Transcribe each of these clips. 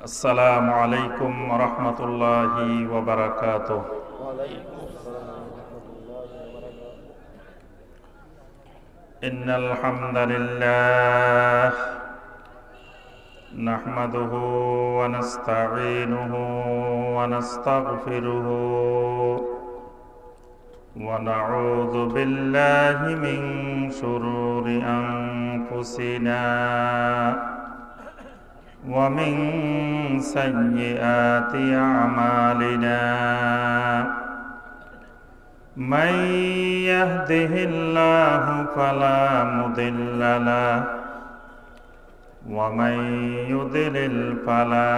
আসসালামু আলাইকুম রহমতুল্লাহি ওয়া বারাকাতুহু। ইন্নাল হামদালিল্লাহ নাহমাদুহু ওয়া নাস্তাঈনুহু ওয়া নাস্তাগফিরুহু ওয়া নাউযু বিল্লাহি মিন শুরুরি আনফুসিনা ومن سيئات أعمالنا من يهده الله فلا مضل له ومن يضلل فلا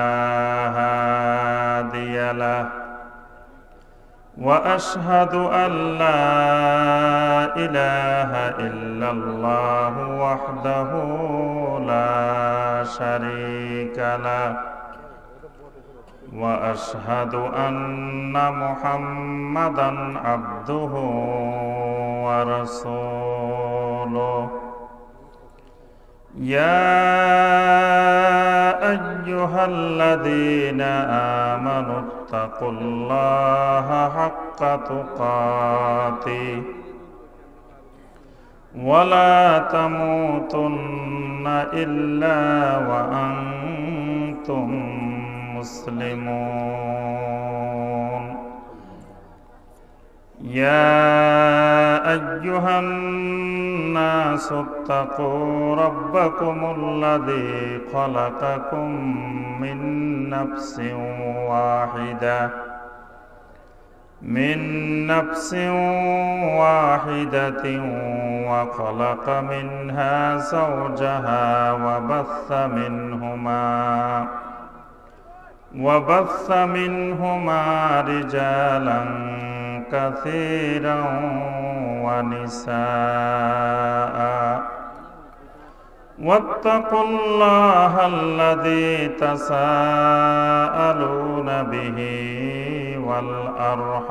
هادي له وأشهد أن لا إله إلا الله وحده لا شريك له وأشهد أن محمدًا عبده ورسوله يا أيها الذين آمنوا اتقوا الله حق تقاته ولا تموتن إلا وأنتم مسلمون يا أيها الناس اتقوا ربكم الذي خلقكم من نفس واحدة وخلق منها زوجها وبث منهما رجالا كثيرا ونساء واتقوا الله الذي تساءلون به والأرحام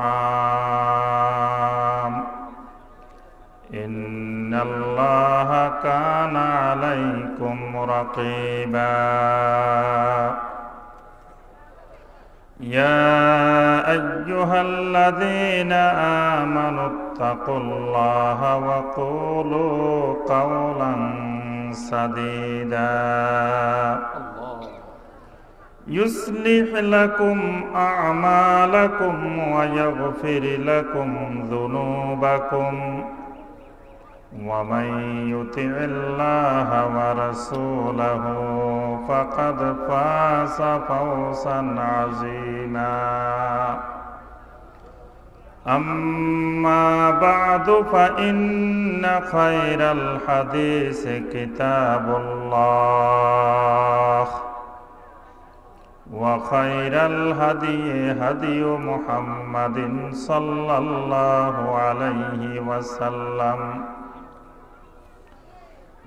إن الله كان عليكم رقيبا يا أيها الذين آمنوا اتقوا الله وقولوا قولا سديدا يصلح لكم أعمالكم ويغفر لكم ذنوبكم ومن يطع الله ورسوله فقد فاز فوزا عظيما أما بعد فإن خير الحديث كتاب الله وخير الهدي هدي محمد صلى الله عليه وسلم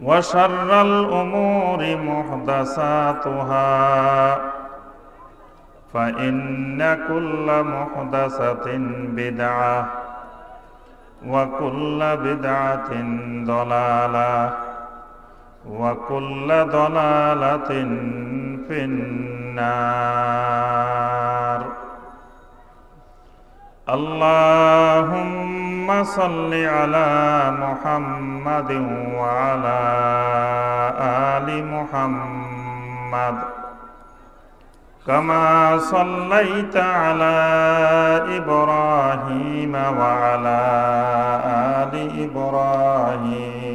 وشر الأمور محدثاتها فإن كل محدثة بدعة وكل بدعة ضلالة وكل ضلالة في النار اللهم صل على محمد وعلى آل محمد كما صليت على إبراهيم وعلى آل إبراهيم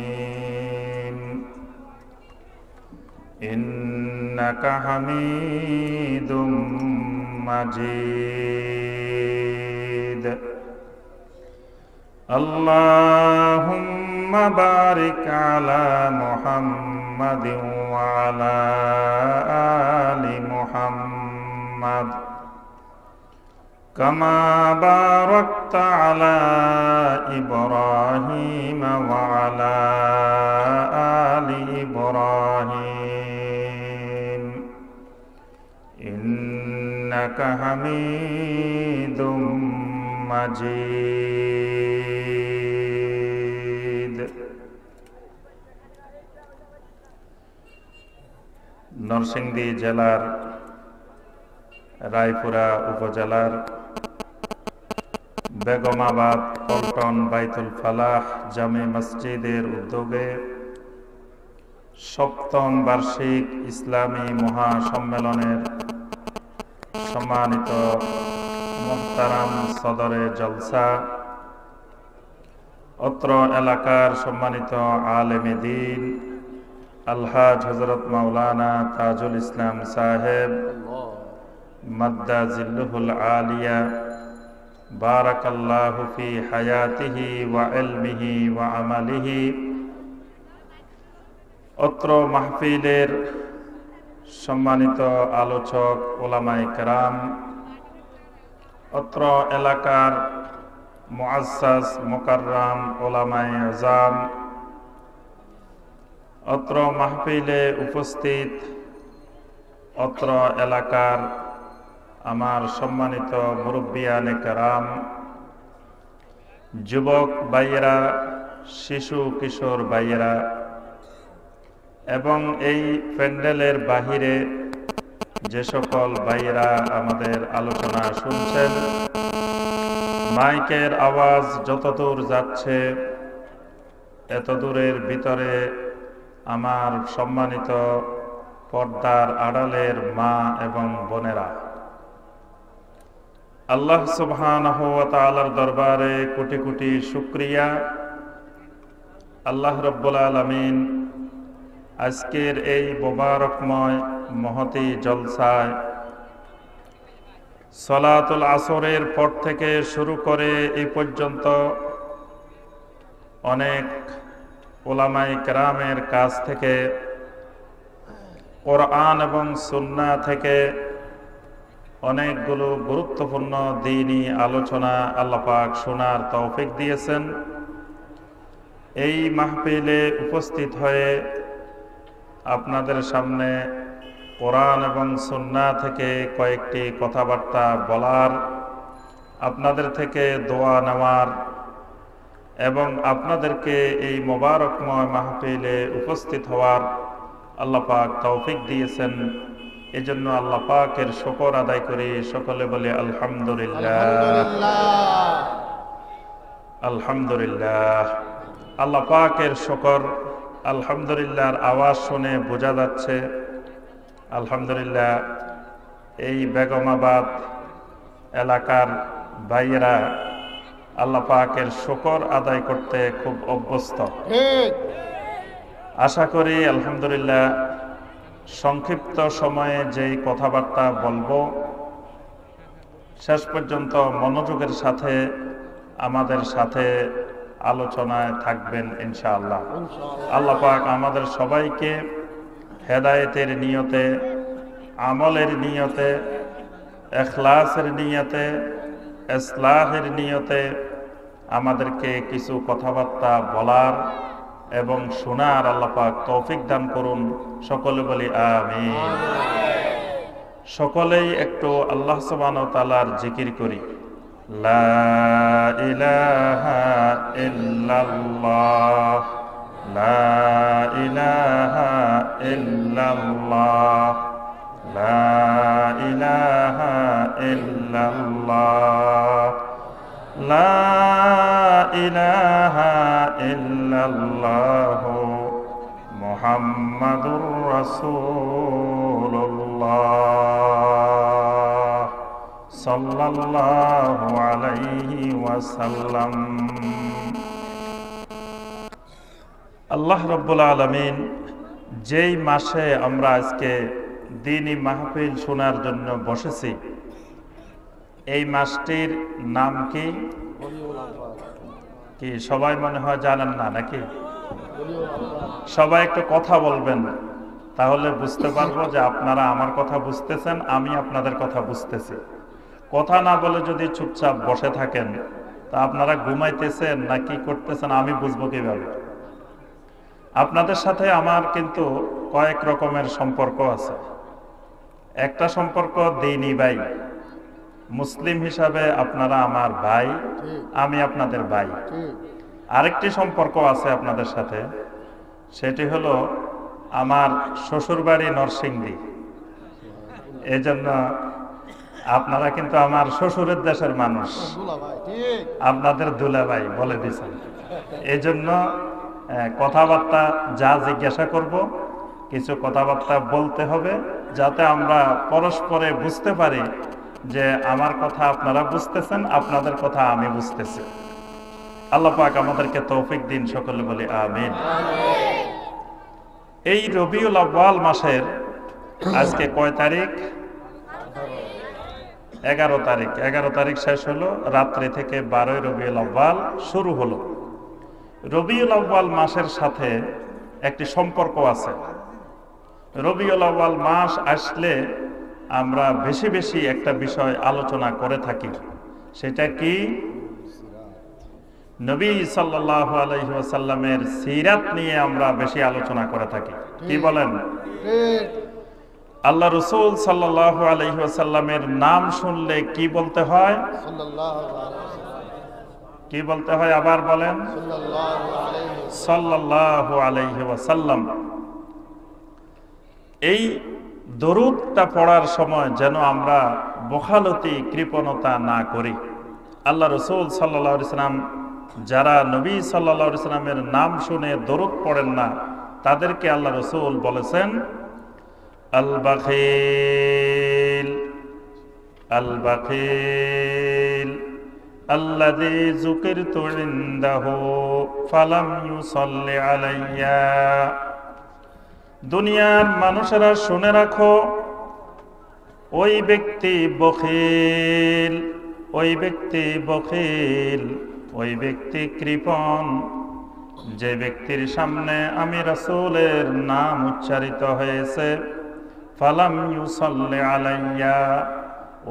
إنك حميد مجيد اللهم بارك على محمد وعلى آل محمد كما باركت على إبراهيم وعلى آل إبراهيم إنك حميد مجيد নরসিংদী জেলার রায়পুরা উপজেলার বেগমাবাদ পল্টন বাইতুল ফালাহ জামে মসজিদের উদ্যোগে সপ্তম বার্ষিক ইসলামী মহাসম্মেলনের সম্মানিত মুহতারাম সদরে জলসা, অত্র এলাকার সম্মানিত আলেমে দ্বীন আলহাজ হযরত মাওলানা তাজুল ইসলাম সাহেব মাদ্দা জিল্লুহুল আলিয়া বারাকাল্লাহু ফি হায়াতিহি ওয়া ইলমিহি ওয়া আমালিহি, অত্র মাহফিলের সম্মানিত আলোচক ওলামায়ে কেরাম, অত্র এলাকার মুআজ্জাজ মুকাররাম ওলামায়ে আযম, অত্র মাহফিলে উপস্থিত অত্র এলাকার আমার সম্মানিত মুরব্বিয়ানে কেরাম, যুবক ভাইয়েরা, শিশু কিশোর ভাইয়েরা এবং এই প্যান্ডেলের বাহিরে যে সকল ভাইয়েরা আমাদের আলোচনা শুনছেন, মাইকের আওয়াজ যতদূর যাচ্ছে এত দূরের ভিতরে আমার সম্মানিত পর্দার আড়ালের মা এবং বোনেরা, আল্লাহ সুবহানাহু ওয়া তাআলার দরবারে কোটি কোটি শুকরিয়া। আল্লাহ রাব্বুল আলামিন আজকের এই মোবারকময় মহতি জলসায় সালাতুল আসরের পর থেকে শুরু করে এই পর্যন্ত অনেক উলামায়ে কেরামের কাছ থেকে কোরআন এবং সুন্নাহ থেকে অনেকগুলো গুরুত্বপূর্ণ দ্বীনি আলোচনা আল্লাহ পাক শোনার তৌফিক দিয়েছেন। এই মাহফিলে উপস্থিত হয়ে আপনাদের সামনে কোরআন এবং সুন্নাহ থেকে কয়েকটি কথাবার্তা বলার, আপনাদের থেকে দোয়া নেওয়ার এবং আপনাদেরকে এই মোবারকময় মাহফিলে উপস্থিত হওয়ার আল্লাহ পাক তৌফিক দিয়েছেন। এজন্য আল্লাহ পাকের শুকর আদায় করি, সকলে বলে আলহামদুলিল্লাহ। আলহামদুলিল্লাহ, আল্লাহ পাকের শুকর। আলহামদুলিল্লাহর আওয়াজ শুনে বোঝা যাচ্ছে আলহামদুলিল্লাহ এই বেগমাবাদ এলাকার ভাইয়েরা আল্লাহ পাকের শুকর আদায় করতে খুব অভ্যস্ত। আশা করি আলহামদুলিল্লাহ সংক্ষিপ্ত সময়ে যেই কথাবার্তা বলবো শেষ পর্যন্ত মনোযোগের সাথে আমাদের সাথে আলোচনায় থাকবেন ইনশাআল্লাহ। আল্লাহ পাক আমাদের সবাইকে হেদায়েতের নিয়তে, আমলের নিয়তে, ইখলাসের নিয়তে, ইসলাহের নিয়তে আমাদেরকে কিছু কথাবার্তা বলার এবং শোনার আল্লাহ পাক তৌফিক দান করুন। সকলে বলি আমিন। সকলেই একটু আল্লাহ সুবহানাহু ওয়া তাআলার জিকির করি। লা ইলাহা ইল্লাল্লাহ, লা ইলাহা ইল্লাল্লাহ, লা ইলাহা ইল্লাল্লাহ, লা ইলাহা ইল্লাল্লাহ মুহাম্মাদুর রাসূলুল্লাহ সাল্লাল্লাহু আলাইহি ওয়াসাল্লাম। আল্লাহ রাব্বুল আলামিন যেই মাসে আমরা আজকে দ্বীনি মাহফিল শোনার জন্য বসেছি, এই মাসটির নাম কি? কি সবাই মনে হয় জানেন না নাকি? সবাই একটু কথা বলবেন, তাহলে বুঝতে পারবো যে আপনারা আমার কথা বুঝতেছেন, আমি আপনাদের কথা বুঝতেছি। কথা না বলে যদি চুপচাপ বসে থাকেন তা আপনারা ঘুমাইতেছেন না কি করতেছেন আমি বুঝবো কিভাবে? আপনাদের সাথে আমার কিন্তু কয়েক রকমের সম্পর্ক আছে। একটা সম্পর্ক দ্বীনি ভাই, মুসলিম হিসাবে আপনারা আমার ভাই, আমি আপনাদের ভাই। আরেকটি সম্পর্ক আছে আপনাদের সাথে, সেটি হলো আমার শ্বশুর বাড়ি নরসিংদী। এই জন্য আপনারা কিন্তু আমার শ্বশুরের দেশের মানুষ, আপনাদের দুলাভাই বলে দিয়েছেন। এই জন্য কথাবার্তা যা জিজ্ঞাসা করব, কিছু কথাবার্তা বলতে হবে, যাতে আমরা পরস্পরে বুঝতে পারি যে আমার কথা আপনারা বুঝতেছেন, আপনাদের কথা আমি বুঝতেছি। আল্লাহ পাক আমাদেরকে তৌফিক দিন, সকলে বলি আমিন। এই রবিউল আউয়াল মাসের আজকে কয় তারিখ? 11 তারিখ। 11 তারিখ শেষ হলো, রাত্রি থেকে 12 রবিউল আউয়াল শুরু হলো। রবিউল আউয়াল মাসের সাথে একটি সম্পর্ক আছে। রবিউল আউয়াল মাস আসলে আমরা বেশি বেশি একটা বিষয় আলোচনা করে থাকি। সেটা কি? নবী সাল্লাল্লাহু আলাইহি ওয়াসাল্লামের সিরাত নিয়ে আমরা বেশি আলোচনা করে থাকি। কি বলেন? আল্লাহ রাসূল সাল্লাল্লাহু আলাইহি ওয়াসাল্লামের নাম শুনলে কি বলতে হয়? কি বলতে হয়? আবার বলেন, সাল্লাল্লাহু আলাইহি ওয়াসাল্লাম। এই দরুদটা পড়ার সময় যেন আমরা বখালতি, কৃপণতা না করি। আল্লাহ রাসূল সাল্লাল্লাহু আলাইহি ওয়াসাল্লাম, যারা নবী সাল্লাল্লাহু আলাইহি ওয়াসাল্লামের নাম শুনে দরুদ পড়েন না, তাদেরকে আল্লাহ রাসূল বলেছেন আল বাখিল, আল বাখিল আল্লাযী যুকিরতু ইনদাহু ফালাম ইউসাল্লি আলাইয়া। দুনিয়ার মানুষেরা শুনে রাখো, ওই ব্যক্তি বখিল, ওই ব্যক্তি বখিল, ওই ব্যক্তি কৃপণ, যে ব্যক্তির সামনে আমি রাসূলের নাম উচ্চারিত হয়েছে, ফালাম ইউসাল্লি আলাইয়া,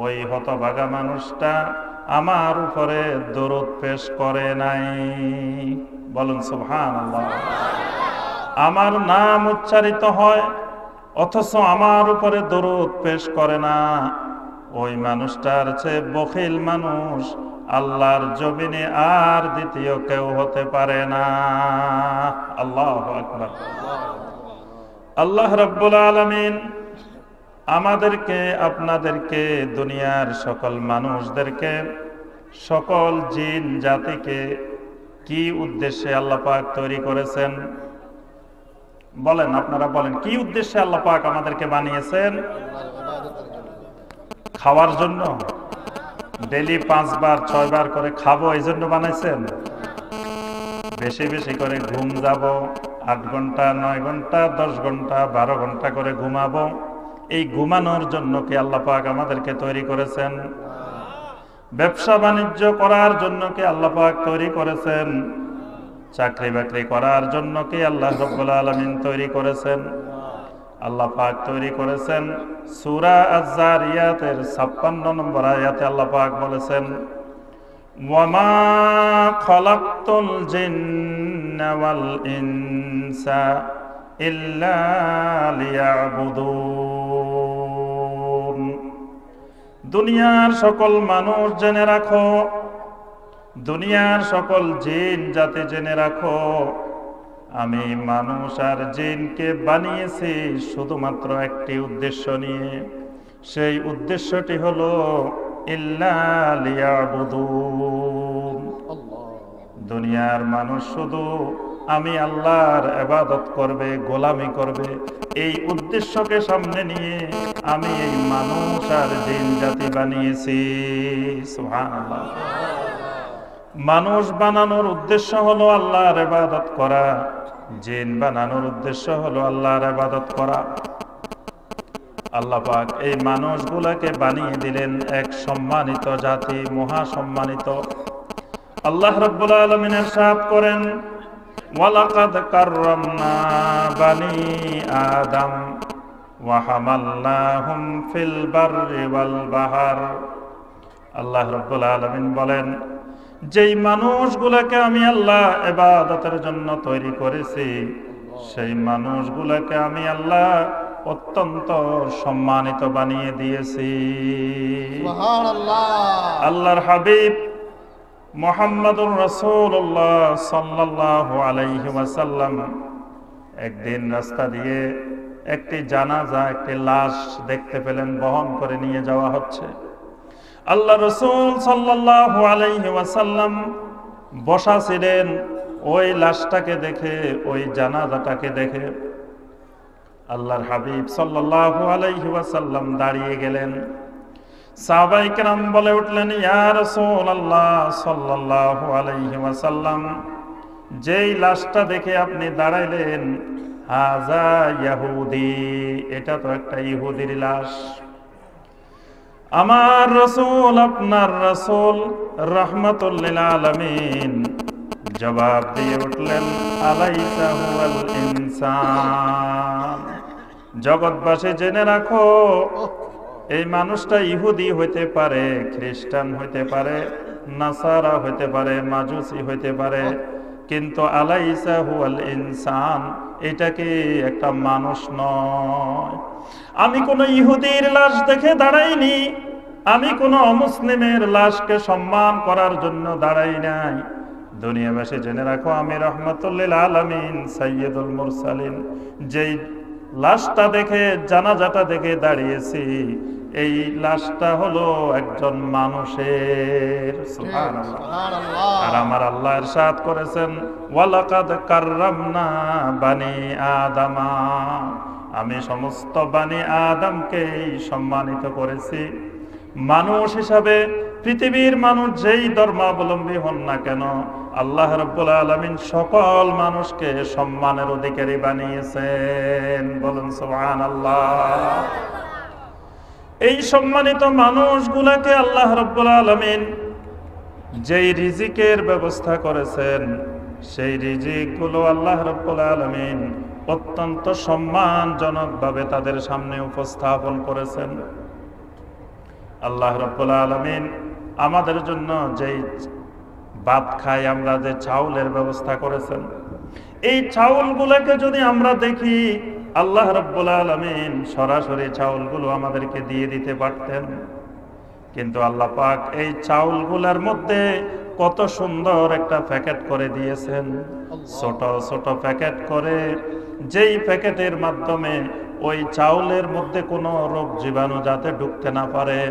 ওই হতভাগা মানুষটা আমার উপরে দরুদ পেশ করে নাই। বলুন সুবহানাল্লাহ। আমার নাম উচ্চারিত হয় অথচ আমার উপরে দরুদ পেশ করে না, ওই মানুষটার চেয়ে বখিল মানুষ আল্লাহর জমিনে আর দ্বিতীয় কেউ হতে পারে না। আল্লাহু আকবার। আল্লাহ রাব্বুল আলামিন আমাদেরকে, আপনাদেরকে, দুনিয়ার সকল মানুষদেরকে, সকল জিন জাতিকে কি উদ্দেশ্যে আল্লাহ পাক তৈরি করেছেন? বলেন, আপনারা বলেন, কি উদ্দেশ্যে আল্লাহ পাক আমাদেরকে বানিয়েছেন? খাওয়ার জন্য? ডেলি 5 বার 6 বার করে খাবো এই জন্য বানাইছেন? বেশি বেশি করে ঘুম যাব, 8 ঘন্টা 9 ঘন্টা 10 ঘন্টা 12 ঘন্টা করে ঘুমাবো, এই ঘুমানোর জন্য কি আল্লাহ পাক আমাদেরকে তৈরি করেছেন? ব্যবসা বাণিজ্য করার জন্য কি আল্লাহ পাক তৈরি করেছেন? চাকরি বাকরি করার জন্য কি আল্লাহ রাব্বুল আলামিন তৈরি করেছেন? আল্লাহ পাক তৈরি করেছেন। সূরা আয-যারিয়াতের 56 নম্বর আয়াতে আল্লাহ পাক বলেছেন, ওয়ামা খালাকতুল জিন্না ওয়াল ইনসা ইল্লা লিয়াবুদুন। দুনিয়ার সকল মানুষ জেনে রাখো, দুনিয়ার সকল জিন জাতি জেনে রাখো, আমি মানুষ আর জিনকে বানিয়েছি শুধুমাত্র একটি উদ্দেশ্য নিয়ে। সেই উদ্দেশ্যটি হলো ইল্লা লিয়াবুদুন। দুনিয়ার মানুষ শুধু আমি আল্লাহর ইবাদত করবে, গোলামি করবে, এই উদ্দেশ্যকে সামনে নিয়ে আমি এই মানুষ আর জিন জাতি বানিয়েছি। সুবহানাল্লাহ। মানুষ বানানোর উদ্দেশ্য হলো আল্লাহর ইবাদত করা, জিন বানানোর উদ্দেশ্য হলো আল্লাহর ইবাদত করা। আল্লাহ পাক এই মানুষগুলোকে বানিয়ে দিলেন এক সম্মানিত জাতি, মহা সম্মানিত। আল্লাহ রাব্বুল আলামিন ইরশাদ করেন, ওয়ালাকাদ কাররামনা বানি আদম ওয়া হামালনাহুম ফিল বাররি ওয়াল বাহর। আল্লাহ রাব্বুল আলামিন বলেন, যেই মানুষগুলোকে আমি আল্লাহ ইবাদতের জন্য তৈরি করেছি, সেই মানুষগুলোকে আমি আল্লাহ অত্যন্ত সম্মানিত বানিয়ে দিয়েছি। সুবহানাল্লাহ। আল্লাহর হাবিব মুহাম্মদুর রাসূলুল্লাহ সাল্লাল্লাহু আলাইহি ওয়াসাল্লাম একদিন রাস্তা দিয়ে একটি জানাজা, একটি লাশ দেখতে পেলেন, বহন করে নিয়ে যাওয়া হচ্ছে। আল্লাহ রাসূল সাল্লাল্লাহু আলাইহি ওয়াসাল্লাম বসা ছিলেন। ওই লাশটাকে দেখে, ওই জানাজাটাকে দেখে আল্লাহর হাবিব সাল্লাল্লাহু আলাইহি ওয়াসাল্লাম দাঁড়িয়ে গেলেন। সাহাবায়ে কেরাম বলে উঠলেন, ইয়া রাসূলুল্লাহ সাল্লাল্লাহু আলাইহি ওয়াসাল্লাম, যেই লাশটা দেখে আপনি দাঁড়াইলেন, হাযা ইহুদি, এটা তো একটা ইহুদির লাশ। আমার রাসূল, আপনার রাসূল রাহমাতুল লিল আলামিন জবাব দিয়ে উঠলেন, আলাইসা হুয়াল ইনসান, জগৎবাসী জেনে রাখো, এই মানুষটা ইহুদি হইতে পারে, খ্রিস্টান হইতে পারে, নাসারা হইতে পারে, মাজুসি হইতে পারে, কিন্তু আলাইসা হুয়াল ইনসান, এটা কি একটা মানুষ নয়। আমি কোন ইহুদির লাশ দেখে দাঁড়াইনি, আমি কোন অমুসলিমের লাশকে সম্মান করার জন্য দাঁড়াই নাই। দুনিয়াবাসী জেনে রাখো, আমি রাহমাতুল লিল আলামিন সাইয়্যিদুল মুরসালিন, যেই লাশটা দেখে, জানাজাটা দেখে দাঁড়িয়েছি, এই লাশটা হলো একজন মানুষের। সুবহানাল্লাহ। আর আমার আল্লাহ ইরশাদ করেছেন, ওয়ালাকাদ কাররামনা বানি আদামা, আমি সমস্ত বানি আদমকে সম্মানিত করেছি। মানুষ হিসাবে পৃথিবীর মানুষ যেই ধর্মাবলম্বী হন না কেন, আল্লাহ রাব্বুল আলামিন সকল মানুষকে সম্মানের অধিকারী বানিয়েছেন। বলুন সুবহানাল্লাহ। এই সম্মানিত মানুষগুলাকে আল্লাহ রাব্বুল আলামিন যেই রিজিকের ব্যবস্থা করেছেন, সেই রিজিকগুলো আল্লাহ রাব্বুল আলামিন অত্যন্ত সম্মানজনকভাবে তাদের সামনে উপস্থাপন করেছেন। আল্লাহ রাব্বুল আলামিন আমাদের জন্য যেই ভাত খাই আমরা, যে চাউলের ব্যবস্থা করেছেন, এই চাউলগুলোকে যদি আমরা দেখি, আল্লাহ রাব্বুল আলামিন সরাসরি চাউলগুলো আমাদেরকে দিয়ে দিতে পারতেন, কিন্তু আল্লাহ পাক এই চাউলগুলোর মধ্যে কত সুন্দর একটা প্যাকেট করে দিয়েছেন, ছোট ছোট প্যাকেট করে, যেই প্যাকেটের মাধ্যমে ওই চাউলের মধ্যে কোনো রোগ জীবাণু যাতে ঢুকতে না পারে।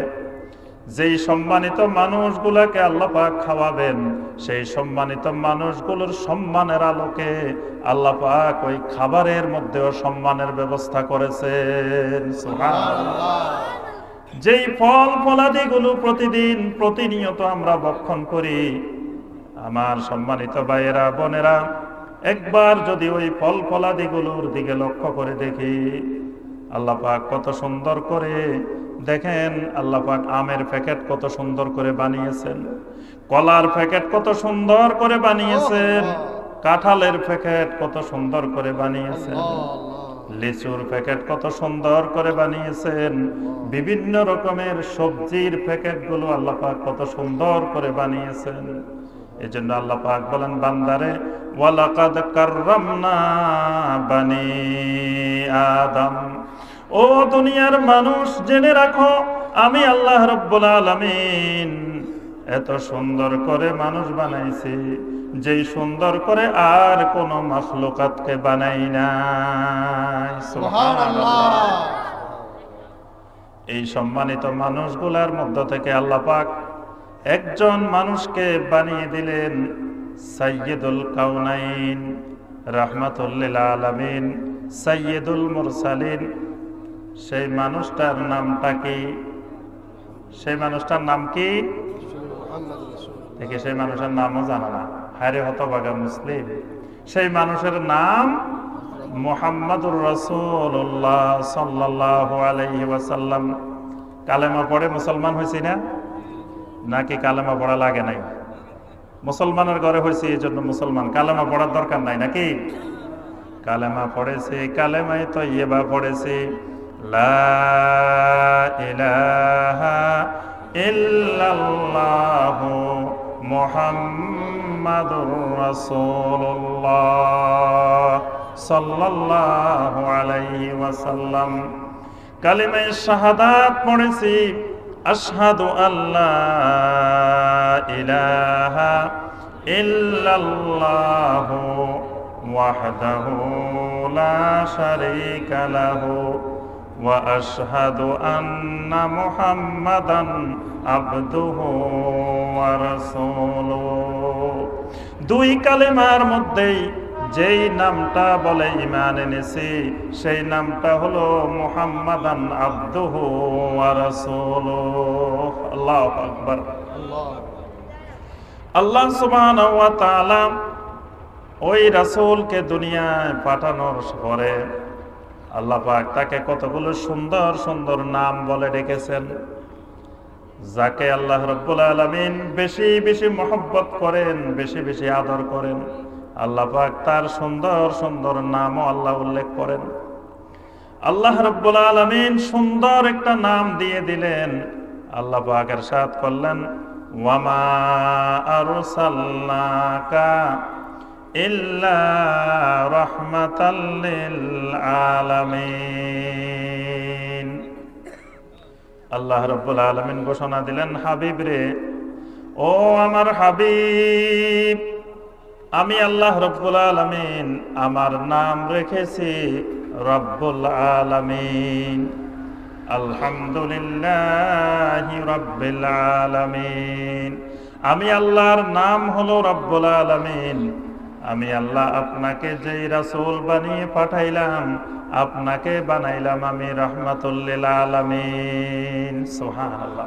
যেই সম্মানিত মানুষগুলোকে আল্লাহ পাক খাওয়াবেন, সেই সম্মানিত মানুষগুলোর সম্মানের আলোকে আল্লাহ পাক ওই খাবারের মধ্যেও সম্মানের ব্যবস্থা করেছেন। সুবহানাল্লাহ। যেই ফল ফলাদিগুলো প্রতিদিন প্রতিনিয়ত আমরা ভক্ষণ করি, আমার সম্মানিত ভাইয়েরা বোনেরা, একবার যদি ওই ফল ফলাদিগুলোর দিকে লক্ষ্য করে দেখি, আল্লাহ পাক কত সুন্দর করে, দেখেন আল্লাহ পাক আমের প্যাকেট কত সুন্দর করে বানিয়েছেন, কলার প্যাকেট কত সুন্দর করে বানিয়েছেন, কাঁঠালের প্যাকেট কত সুন্দর করে বানিয়েছেন, লিচুর প্যাকেট কত সুন্দর করে বানিয়েছেন, বিভিন্ন রকমের সবজির প্যাকেটগুলো আল্লাহ পাক কত সুন্দর করে বানিয়েছেন। এই জন্য আল্লাহ পাক বলেন বান্দারে, ওয়ালাকাদ কাররামনা বানি আদম, ও দুনিয়ার মানুষ জেনে রাখো, আমি আল্লাহ রাব্বুল আলামিন এত সুন্দর করে মানুষ বানাইছি, যেই সুন্দর করে আর কোন মাখলুকাতকে বানাই নাই। সুবহানাল্লাহ। এই সম্মানিত মানুষগুলার মধ্য থেকে আল্লাহ পাক একজন মানুষকে বানিয়ে দিলেন সাইয়্যিদুল কাউনাইন, রাহমাতুল লিল আলামিন, সাইয়্যিদুল মুরসালিন। সেই মানুষটার নামটা কি? সেই মানুষটার নাম কি? দেখি, সেই মানুষের নামও জানা না, হায়রে হতভাগা মুসলিম। সেই মানুষের নাম মুহাম্মাদুর রাসূলুল্লাহ সাল্লাল্লাহু আলাইহি ওয়াসাল্লাম। কালেমা পড়ে মুসলমান হয়েছি না? নাকি কালেমা পড়া লাগে নাই? মুসলমানের ঘরে হয়েছে এই জন্য মুসলমান, কালেমা পড়ার দরকার নাই নাকি? কালেমা পড়েছে, কালেমায়ে তাইয়্যিবা পড়েছে, লা ইলাহা ইল্লাল্লাহু মুহাম্মাদুর রাসূলুল্লাহ সাল্লাল্লাহু আলাইহি ওয়াসাল্লাম। কালিমায়ে শাহাদাত পড়েছি, আশহাদু আল্লা ইলাহা ইল্লাল্লাহু ওয়াহদাহু লা শারীকা লাহু ওয়া আশহাদু আন্না মুহাম্মাদান আবদুহু ওয়া রাসূলুহু। দুই কালেমার মধ্যেই যেই নামটা বলে ঈমান এনেছি সেই নামটা হলো মুহাম্মাদান আবদুহু ওয়া রাসূলুহু। আল্লাহু আকবার। আল্লাহ সুবহানাহু ওয়া তাআলা ওই রাসূলকে দুনিয়ায় পাঠানোর পরে আল্লাহ পাক তাকে কতগুলো সুন্দর সুন্দর নাম বলে ডেকেছেন। যাকে আল্লাহ রাব্বুল আলামিন বেশি বেশি মহব্বত করেন, বেশি বেশি আদর করেন, আল্লাহ পাক তার সুন্দর সুন্দর নামও আল্লাহ উল্লেখ করেন। আল্লাহ রাব্বুল আলামিন সুন্দর একটা নাম দিয়ে দিলেন। আল্লাহ পাক ইরশাদ করলেন, ওয়ামা আরসালনাকা ইল্লা রাহমাতাল লিল আলামিন। আল্লাহ রাব্বুল আলামিন ঘোষণা দিলেন, হাবিব রে, ও আমার হাবিব, আমি আল্লাহ রাব্বুল আলামিন আমার নাম রেখেছি রব্বুল আলামিন। আলহামদুলিল্লাহি রাব্বিল আলামিন। আমি আল্লাহর নাম হলো রব্বুল আলামিন। আমি আল্লাহ আপনাকে যেই রাসূল বানিয়ে পাঠাইলাম, আপনাকে বানাইলাম আমি রাহমাতুল লিল আলামিন। সুবহানাল্লাহ।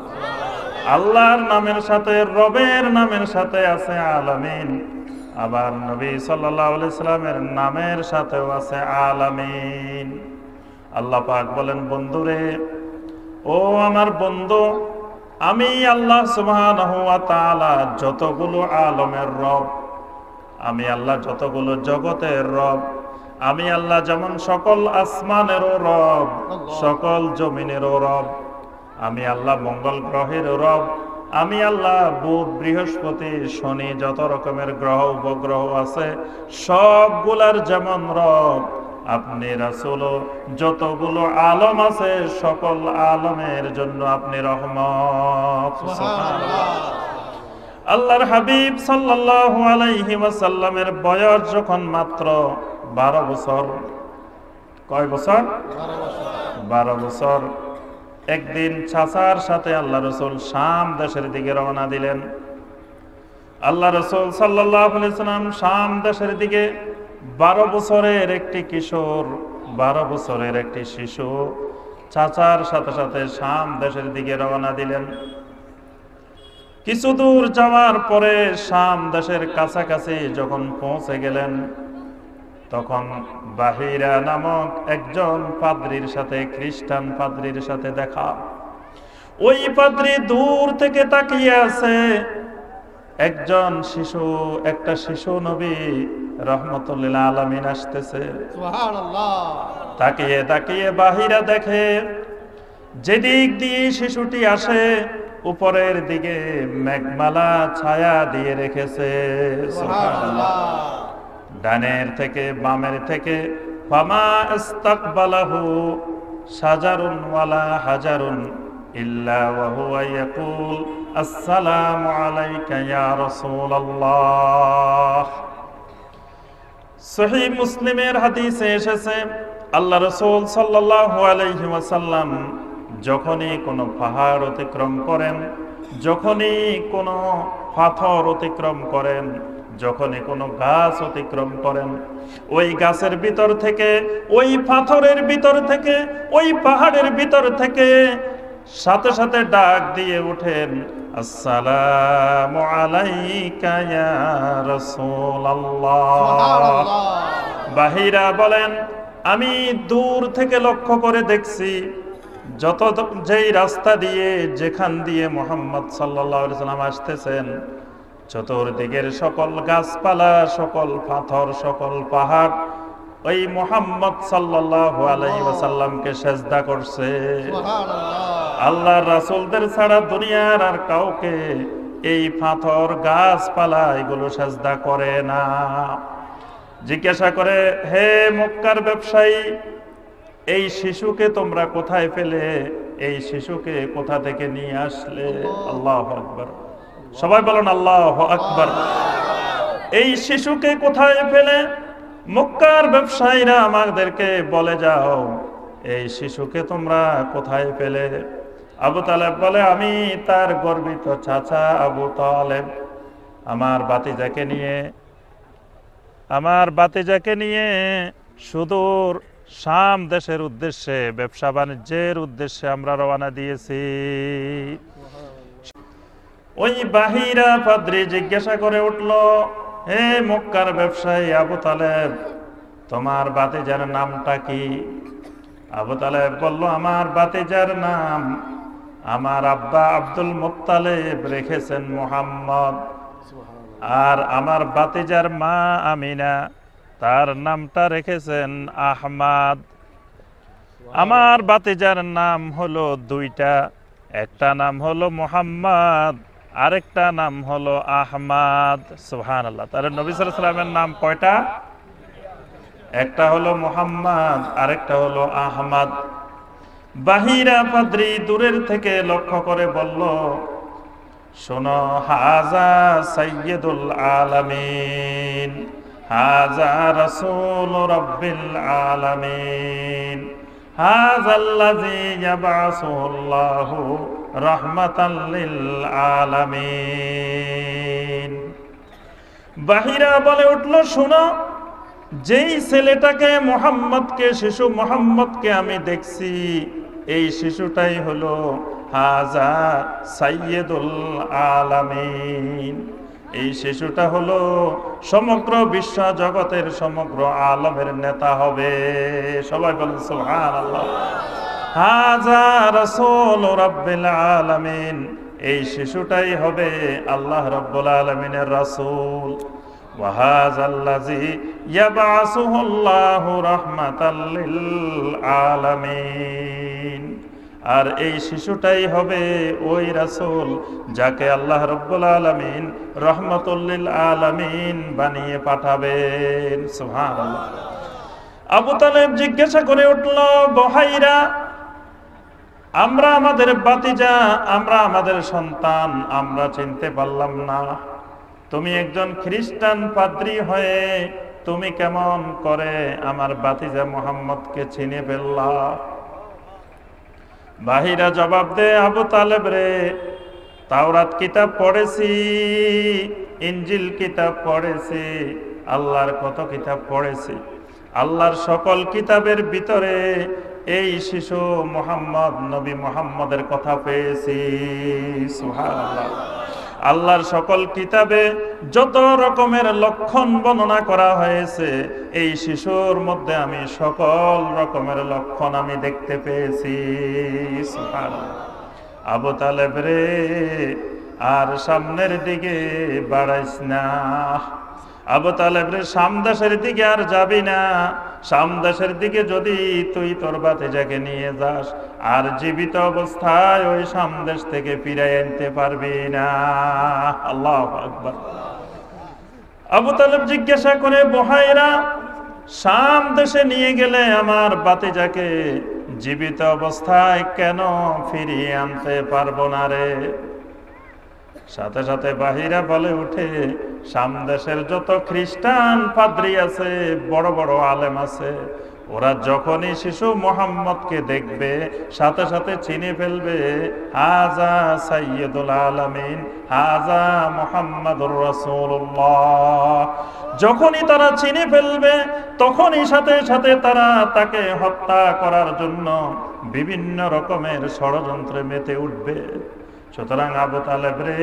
আল্লাহর নামের সাথে রবের নামের সাথে আছে আলামিন, আবার নবী সাল্লাল্লাহু আলাইহি সাল্লামের নামের সাথেও আছে আলামিন। আল্লাহ পাক বলেন, বন্ধুরে, ও আমার বন্ধু, আমি আল্লাহ সুবহানাহু ওয়া তাআলা যতগুলো আলমের রব, আমি আল্লাহ যতগুলো জগতের রব, আমি আল্লাহ যেমন সকল আসমানেরও রব, সকল জমিনেরও রব, আমি আল্লাহ মঙ্গল গ্রহেরও রব, আমি আল্লাহ বুধ বৃহস্পতি শনি যত রকমের গ্রহ উপগ্রহ আছে সবগুলার যেমন রব, আপনি রাসূল যতগুলো আলম আছে সকল আলমের জন্য আপনি রহমত। সুবহানাল্লাহ। আল্লাহর হাবিব সাল্লাল্লাহু আলাইহি ওয়াসাল্লামের বয়স যখন মাত্র 12 বছর, কয় বছর? 12 বছর। একদিন চাচার সাথে আল্লাহ রাসূল শাম দেশের দিকে রওনা দিলেন। আল্লাহ রাসূল সাল্লাল্লাহু আলাইহি ওয়াসাল্লাম শাম দেশের দিকে 12 বছরের একটি কিশোর, 12 বছরের একটি শিশু চাচার সাথে সাথে শাম দেশের দিকে রওনা দিলেন। কিছু দূর যাওয়ার পরে শাম দেশের কাছাকাছি যখন পৌঁছে গেলেন, তখন বাহিরা নামক একজন পাদ্রীর সাথে, খ্রিস্টান পাদ্রীর সাথে দেখা। ওই পাদ্রী দূর থেকে তাকিয়ে আছে। একজন শিশু, একটা শিশু নবী রহমাতুল লিল আলামিন আসতেছে। সুবহানাল্লাহ। তাকিয়ে তাকিয়ে বাহিরা দেখে যেদিক দিয়ে শিশুটি আসে উপরের দিকে মেঘমালা ছায়া দিয়ে রেখেছে। সুবহানাল্লাহ। ডানের থেকে বামের থেকে ফামা ইস্তাকবালাহু শাজারুন ওয়ালা হাজারুন ইল্লা ওয়া হুয়া ইয়াকুল আসসালামু আলাইকা ইয়া রাসূলুল্লাহ। সহিহ মুসলিমের হাদিসে এসেছে, আল্লাহ রাসূল সাল্লাল্লাহু আলাইহি ওয়াসাল্লাম যখনই কোনো পাহাড় অতিক্রম করেন, যখনই কোনো পাথর অতিক্রম করেন, যখনই কোনো গাছ অতিক্রম করেন, ওই গাছের ভিতর থেকে, ওই পাথরের ভিতর থেকে, ওই পাহাড়ের ভিতর থেকে সাথে সাথে ডাক দিয়ে ওঠেন, আসসালামু আলাইকা ইয়া রাসূলুল্লাহ। বাহিরা বলেন, আমি দূর থেকে লক্ষ্য করে দেখছি যত যেই রাস্তা দিয়ে, যেখান দিয়ে মুহাম্মদ সাল্লাল্লাহু আলাইহি সাল্লাম আসতেছেন, চতুর্দিকের সকল গাছপালা, সকল পাথর, সকল পাহাড় ওই মুহাম্মদ সাল্লাল্লাহু আলাইহি ওয়াসাল্লামকে সিজদা করছে। সুবহানাল্লাহ। আল্লাহর রাসূলদের ছাড়া দুনিয়ার আর কাউকে এই পাথর, গাছপালা এগুলো সিজদা করে না। জিজ্ঞাসা করে, হে মক্কার ব্যবসায়ী, এই শিশুকে তোমরা কোথায় পেলে? এই শিশুকে কোথা থেকে নিয়ে আসলে? আল্লাহু আকবার। সবাই বলেন আল্লাহু আকবার। এই শিশুকে কোথায় পেলে? মক্কার ব্যবসায়ীরা আমাদেরকে বলে যাও, এই শিশুকে তোমরা কোথায় পেলে? আবু তালেব বলে, আমি তার গর্বিত চাচা আবু তালেব আমার বাতিজাকে নিয়ে সুদূর শাম দেশের উদ্দেশ্যে, ব্যবসা বাণিজ্যের উদ্দেশ্যে আমরা রওনা দিয়েছি। ওই বাহিরা পাদ্রী জিজ্ঞাসা করে উঠল, হে মক্কার ব্যবসায়ী আবু তালেব, তোমার বাতিজার নামটা কি? আবু তালেব বলল, আমার বাতিজার নাম আমার আব্বা আব্দুল মুত্তালিব রেখেছেন মুহাম্মদ, আর আমার বাতিজার মা আমিনা তার নামটা রেখেছেন আহমাদ। আমার বাতিজার নাম হলো দুইটা, একটা নাম হলো মুহাম্মদ, আরেকটা নাম হলো আহমাদ। সুবহানাল্লাহ। তাহলে নবী সাল্লাল্লাহু আলাইহি ওয়াসাল্লামের নাম কয়টা? একটা হলো মুহাম্মদ, আরেকটা হলো আহমাদ। বাহিরা পাদ্রী দূরের থেকে লক্ষ্য করে বলল, শোনো, হাজা সাইয়্যিদুল আলামিন, হাজা রাসূল রাব্বিল আলামিন, হাযাল্লাযী ইয়াবআসুহুল্লাহু রাহমাতাল লিল আলামিন। বাহিরা বলে উঠল, শোনো, যেই ছেলেটাকে মুহাম্মদকে, শিশু মুহাম্মদকে আমি দেখছি, এই শিশুটাই হলো হাজা সাইয়্যিদুল আলামিন। এই শিশুটা হলো সমগ্র বিশ্ব জগতের সমগ্র আলমের নেতা হবে। সবাই বলেন সুবহানাল্লাহ। হাজা রাসূল রাব্বিল আলামিন, এই শিশুটাই হবে আল্লাহ রাব্বুল আলামিনের রাসূল। ওয়া হাযাল্লাযী ইয়াবআসুহুল্লাহু রাহমাতাল লিল আলামিন, আর এই শিশুটাই হবে ওই রাসূল যাকে আল্লাহ রাব্বুল আলামিন রহমাতুল লিল আলামিন বানিয়ে পাঠাবেন। সুবহানাল্লাহ। আবু তালেব জিজ্ঞাসা করে উঠল, বহাইরা, আমরা আমাদের বাতিজা, আমরা আমাদের সন্তান আমরা চিনতে পারলাম না, তুমি একজন খ্রিস্টান পাদ্রী হয়ে তুমি কেমন করে আমার বাতিজা মুহাম্মদকে চিনে ফেললা? বাহিরা জবাব দে, আবু তালেব রে, তাওরাত কিতাব পড়েছি, ইনজিল কিতাব পড়েছি, আল্লাহর কত কিতাব পড়েছি, আল্লাহর সকল কিতাবের ভিতরে এই শিশু মুহাম্মদ, নবী মুহাম্মদের কথা পেয়েছি। সুবহানাল্লাহ। আল্লাহর সকল কিতাবে যত রকমের লক্ষণ বর্ণনা করা হয়েছে, এই শিশুর মধ্যে আমি সকল রকমের লক্ষণ আমি দেখতে পেয়েছি। সুবহানাল্লাহ। আবু তালেব রে, আর সামনের দিকে বাড়াইস না। আবু তালেব রে, শামদেশের দিকে আর যাবি না। শামদেশের দিকে যদি তুই তোর বাতিজাকে নিয়ে যাস, আর জীবিত অবস্থায় ওই শামদেশ থেকে ফিরাই আনতে পারবি না। আল্লাহু আকবার। আবু তালেব জিজ্ঞাসা করে, বহাইরা, শাম দেশে নিয়ে গেলে আমার বাতিজাকে জীবিত অবস্থায় কেন ফিরিয়ে আনতে পারবো না রে? সাথে সাথে বাহিরা বলে উঠে, শাম দেশের যত খ্রিস্টান পাদ্রী আছে, বড় বড় আলেম আছে, ওরা যখনই শিশু মুহাম্মদকে দেখবে সাথে সাথে চিনে ফেলবে, হাজা সাইয়্যিদুল আলামিন, হাজা মুহাম্মাদুর রাসূলুল্লাহ। যখনই তারা চিনে ফেলবে, তখনই সাথে সাথে তারা তাকে হত্যা করার জন্য বিভিন্ন রকমের ষড়যন্ত্রে মেতে উঠবে। সুতরাং আবু তালেব রে,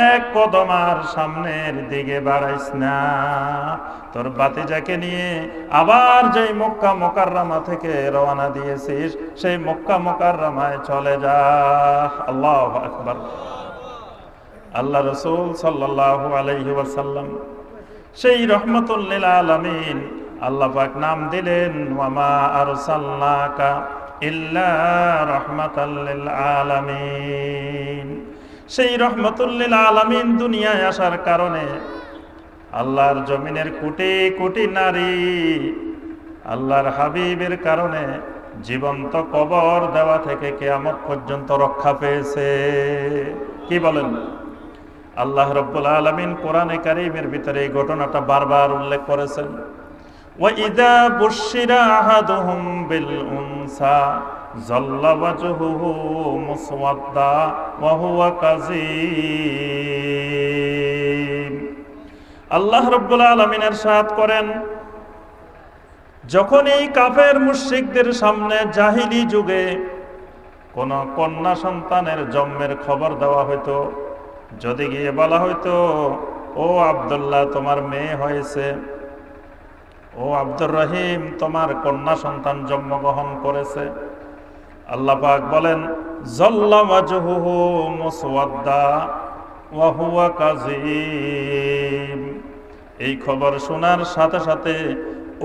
এক কদম আর সামনের দিকে বাড়াইস না। তোর বাতিজাকে নিয়ে আবার যেই মক্কা মুকাররমা থেকে রওনা দিয়েছিস, সেই মক্কা মুকাররমায় চলে যা। আল্লাহু আকবার। আল্লাহ রাসূল সাল্লাল্লাহু আলাইহি ওয়াসাল্লাম সেই রহমাতুল লিল আলামিন, আল্লাহ পাক নাম দিলেন, ওয়া মা আরসালনাকা ইল্লা রাহমাতাল লিল আলামিন। সেই রহমাতুল লিল আলামিন দুনিয়ায় আসার কারণে আল্লাহর জমিনের কোটি কোটি নারী আল্লাহর হাবিবের কারণে জীবন্ত কবর দেওয়া থেকে কিয়ামত পর্যন্ত রক্ষা পেয়েছে। কি বলেন? আল্লাহ রাব্বুল আলামিন কোরআনে কারীমের ভিতরে এই ঘটনাটা বারবার উল্লেখ করেছেন। ওয়াইদা বুশিরা আহাদুহুম বিল উনসা যাল্লা ওয়াজহুহু মুসওয়াদ্দা ওয়া হুয়া কাযীম। আল্লাহ রাব্বুল আলামিন ইরশাদ করেন, যখন এই কাফের মুশরিকদের সামনে জাহিলি যুগে কোন কন্যা সন্তানের জন্মের খবর দেওয়া হইতো, যদি গিয়ে বলা হইতো, ও আব্দুল্লাহ তোমার মেয়ে হয়েছে, ও আব্দুর রহিম তোমার কন্যা সন্তান জন্মগ্রহণ করেছে, আল্লাহ পাক বলেন যাল্লা ওয়াজহুহু মুসওয়াদ্দা ওয়া হুয়া কাযীম। এই খবর শোনার সাথে সাথে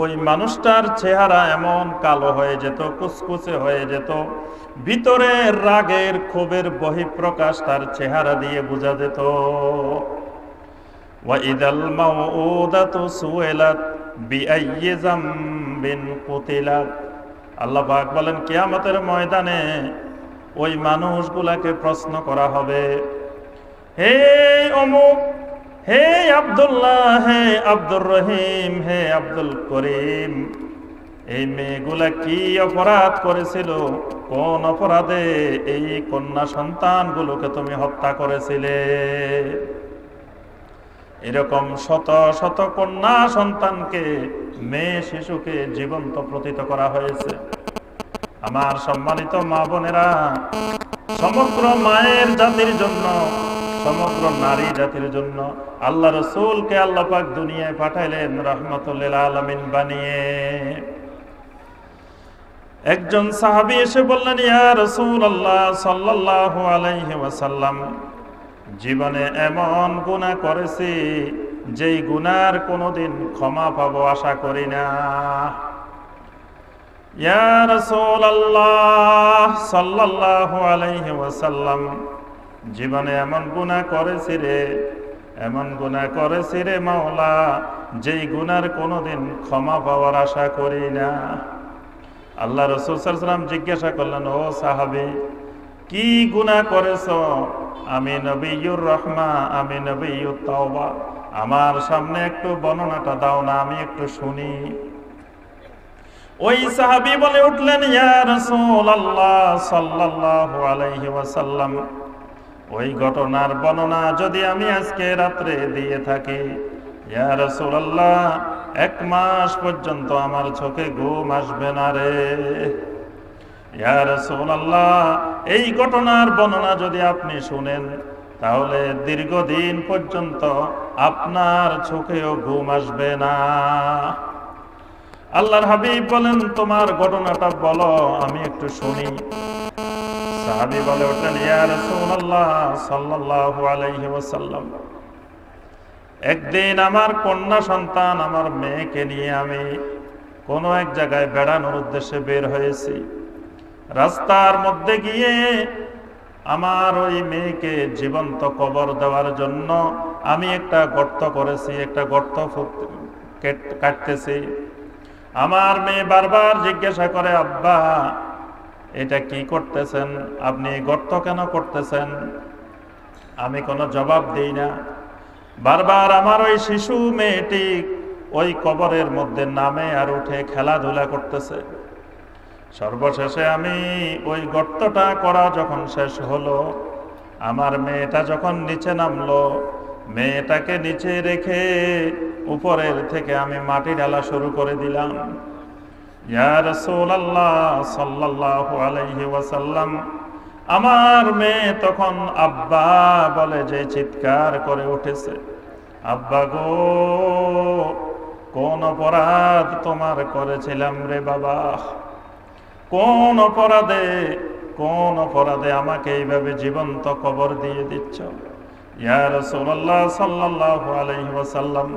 ওই মানুষটার চেহারা এমন কালো হয়ে যেত, কুচকুচে হয়ে যেত, ভিতরে রাগের ক্ষোভের বহিঃপ্রকাশ তার চেহারা দিয়ে বোঝা যেত। ওয়াইদাল মাউউদাতু সুইলাত বিআইয়ি যামবিন কুতিলাত। আল্লাহ পাক বলেন কিয়ামতের ময়দানে ওই মানুষগুলাকে প্রশ্ন করা হবে, হে অমুক, হে আব্দুল্লাহ, হে আব্দুর রহিম, হে আব্দুল করিম, এই মেয়েগুলা কি অপরাধ করেছিল, কোন অপরাধে এই কন্যা সন্তানগুলোকে তুমি হত্যা করেছিলে? এরকম শত শত কন্যা সন্তানকে, মেয়ে শিশুকে জীবন্ত প্রতীত করা হয়েছে। আমার সম্মানিত মা বোনেরা, সমগ্র মায়ের জাতির জন্য, সমগ্র নারী জাতির জন্য আল্লাহ রাসূলকে আল্লাহ পাক দুনিয়ায় পাঠাইলেন রাহমাতুল লিল আলামিন বানিয়ে। একজন সাহাবী এসে বললেন, ইয়া রাসূলুল্লাহ সাল্লাল্লাহু আলাইহি ওয়াসাল্লাম, জীবনে এমন গুনাহ করেছি যেই গুনার কোনোদিন ক্ষমা পাবো আশা করি না। ইয়া রাসূলুল্লাহ সাল্লাল্লাহু আলাইহি ওয়াসাল্লাম, জীবনে এমন গুনাহ করেছি রে, এমন গুনাহ করেছি রে মাওলা, যেই গুনার কোনোদিন ক্ষমা পাওয়ার আশা করি না। আল্লাহ রাসূল সাল্লাল্লাহু আলাইহি ওয়াসাল্লাম জিজ্ঞাসা করলেন, ও সাহাবী, কি গুনাহ করেছো? আমি নবিয়ুর রহমা, আমি নবিয়ুত তাওবা, আমার সামনে একটু বর্ণনাটা দাও না, আমি একটু শুনি। ওই সাহাবী বলে উঠলেন, ইয়া রাসূলুল্লাহ সাল্লাল্লাহু আলাইহি ওয়াসাল্লাম, ওই ঘটনার বর্ণনা যদি আমি আজকে রাত্রে দিয়ে থাকি, ইয়া রাসূলুল্লাহ, 1 মাস পর্যন্ত আমার চোখে ঘুম আসবে না রে। ইয়া রাসূলুল্লাহ, এই ঘটনার বর্ণনা যদি আপনি শুনেন, তাহলে দীর্ঘদিন পর্যন্ত আপনার চোখেও ঘুম আসবে না। আল্লাহর হাবিব বলেন, তোমার ঘটনাটা বলো, আমি একটু শুনি। সাহাবী বলে উঠলেন, ইয়া রাসূলুল্লাহ সাল্লাল্লাহু আলাইহি ওয়াসাল্লাম, একদিন আমার কন্যা সন্তান, আমার মেয়েকে নিয়ে আমি কোনো এক জায়গায় বেড়ানোর উদ্দেশ্যে বের হয়েছি। রাস্তার মধ্যে গিয়ে আমার ওই মেয়েকে জীবন্ত কবর দেওয়ার জন্য আমি একটা গর্ত করেছি, একটা গর্ত কাটতেছি। আমার মেয়ে বারবার জিজ্ঞাসা করে, আব্বা এটা কি করতেছেন, আপনি গর্ত কেন করতেছেন? আমি কোনো জবাব দেই না। বারবার আমার ওই শিশু মেয়েটি ওই কবরের মধ্যে নামে আর উঠে খেলাধুলা করতেছে। সর্বশেষে আমি ওই গর্তটা করা যখন শেষ হলো, আমার মেয়েটা যখন নিচে নামলো, মেয়েটাকে নিচে রেখে উপরের থেকে আমি মাটি ঢালা শুরু করে দিলাম। ইয়া রাসূলুল্লাহ সাল্লাল্লাহু আলাইহি ওয়াসাল্লাম, আমার মেয়ে তখন আব্বা বলে যে চিৎকার করে উঠেছে, আব্বা গো, কোন অপরাধ তোমার করেছিলাম রে বাবা, কোন অপরাধে আমাকে এইভাবে জীবন্ত কবর দিয়ে দিচ্ছ? ইয়া রাসূলুল্লাহ সাল্লাল্লাহু আলাইহি ওয়াসাল্লাম,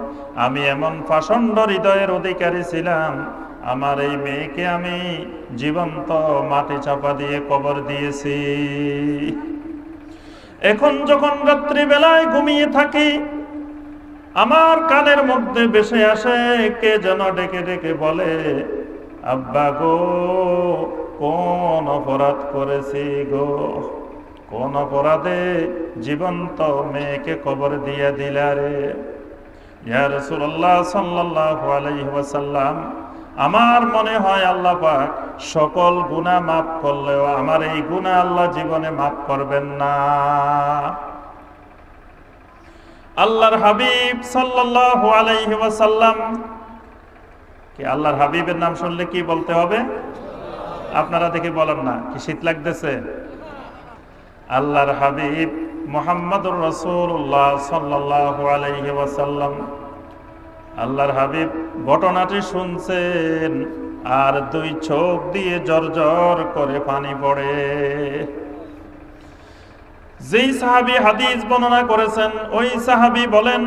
আমি এমন পাষণ্ড হৃদয়ের অধিকারী ছিলাম, আমার এই মেয়েকে আমি জীবন্ত মাটি চাপা দিয়ে কবর দিয়েছি। এখন যখন রাত্রিবেলায় ঘুমিয়ে থাকি, আমার কানের মধ্যে ভেসে আসে কে যেন ডেকে ডেকে বলে, আব্বা গো, কোন অপরাধ করেছি গো, কোন অপরাধে জীবন্ত মেয়েকে কবর দিয়া দিলা রে? ইয়া রাসূলুল্লাহ সাল্লাল্লাহু আলাইহি ওয়াসাল্লাম, আমার মনে হয় আল্লাহ পাক সকল গুনাহ মাফ করলেও আমার এই গুনাহ আল্লাহ জীবনে মাফ করবেন না। আল্লাহর হাবিব সাল্লাল্লাহু আলাইহি ওয়াসাল্লাম, কি আল্লাহর হাবিবের নাম শুনলে কি বলতে হবে? আপনারা দেখে বলেন না, কি শীত লাগতেছে? আল্লাহর হাবিব মুহাম্মদুর রাসূলুল্লাহ সাল্লাল্লাহু আলাইহি ওয়াসাল্লাম, আল্লাহর হাবিব ঘটনাটি শুনছেন আর দুই চোখ দিয়ে জর্জর করে পানি পড়ে। যেই সাহাবী হাদিস বর্ণনা করেছেন ওই সাহাবী বলেন,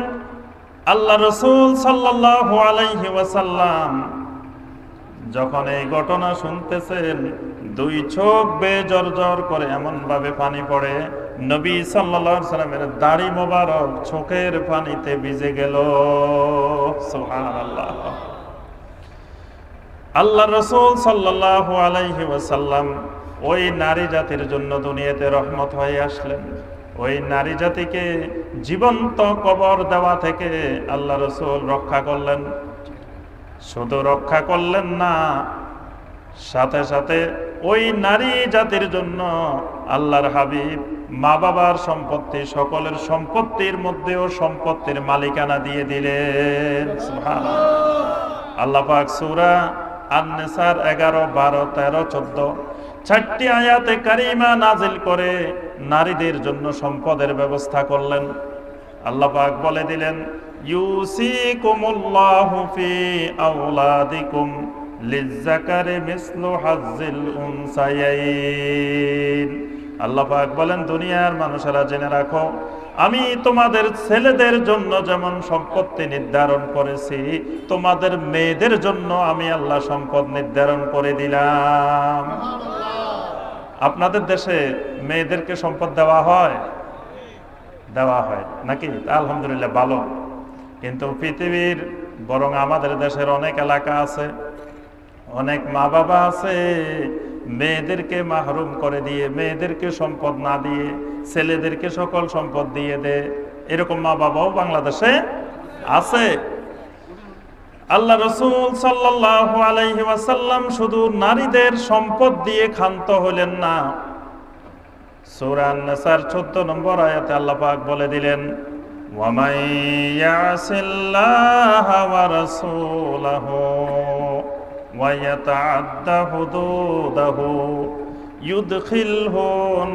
আল্লাহ রাসূল সাল্লাল্লাহু আলাইহি ওয়াসাল্লাম যখন এই ঘটনা শুনতেছেন দুই চোখ বেয়ে জর্জর করে এমন ভাবে পানি পড়ে, নবী সাল্লাল্লাহু আলাইহি ওয়াসাল্লামের দাড়ি মোবারক চোখের পানিতে ভিজে গেল। সুবহানাল্লাহ। আল্লাহ রাসূল সাল্লাল্লাহু আলাইহি ওয়াসাল্লাম ওই নারী জাতির জন্য দুনিয়াতে রহমত হয়ে আসলেন। ওই নারী জাতিকে জীবন্ত কবর দেওয়া থেকে আল্লাহ রাসূল রক্ষা করলেন। শুধু রক্ষা করলেন না, সাথে সাথে ওই নারী জাতির জন্য আল্লাহর হাবিব মা বাবার সম্পত্তি, সকলের সম্পত্তির মধ্যেও সম্পত্তির মালিকানা দিয়ে দিলেন। সুবহানাল্লাহ। আল্লাহ পাক সূরা আন-নিসার 11, 12, 13, 14 চারটি আয়াতে কারিমা নাজিল করে নারীদের জন্য সম্পদের ব্যবস্থা করলেন। আল্লাহ পাক বলে দিলেন, ইউসিকুমুল্লাহু ফি আওলাদিকুম লিযযাকারি মিসলু হাজ্জিল উনসায়াইন। আল্লাহ পাক বলেন, দুনিয়ার মানুষেরা জেনে রাখো, আমি তোমাদের ছেলেদের জন্য যেমন সম্পত্তি নির্ধারণ করেছি, তোমাদের মেয়েদের জন্য আমি আল্লাহ সম্পদ নির্ধারণ করে দিলাম। আপনাদের দেশে মেয়েদেরকে সম্পদ দেওয়া হয়? দেওয়া হয় নাকি? আলহামদুলিল্লাহ, ভালো। কিন্তু পৃথিবীর বরং আমাদের দেশের অনেক এলাকা আছে, অনেক মা বাবা আছে মেয়েদেরকে মাহরুম করে দিয়ে, মেয়েদেরকে সম্পদ না দিয়ে ছেলেদেরকে সকল সম্পদ দিয়ে দেয়। এরকম মা বাবাও বাংলাদেশে আছে। আল্লাহ রাসূল সাল্লাল্লাহু আলাইহি ওয়াসাল্লাম শুধু নারীদের সম্পদ দিয়ে ক্ষান্ত হলেন না, সূরা আন-নিসার 14 নম্বর আয়াতে আল্লাহ পাক বলে দিলেন, ওয়া মান ইয়াসিল্লাহা ওয়া রাসূলাহু ওয়া ইয়াতাআদ্দা হুদুদাহু ইউদখিলহু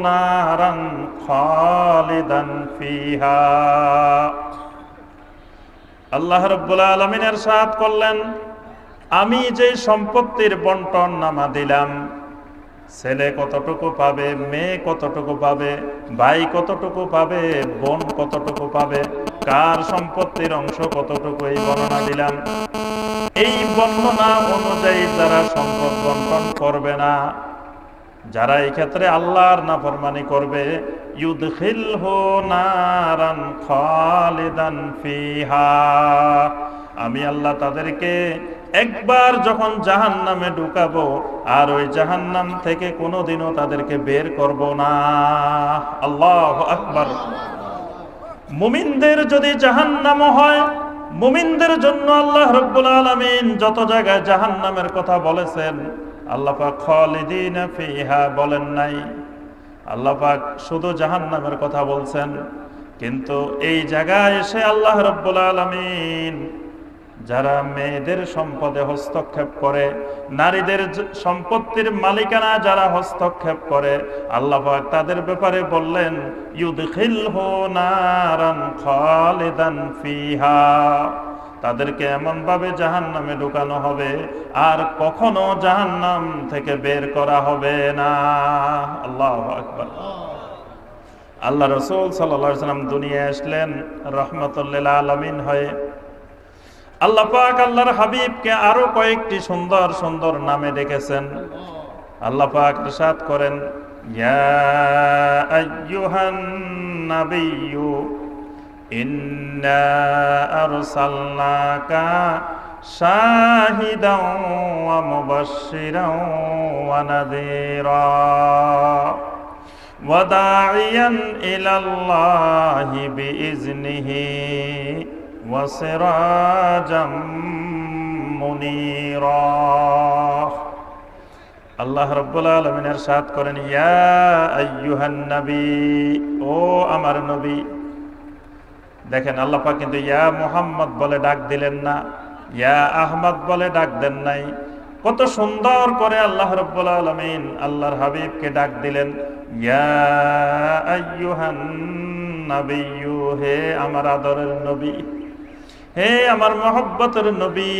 নারান খালিদান ফিহা। আল্লাহ রাব্বুল আলামিন ইরশাদ করলেন, আমি যে সম্পত্তির বন্টন নামা দিলাম, ছেলে কতটুকু পাবে, মেয়ে কতটুকু পাবে, ভাই কতটুকু পাবে, বোন কতটুকু পাবে, কার সম্পত্তির অংশ কতটুকু, এই বর্ণনা দিলাম। এই বর্ণনা অনুযায়ী যারা সম্পদ বন্টন করবে না, যারা এই ক্ষেত্রে আল্লাহর নাফরমানি করবে, ইউদখিলহু নারান খালিদান ফিহা, আমি আল্লাহ তাদেরকে একবার যখন জাহান্নামে ঢুকাবো আর ওই জাহান্নাম থেকে কোনোদিনও তাদেরকে বের করব না। আল্লাহু আকবার। মুমিনদের যদি জাহান্নাম হয়, মুমিনদের জন্য আল্লাহ রাব্বুল আলামিন যত জায়গায় জাহান্নামের কথা বলেছেন, আল্লাহ পাক খালিদিনা ফিহা বলেন নাই, আল্লাহ পাক শুধু জাহান্নামের কথা বলছেন। কিন্তু এই জায়গায় এসে আল্লাহ রাব্বুল আলামিন যারা মেয়েদের সম্পদে হস্তক্ষেপ করে, নারীদের সম্পত্তির মালিকানা যারা হস্তক্ষেপ করে, আল্লাহ পাক তাদের ব্যাপারে বললেন, ইউদখিলহু নারান খালিদান ফিহা, তাদেরকে এমন ভাবে জাহান্নামে ঢুকানো হবে আর কখনো জাহান্নাম থেকে বের করা হবে না। আল্লাহু আকবার। আল্লাহ রাসূল সাল্লাল্লাহু আলাইহি ওয়াসাল্লাম দুনিয়ায় আসলেন রাহমাতুল লিল আলামিন হয়ে। আল্লাহ পাক আল্লাহর হাবিবকে আরো কয়েকটি সুন্দর সুন্দর নামে ডেকেছেন। আল্লাহ পাক ইরশাদ করেন, ইয়া আইয়ুহান নাবিয়্যু ইন্না আরসালনাকা শাহিদাও ওয়া মুবাশশিরাও ওয়া নাযীরা ওয়া দাঈয়ান ইলাল্লাহি বিইজনিহি وسراجا منيرا আল্লাহ রাব্বুল আলামিন ইরশাদ করেন ইয়া আইয়ুহান নবী, ও আমার নবী। দেখেন আল্লাহ পাক কিন্তু ইয়া মুহাম্মদ বলে ডাক দিলেন না, ইয়া আহমদ বলে ডাক দেন নাই। কত সুন্দর করে আল্লাহ রাব্বুল আলামিন আল্লাহর হাবিবকে ডাক দিলেন ইয়া আইয়ুহান নবিয়্যু, হে আমার আদরের নবী, হে আমার মহব্বতের নবী।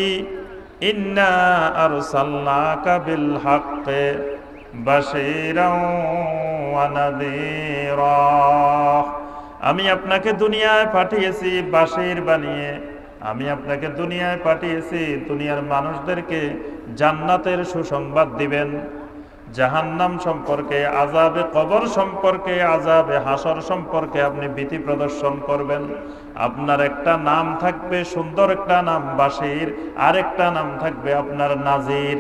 ইন্না আরসালনাকা বিল হাক্কি বাশীরাও ওয়া নাযীরা, আমি আপনাকে দুনিয়ায় পাঠিয়েছি বাশীর বানিয়ে, আমি আপনাকে দুনিয়ায় পাঠিয়েছি দুনিয়ার মানুষদেরকে জান্নাতের সুসংবাদ দিবেন, জাহান্নাম সম্পর্কে, আযাবে কবর সম্পর্কে, আযাবে হাসর সম্পর্কে আপনি ভীতি প্রদর্শন করবেন। আপনার একটা নাম থাকবে, সুন্দর একটা নাম বাশীর, আর একটা নাম থাকবে আপনার নাজির।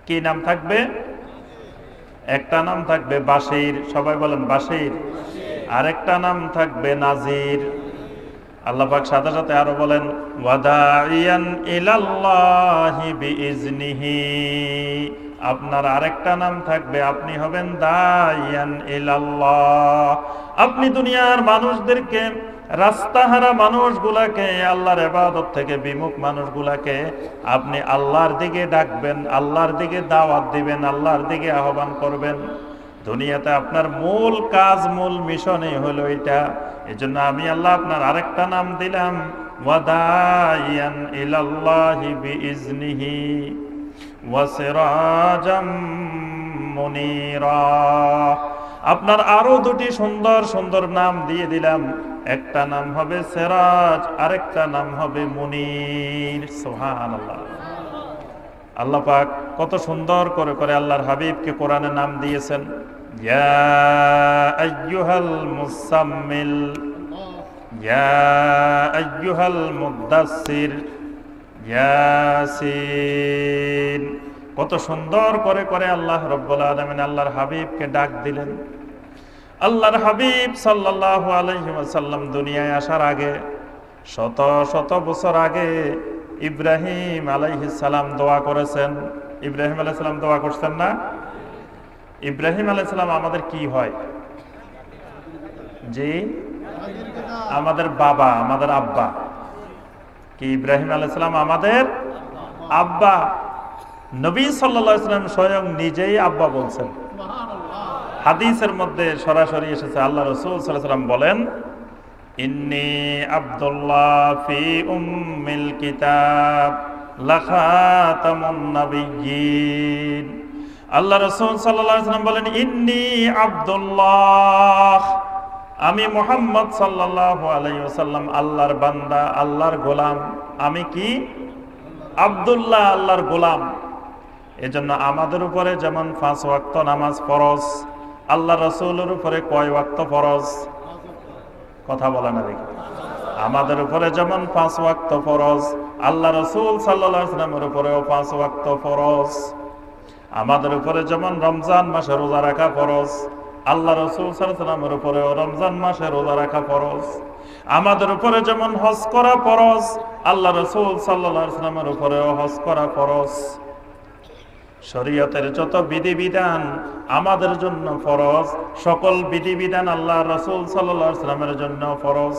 কি নাম থাকবে? একটা নাম থাকবে বাশীর, সবাই বলেন বাশীর, আরেকটা নাম থাকবে নাজির। আল্লাহ পাক সাথে সাথে আরো বলেন ওয়াদাইয়ান ইলাল্লাহি বিইজনিহি, আপনার আরেকটা নাম থাকবে, আপনি হবেন দাইয়ান ইলাল্লাহ। আপনি দুনিয়ার মানুষদেরকে, রাস্তাহারা মানুষগুলাকে, আল্লাহর ইবাদত থেকে বিমুখ মানুষগুলাকে আপনি আল্লাহর দিকে ডাকবেন, আল্লাহর দিকে দাওয়াত দিবেন, আল্লাহর দিকে আহ্বান করবেন। দুনিয়াতে আপনার মূল কাজ, মূল মিশনই হলো এটা। এজন্য আমি আল্লাহ আপনার আরেকটা নাম দিলাম ওয়াদাইয়ান ইলাল্লাহি বিইজনিহি ওয়া সিরাজাম মুনীরা। আপনার আরো দুটি সুন্দর সুন্দর নাম দিয়ে দিলাম, একটা নাম হবে সিরাজ, আরেকটা নাম হবে মুনীর। সুবহানাল্লাহ। আল্লাহ পাক কত সুন্দর করে করে আল্লাহর হাবিবকে কোরআনে নাম দিয়েছেন ইয়া আইয়ুহাল মুসাম্মিল, ইয়া আইয়ুহাল মুদ্দাসসির, ইয়াসিন। কত সুন্দর করে করে আল্লাহ রাব্বুল আলামিন আল্লাহর হাবিবকে ডাক দিলেন। আল্লাহর হাবিব সাল্লাল্লাহু আলাইহি ওয়াসাল্লাম দুনিয়ায় আসার আগে, শত শত বছর আগে ইব্রাহিম আলাইহিস সালাম দোয়া করেছেন। ইব্রাহিম আলাইহিস সালাম দোয়া করছেন না? ইব্রাহিম আলাইহিস সালাম আমাদের কি হয়? জি, আমাদের বাবা, আমাদের আব্বা। কি ইব্রাহিম আলাইহিস সালাম আমাদের আব্বা? নবী সাল্লাল্লাহু আলাইহি ওয়াসাল্লাম স্বয়ং নিজেই আব্বা বলছেন। হাদিসের মধ্যে সরাসরি এসেছে, আল্লাহ রাসূল সাল্লাল্লাহু আলাইহি ওয়াসাল্লাম বলেন ইন্নী আব্দুল্লাহ ফি উম্মিল কিতাব লাখাতামুন নাবিয়্যিন। আল্লাহ রাসূল সাল্লাল্লাহু আলাইহি ওয়াসাল্লাম বলেন ইন্নী আব্দুল্লাহ, আমি মুহাম্মদ সাল্লাল্লাহু আলাইহি ওয়াসাল্লাম আল্লাহর বান্দা, আল্লাহর গোলাম। আমি কি? আব্দুল্লাহ, আল্লাহর গোলাম। এজন্য আমাদের উপরে যেমন 5 ওয়াক্ত নামাজ ফরজ, আল্লাহ রাসূলের উপরে কয় ওয়াক্ত ফরজ? কথা বলে না দেখি। আমাদের উপরে যেমন 5 ওয়াক্ত ফরজ, আল্লাহ রাসূল সাল্লাল্লাহু আলাইহি ওয়াসাল্লামের উপরেও 5 ওয়াক্ত ফরজ। আমাদের উপরে যেমন রমজান মাসে রোজা রাখা ফরজ, আল্লাহ রাসূল সাল্লাল্লাহু আলাইহি ওয়াসাল্লামের উপরেও রমজান মাসে রোজা রাখা ফরজ। আমাদের উপরে যেমন হজ করা ফরজ, আল্লাহ রাসূল সাল্লাল্লাহু আলাইহি ওয়াসাল্লামের উপরেও হজ করা ফরজ। শরীয়তের যত বিধিবিধান আমাদের জন্য ফরজ, সকল বিধিবিধান আল্লাহ রাসূল সাল্লাল্লাহু আলাইহি ওয়াসাল্লামের জন্য ফরজ।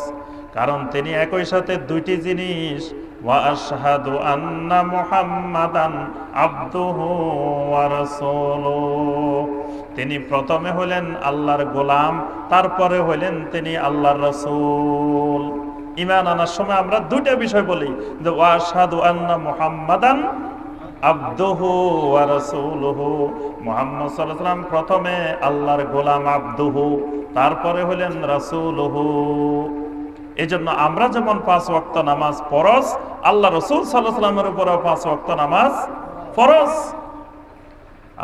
কারণ তিনি একই সাথে দুইটি জিনিস, ওয়া আশহাদু আন্না মুহাম্মাদান আবদুহু ওয়া রাসূলুহু, তিনি প্রথমে হলেন আল্লাহর গোলাম, তারপরে হলেন তিনি আল্লাহর রাসূল। ঈমান আনার সময় আমরা দুইটা বিষয় বলি, যে ওয়া আশহাদু আন্না মুহাম্মাদান আবদুহু ওয়া রাসূলুহু, মুহাম্মদ সাল্লাল্লাহু আলাইহি ওয়াসাল্লাম প্রথমে আল্লাহর গোলাম আবদুহু, তারপরে হলেন রাসূলুহু। এজন্য আমরা যেমন 5 ওয়াক্ত নামাজ ফরজ, আল্লাহ রাসূল সাল্লাল্লাহু আলাইহি ওয়াসাল্লামের উপরেও 5 ওয়াক্ত নামাজ ফরজ।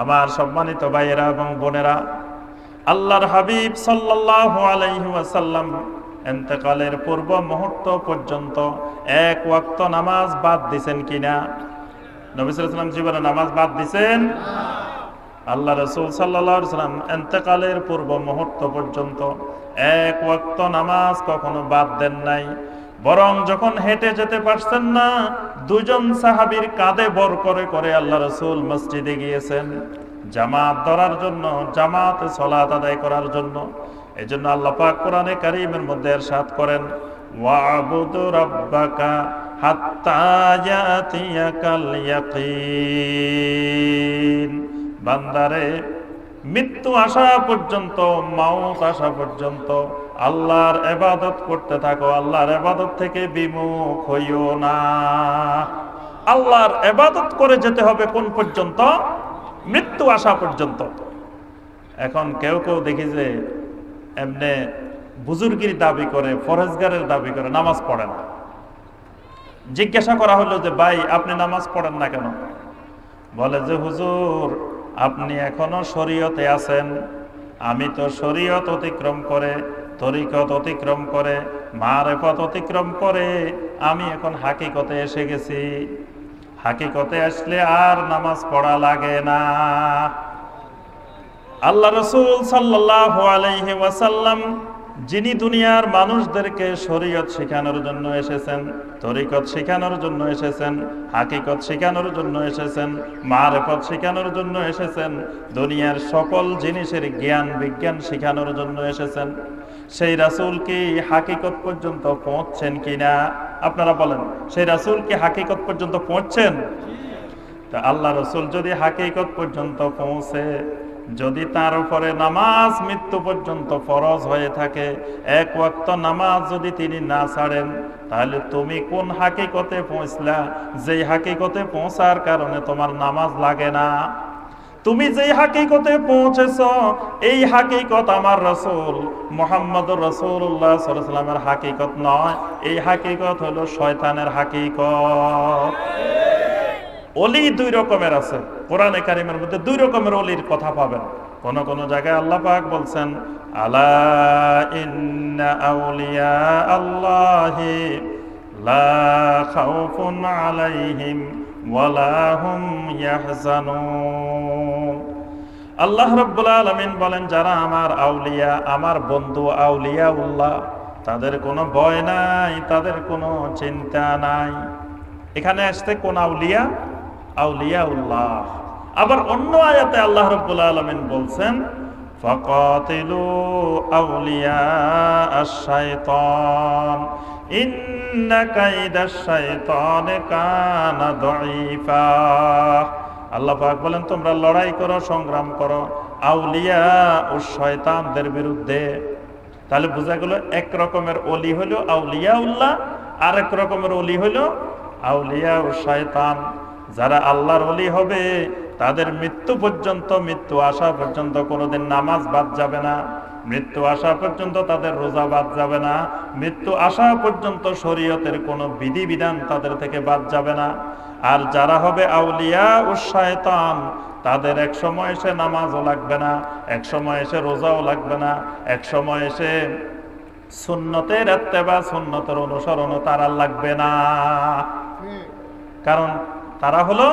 আমার সম্মানিত ভাইয়েরা এবং বোনেরা, আল্লাহর হাবিব সাল্লাল্লাহু আলাইহি ওয়াসাল্লাম ইন্তেকালের পূর্ব মুহূর্ত পর্যন্ত 1 ওয়াক্ত নামাজ বাদ দিবেন কিনা? নবী সাল্লাল্লাহু আলাইহি ওয়াসাল্লাম জীবনে নামাজ বাদ দিবেন? আল্লাহ রাসূল সাল্লাল্লাহু আলাইহি ওয়াসাল্লাম ইন্তেকালের পূর্ব মুহূর্ত পর্যন্ত 1 ওয়াক্ত নামাজ কখনো বাদ দেন নাই। বরং যখন হেঁটে যেতে পারছেন না, দুজন সাহাবীর কাঁধে বর করে করে আল্লাহ রাসূল মসজিদে গিয়েছেন জামাত ধরার জন্য, জামাতে সালাত আদায় করার জন্য। এজন্য আল্লাহ পাক কোরআনে কারীমের মধ্যে ইরশাদ করেন, ওয়া'বুদ রাব্বাকা হাত্তা ইয়াতিয়াকাল ইয়াকিন। বান্দারে, মৃত্যু আসা পর্যন্ত, মাউত আসা পর্যন্ত আল্লাহর ইবাদত করতে থাকো, আল্লাহর ইবাদত থেকে বিমুখ হইও না। আল্লাহর ইবাদত করে যেতে হবে কোন পর্যন্ত? মৃত্যু আসা পর্যন্ত। এখন কেউ কেউ দেখি যে এমনি বুজুর্গির দাবি করে, ফরজগারের দাবি করে, নামাজ পড়ে না। জিজ্ঞাসা করা হলো যে ভাই আপনি নামাজ পড়েন না কেন? বলে যে হুজুর আপনি এখনো শরীয়তে আছেন, আমি তো শরীয়ত অতিক্রম করে, তরিকত অতিক্রম করে, মারেফত অতিক্রম করে আমি এখন হাকিকতে এসে গেছি। হাকিকতে আসলে আর নামাজ পড়া লাগে না। আল্লাহ রাসূল সাল্লাল্লাহু আলাইহি ওয়াসাল্লাম যিনি দুনিয়ার মানুষদেরকে শরীয়ত শেখানোর জন্য এসেছেন, তরিকত শেখানোর জন্য এসেছেন, হাকিকত শেখানোর জন্য এসেছেন, মারেফত শেখানোর জন্য এসেছেন, দুনিয়ার সকল জিনিসের জ্ঞান বিজ্ঞান শেখানোর জন্য এসেছেন, সেই রাসূল কি হাকিকত পর্যন্ত পৌঁছছেন কিনা? আপনারা বলেন, সেই রাসূল কি হাকিকত পর্যন্ত পৌঁছছেন? তা আল্লাহ রাসূল যদি হাকিকত পর্যন্ত পৌঁছে, যদি তার উপরে নামাজ মৃত্যু পর্যন্ত ফরজ হয়ে থাকে, এক ওয়াক্ত নামাজ যদি তিনি না ছাড়েন, তাহলে তুমি কোন হাকিকতে পৌঁছলা যেই হাকিকতে পৌঁছার কারণে তোমার নামাজ লাগে না? তুমি যেই হাকিকতে পৌঁছেছো এই হাকিকত আমার রাসূল মুহাম্মদুর রাসূলুল্লাহ সাল্লাল্লাহু আলাইহি ওয়াসাল্লামের হাকিকত নয়, এই হাকিকত হলো শয়তানের হাকিকত। ওলি দুই রকমের আছে, কোরআনে কারীমের মধ্যে দুই রকমের ওলির কথা পাবেন। কোন কোন জায়গায় আল্লাহ পাক বলছেন, আলা ইন্না আউলিয়া আল্লাহি লা খাউফুন আলাইহিম ওয়ালা হুম ইয়াহজানুন। আল্লাহ রাব্বুল আলামিন বলেন, যারা আমার আউলিয়া, আমার বন্ধু আউলিয়াউল্লাহ, তাদের কোনো ভয় নাই, তাদের কোনো চিন্তা নাই। এখানে আসতে কোন আউলিয়া? আউলিয়াউল্লাহ। আবার অন্য আয়াতে আল্লাহ রাব্বুল আলামিন বলছেন, ফাকাতিলু আউলিয়া আশ-শাইতান ইন্না কাইদাশ শাইতানি কানা দাঈফা। আল্লাহ পাক বলেন, তোমরা লড়াই করো, সংগ্রাম করো আউলিয়া ও শয়তানদের বিরুদ্ধে। তাহলে বোঝা গেল এক রকমের ওলি হলো আউলিয়াউল্লাহ, আর এক রকমের ওলি হলো আউলিয়া ও শয়তান। যারা আল্লাহর ওলি হবে তাদের মৃত্যু পর্যন্ত, মৃত্যু আসা পর্যন্ত কোনোদিন নামাজ বাদ যাবে না, মৃত্যু আসা পর্যন্ত তাদের রোজা বাদ যাবে না, মৃত্যু আসা পর্যন্ত শরীয়তের কোনো বিধিবিধান তাদের থেকে বাদ যাবে না। আর যারা হবে আউলিয়া ও শয়তান, তাদের এক সময় এসে নামাজও লাগবে না, এক সময় এসে রোজাও লাগবে না, এক সময় এসে সুন্নতের ইত্তেবা, সুন্নতের অনুসরণও তারা লাগবে না। কারণ তারা হলো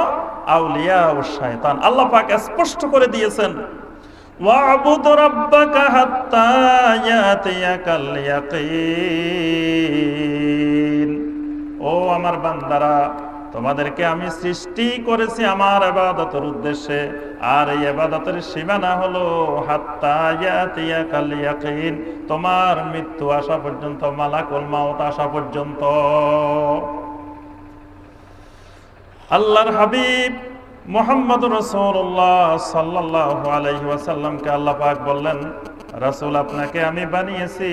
আউলিয়া ও শয়তান। আল্লাহ পাক স্পষ্ট করে দিয়েছেন, ওয়া'বুদ রাব্বাকা হাত্তা ইয়াতিয়াকাল ইয়াকিন। ও আমার বান্দারা, তোমাদেরকে আমি সৃষ্টি করেছি আমার ইবাদতের উদ্দেশ্যে, আর এই ইবাদতের সীমানা হলো হাত্তা ইয়াতিয়াকাল ইয়াকিন, তোমার মৃত্যু আসা পর্যন্ত, মালাকুল মাউত আসা পর্যন্ত। আল্লাহর হাবিব মুহাম্মদুর রাসূলুল্লাহ সাল্লাল্লাহু আলাইহি ওয়াসাল্লামকে আল্লাহ পাক বললেন, রাসূল আপনাকে আমি বানিয়েছি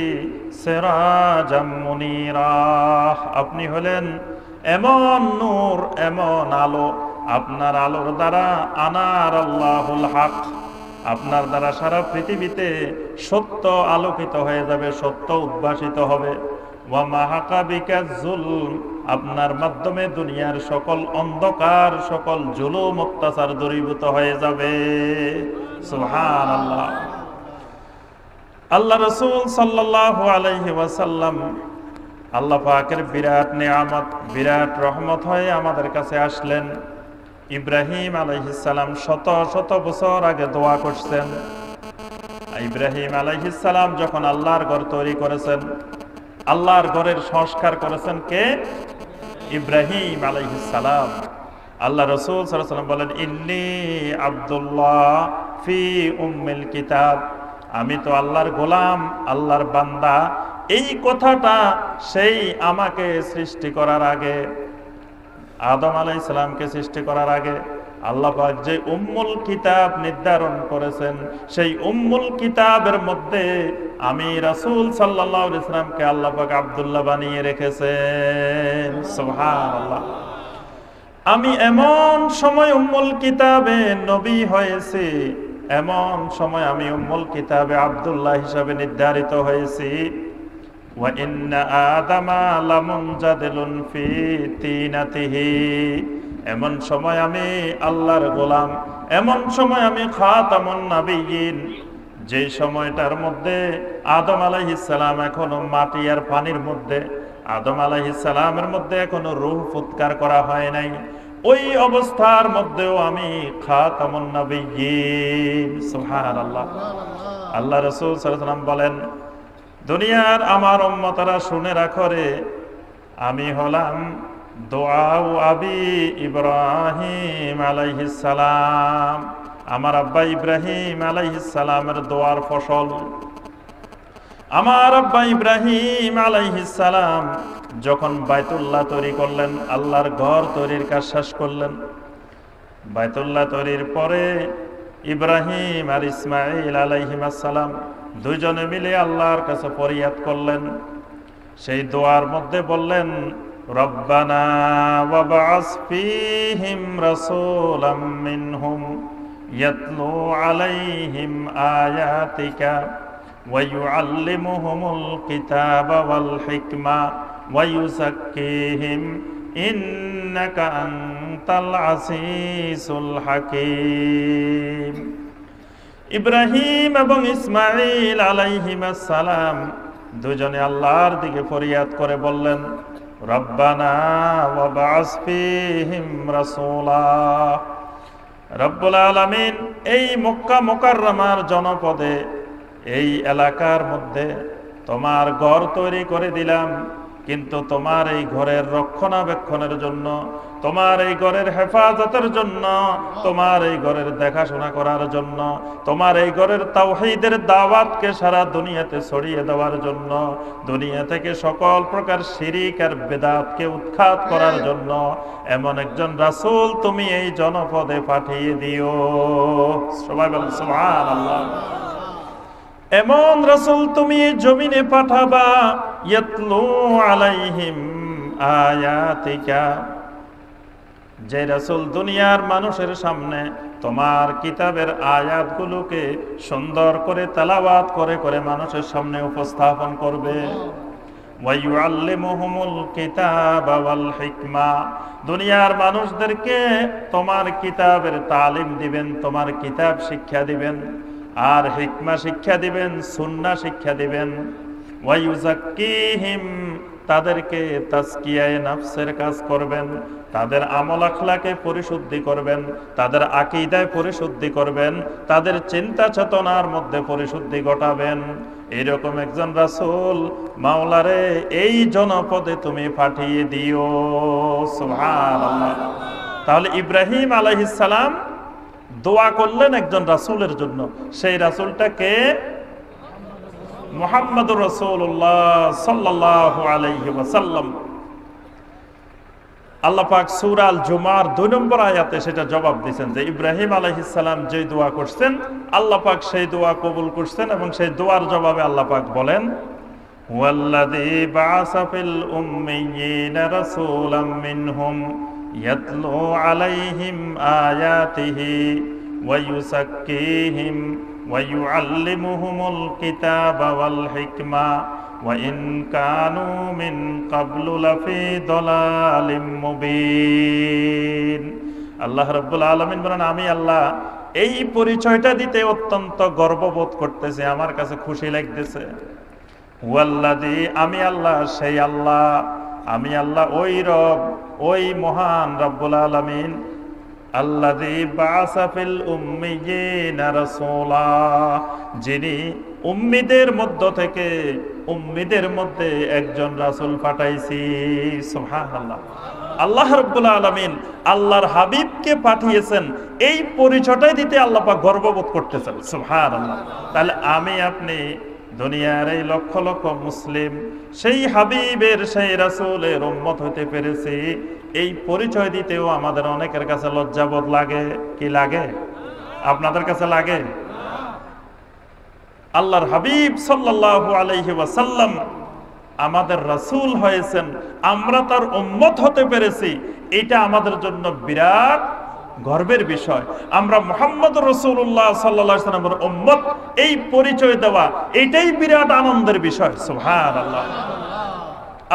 সিরাজাম মুনীরা, আপনি হলেন এমন নূর, এমন আলো, আপনার আলোর দ্বারা আনার আল্লাহুল হক, আপনার দ্বারা সারা পৃথিবীতে সত্য আলোকিত হয়ে যাবে, সত্য উদ্ভাসিত হবে। ওয়া মাহাকা বিকাজ জুলম, আপনার মাধ্যমে দুনিয়ার সকল অন্ধকার, সকল জুলুম অত্যাচার দূরীভূত হয়ে যাবে। সুবহানাল্লাহ। আল্লাহ রাসূল সাল্লাল্লাহু আলাইহি ওয়াসাল্লাম আল্লাহ পাকের বিরাট নিয়ামত, বিরাট রহমত হয়ে আমাদের কাছে আসলেন। ইব্রাহিম আলাইহিস সালাম শত শত বছর আগে দোয়া করছেন। ইব্রাহিম আলাইহিস সালাম যখন আল্লাহর ঘর তৈরি করেছেন, আল্লাহর ঘরের সংস্কার করেছেন কে? ইব্রাহিম আলাইহিস সালাম। আল্লাহ রাসূল সাল্লাল্লাহু আলাইহি ওয়াসাল্লাম বলেন, ইন্নী আব্দুল্লাহ ফি উম্মিল কিতাব, আমি তো আল্লাহর গোলাম, আল্লাহর বান্দা। এই কথাটা সেই আমাকে সৃষ্টি করার আগে, আদম আলাইহিস সালামকে সৃষ্টি করার আগে আল্লাহ পাক যে উম্মুল কিতাব নির্ধারণ করেছেন, সেই উম্মুল কিতাবের মধ্যে আমি রাসূল সাল্লাল্লাহু আলাইহি ওয়াসাল্লামকে আল্লাহ পাক আব্দুল্লাহ বানিয়ে রেখেছেন। সুবহানাল্লাহ। আমি এমন সময় উম্মুল কিতাবে নবী হয়েছি, এমন সময় আমি উম্মুল কিতাবে আব্দুল্লাহ হিসাবে নির্ধারিত হয়েছি। ওয়া ইন্না আদামা লামুনজাদিলুন ফি তিনাতিহি, এমন সময় আমি আল্লাহর গোলাম, এমন সময় আমি খাতামুন নাবিয়্যিন, যে সময়টার মধ্যে আদম আলাইহিস সালাম এখনো মাটি আর পানির মধ্যে, আদম আলাইহিস সালামের মধ্যে এখনো রূহ ফুৎকার করা হয় নাই, ওই অবস্থার মধ্যেও আমি খাতামুন নাবিয়্যিন। সুবহানাল্লাহ। আল্লাহ রাসূল সাল্লাল্লাহু আলাইহি ওয়াসাল্লাম বলেন, দুনিয়ার আমার উম্মতরা শুনে রাখো রে, আমি হলাম দোয়াউ আবি ইব্রাহিম আলাইহিস সালাম, আমার আব্বা ইব্রাহিম আলাইহিস সালামের দোয়ার ফসল। আমার আব্বা ইব্রাহিম আলাইহিস সালাম যখন বাইতুল্লাহ তৈরি করলেন, আল্লাহর ঘর তৈরির কাজ শেষ করলেন, বাইতুল্লাহ তৈরির পরে ইব্রাহিম আর ইসমাঈল আলাইহিস সালাম দুইজনে মিলে আল্লাহর কাছে ফরিয়াদ করলেন। সেই দোয়ার মধ্যে বললেন, রব্বানা ওয়াবআস ফীহিম রাসূলাম মিনহুম ইয়াতলু আলাইহিম আয়াতিকা ওয়া ইউআল্লিমুহুমুল কিতাবা ওয়াল হিকমা ওয়া ইউযাক্কিহিম ইন্নাকা আনতাল আসিসুল হাকীম। ইব্রাহিম এবং ইসমাঈল আলাইহিস সালাম দুজনে আল্লাহর দিকে ফরিয়াদ করে বললেন, রব্বানা ওয়াবআস ফীহিম রাসূলা, রব্বুল আলামিন এই মক্কা মুকাররমার জনপদে, এই এলাকার মধ্যে তোমার ঘর তৈরি করে দিলাম, কিন্তু তোমার এই ঘরের রক্ষণাবেক্ষণের জন্য, তোমার এই ঘরের হেফাজতের জন্য, তোমার এই ঘরের দেখাশোনা করার জন্য, তোমার এই ঘরের তাওহীদের দাওয়াতকে সারা দুনিয়াতে ছড়িয়ে দেওয়ার জন্য, দুনিয়া থেকে সকল প্রকার শিরিক আর বেদাতকে উৎখাত করার জন্য এমন একজন রাসূল তুমি এই জনপদে পাঠিয়ে দিও। সবাই বলেন সুবহানাল্লাহ। এমন রাসূল তুমি এই জমিনে পাঠাবা, ইয়াতলু আলাইহিম আয়াতিকা, যে রাসূল দুনিয়ার মানুষের সামনে তোমার কিতাবের আয়াতগুলোকে সুন্দর করে তেলাওয়াত করে করে মানুষের সামনে উপস্থাপন করবে। ওয়া ইউআল্লিমুহুমুল কিতাবা ওয়াল হিকমা, দুনিয়ার মানুষদেরকে তোমার কিতাবের তালিম দিবেন, তোমার কিতাব শিক্ষা দিবেন, আর হিকমা শিক্ষা দিবেন, সুন্নাহ শিক্ষা দিবেন। ওয়া ইউযাক্কিহিম, তাদেরকে তাজকিয়ায়ে নফসের কাজ করবেন, তাদের আমল আখলাকে পরিশুদ্ধি করবেন, তাদের আকীদায় পরিশুদ্ধি করবেন, তাদের চিন্তা চেতনার মধ্যে পরিশুদ্ধি ঘটাবেন। এরকম একজন রাসূল মাওলারে এই জনপদে তুমি পাঠিয়ে দিও। সুবহানাল্লাহ। তাহলে ইব্রাহিম আলাইহিস সালাম দোয়া করলেন একজন রাসূলের জন্য, সেই রাসূলটা কে? মুহাম্মদুর রাসূলুল্লাহ সাল্লাল্লাহু আলাইহি ওয়াসাল্লাম। আল্লাহ পাক সূরা আল জুমার 2 নম্বর আয়াতে সেটা জবাব দিয়েছেন যে ইব্রাহিম আলাইহিস সালাম যে দোয়া করছেন, আল্লাহ পাক সেই দোয়া কবুল করছেন, এবং সেই দোয়ার জবাবে আল্লাহ পাক বলেন, ওয়াল্লাযী বাআসা ফিল উম্মিয়িনা রাসূলাম মিনহুম ইয়াতলু আলাইহিম আয়াতিহি ওয়া ইউযাক্কিহিম ওয়া ইউআল্লিমুহুমুল কিতাবা ওয়াল হিকমা ওয়া ইন কানু মিন ক্বাবলু লাফি দালালিম মুবিন। আল্লাহ রাব্বুল আলামিন বলেন, আমি আল্লাহ এই পরিচয়টা দিতে অত্যন্ত গর্ববোধ করতেছি, আমার কাছে খুশি লাগতেছে। ওয়াল্লাযী, আমি আল্লাহ সেই আল্লাহ, আমি আল্লাহ ওই রব, ওই মহান রব্বুল আলামিন, আল্লাযী বাআসা ফিল উম্মিয়িনা রাসূলা, যিনি উম্মীদের মধ্য থেকে উম্মীদের মধ্যে একজন রাসূল পাঠাইছি। সুবহানাল্লাহ। আল্লাহ রাব্বুল আলামিন আল্লাহর হাবিবকে পাঠিয়েছেন, এই পরিচয়টাই দিতে আল্লাহ পাক গর্ববোধ করতেছেন। সুবহানাল্লাহ। তাহলে আমি আপনি দুনিয়ার এই লক্ষ লক্ষ মুসলিম সেই হাবিবের সেই রাসূলের উম্মত হতে পেরেছি, এই পরিচয় দিতেও আমাদের অনেকের কাছে লজ্জাবোধ লাগে। কি লাগে? আপনাদের কাছে লাগে? আল্লাহর হাবিব সাল্লাল্লাহু আলাইহি ওয়াসাল্লাম আমাদের রাসূল হয়েছেন, আমরা তার উম্মত হতে পেরেছি, এটা আমাদের জন্য বিরাট গর্বের বিষয়। আমরা মুহাম্মদ রাসূলুল্লাহ সাল্লাল্লাহু আলাইহি ওয়াসাল্লামের উম্মত, এই পরিচয় দেওয়া এটাই বিরাট আনন্দের বিষয়। সুবহানাল্লাহ।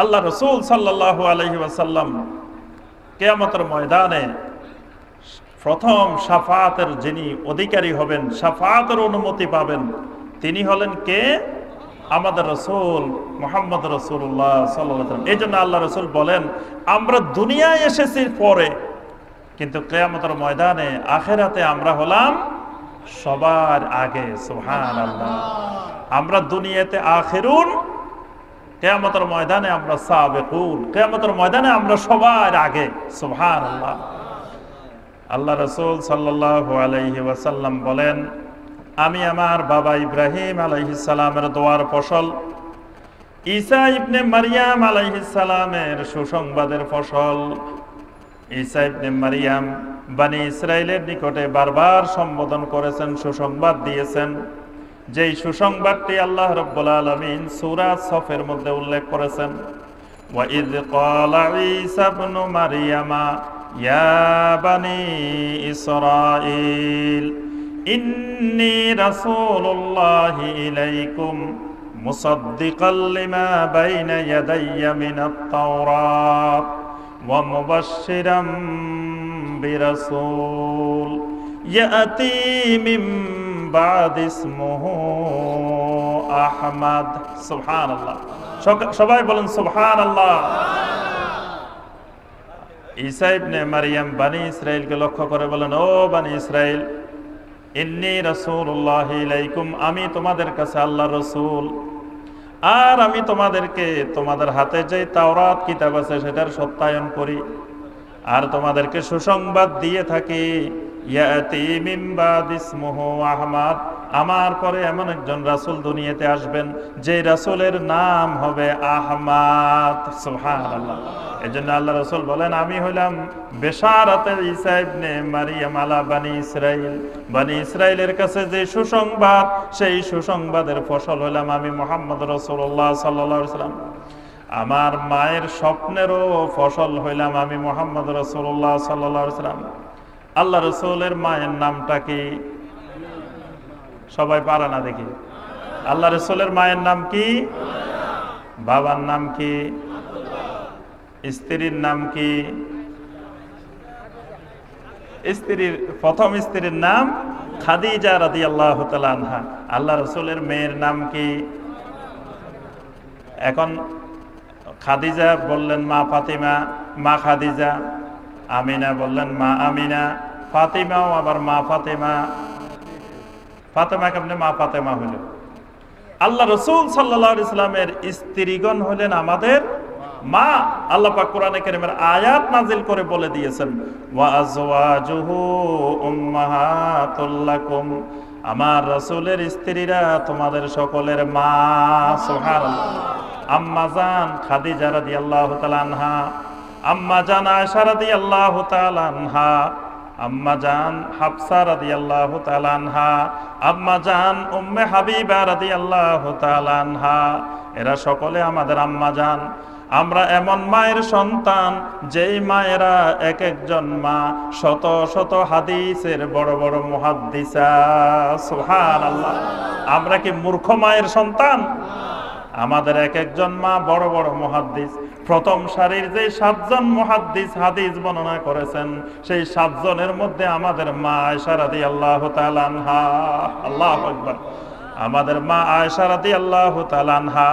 আল্লাহ রাসূল সাল্লাল্লাহু আলাইহি ওয়াসাল্লাম কিয়ামতের ময়দানে প্রথম শাফাআতের যিনি অধিকারী হবেন, শাফাআতের অনুমতি পাবেন, তিনি হলেন কে? আমাদের রাসূল মুহাম্মদ রাসূলুল্লাহ সাল্লাল্লাহু আলাইহি ওয়াসাল্লাম। এইজন্য আল্লাহ রাসূল বলেন, আমরা দুনিয়ায় এসেছি পরে, কিন্তু কিয়ামতের ময়দানে আখিরাতে আমরা হলাম সবার আগে। সুবহানাল্লাহ। আমরা দুনিয়াতে আখিরুন, কিয়ামতের ময়দানে আমরা সাবিকুন, কিয়ামতের ময়দানে আমরা সবার আগে। সুবহানাল্লাহ। আল্লাহ রাসূল সাল্লাল্লাহু আলাইহি ওয়াসাল্লাম বলেন, আমি আমার বাবা ইব্রাহিম আলাইহিস সালামের দোয়ার ফসল, ঈসা ইবনে মারইয়াম আলাইহিস সালামের সুসংবাদের ফসল। ঈসা ইবনে মারইয়াম বনি ইসরাইলের নিকটে বারবার সম্বোধন করেছেন, সুসংবাদ দিয়েছেন, যেই সুসংবাদটি আল্লাহ রাব্বুল আলামিন সূরা সফের মধ্যে উল্লেখ করেছেন। ওয়া ইয ক্বালা ঈসা ইবনু মারইয়ামা ইয়া বনি ইসরাঈল ইন্নী রাসূলুল্লাহি ইলাইকুম মুসাদ্দিকাল লিমা বাইনা ইয়াদাইয়া মিনাত তাওরাত ওয়া মুবাশশিরাম বিরাসূল ইয়াতি মিন বাদি ইসমুহু আহমদ। সুবহানাল্লাহ। সবাই বলেন সুবহানাল্লাহ। ঈসা ইবনে মারইয়াম বনি ইসরাইলকে লক্ষ্য করে বলেন, ও বনি ইসরাইল, ইন্নী রাসূলুল্লাহি ইলাইকুম, আমি তোমাদের কাছে আল্লাহর রাসূল, আর আমি তোমাদেরকে তোমাদের হাতে যে তাওরাত কিতাব আছে সেটার সত্যায়ন করি, আর তোমাদেরকে সুসংবাদ দিয়ে থাকি। ইয়াতি মিন বাদি ইসমুহু আহমদ, আমার পরে এমন একজন রাসূল দুনিয়াতে আসবেন যে রাসূলের নাম হবে আহমদ। সুবহানাল্লাহ। এজন্য আল্লাহ রাসূল বলেন, আমি হইলাম বেশারাতে ঈসা ইবনে মারইয়াম আলা বনি ইসরাইল, বনি ইসরাইলের কাছে যে সুসংবাদ, সেই সুসংবাদের ফসল হইলাম আমি মুহাম্মদ রাসূলুল্লাহ সাল্লাল্লাহু আলাইহি ওয়াসাল্লাম। আমার মায়ের স্বপ্নেরও ফসল হইলাম আমি মুহাম্মদ রাসূলুল্লাহ সাল্লাল্লাহু আলাইহি ওয়াসাল্লাম। আল্লাহ রাসূলের মায়ের নামটা কি? সবাই পারে না দেখি। আল্লাহ রাসূলের মায়ের নাম কি? বাবার নাম কি? স্ত্রীর নাম কি? স্ত্রীর প্রথম স্ত্রীর নাম খাদিজা রাদিয়াল্লাহু তাআলা আনহা। আল্লাহ রাসূলের মেয়ের নাম কি? এখন খাদিজা বললেন মা ফাতিমা, মা খাদিজা। আমিনা বললেন মা আমিনা। ফাতিমাও আবার মা ফাতেমা। ফাতেমা কেমনে মা ফাতেমা হইল? আল্লাহ রাসূল সাল্লাল্লাহু আলাইহি সাল্লামের স্ত্রীগণ হলেন আমাদের মা। আল্লাহ পাক কোরআনে কারীমের আয়াত নাজিল করে বলে দিয়েছেন, ওয়া আজওয়াজুহু উম্মাহাতুল লাকুম, আমার রাসূলের স্ত্রীরা তোমাদের সকলের মা। সুবহানাল্লাহ। আম্মা জান খাদিজা রাদিয়াল্লাহু তাআলা আনহা, আম্মা জান আয়েশা রাদিয়াল্লাহু তাআলা আনহা, আম্মা জান হাফসা রাদিয়াল্লাহু তাআলা আনহা, আম্মা জান উম্মে হাবিবা রাদিয়াল্লাহু তাআলা আনহা, এরা সকলে আমাদের আম্মা জান। আমরা এমন মায়ের সন্তান যেই মায়েরা এক একজন মা শত শত হাদিসের বড় বড় মুহাদ্দিসা। সুবহানাল্লাহ। আমরা কি মূর্খ মায়ের সন্তান? আমাদের এক একজন মা বড় বড় মুহাদ্দিস। প্রথম সারির যে 7 জন মুহাদ্দিস হাদিস বর্ণনা করেছেন, সেই 7 জনের মধ্যে আমাদের মা আয়েশা রাদিয়াল্লাহু তাআলা আনহা। আল্লাহু আকবার। আমাদের মা আয়েশা রাদিয়াল্লাহু তাআলা আনহা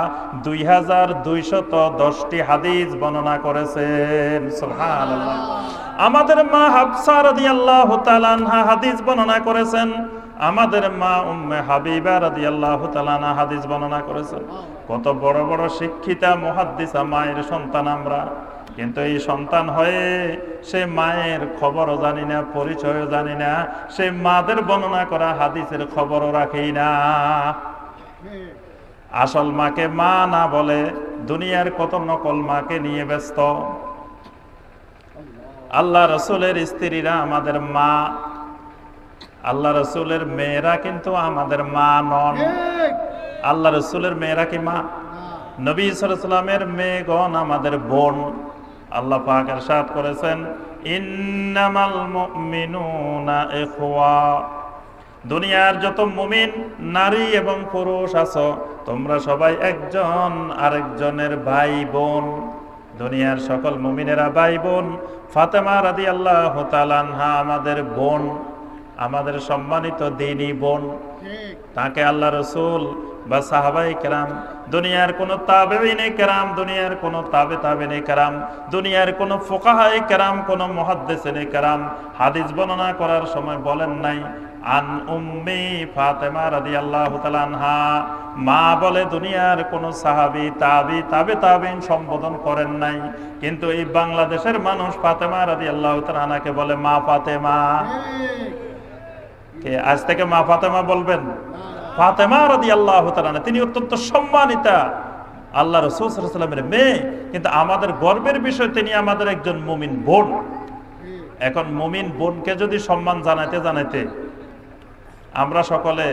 2210টি হাদিস বর্ণনা করেছেন। সুবহানাল্লাহ। আমাদের মা হাফসা রাদিয়াল্লাহু তাআলা আনহা হাদিস বর্ণনা করেছেন। আমাদের মা উম্মে হাবিবা রাদিয়াল্লাহু তাআলা আনহা হাদিস বর্ণনা করেছেন। কত বড় বড় শিক্ষিতা মুহাদ্দিসা মায়ের সন্তান আমরা, কিন্তু এই সন্তান হয়ে সে মায়ের খবরও জানি না, পরিচয়ও জানি না, সে মাদের বর্ণনা করা হাদিসের খবরও রাখি না। আসল মাকে মা না বলে দুনিয়ার কত নকল মাকে নিয়ে ব্যস্ত। আল্লাহ রসুলের স্ত্রীরা আমাদের মা, আল্লাহ রসুলের মেয়েরা কিন্তু আমাদের মা নন। আল্লাহ রসুলের মেয়েরা কি মা? নবী সাল্লাল্লাহু আলাইহি ওয়াসাল্লামের মেয়েগণ আমাদের বোন। আল্লাহ পাক ইরশাদ করেছেন, ইন্নামাল মুমিনুনা ইখওয়া। দুনিয়ার যত মুমিন নারী এবং পুরুষ আছো, তোমরা সবাই একজন আরেকজনের ভাই বোন। দুনিয়ার সকল মুমিনেরা ভাই বোন। ফাতেমা রাদিয়াল্লাহু তাআলা আনহা আমাদের বোন, আমাদের সম্মানিত দ্বীনি বোন। তাকে আল্লাহ রসুল বা সাহাবায়ে কেরাম, দুনিয়ার কোন তাবেঈনে কেরাম, দুনিয়ার কোন তাবেঈনে কেরাম, দুনিয়ার কোন ফুকাহায়ে কেরাম, কোন মুহাদ্দিসিনে কেরাম হাদিস বর্ণনা করার সময় বলেন নাই আন উম্মি ফাতেমা রাদিয়াল্লাহু তাআলা আনহা। মা বলে দুনিয়ার কোন সাহাবী, তাবেঈন সম্বোধন করেন নাই। কিন্তু এই বাংলাদেশের মানুষ ফাতেমা রাদিয়াল্লাহু তাআলা আনহাকে বলে মা ফাতেমা। কে আজ থেকে মা ফাতেমা বলবেন? ফাতেমা রাদিয়াল্লাহু তাআলা আনহা তিনি অত্যন্ত সম্মানিতা আল্লাহ রাসূল সাল্লাল্লাহু আলাইহি ওয়াসাল্লামের মেয়ে, কিন্তু আমাদের গর্বের বিষয় তিনি আমাদের একজন মুমিন বোন। এখন মুমিন বোনকে যদি সম্মান জানাইতে আমরা সকলে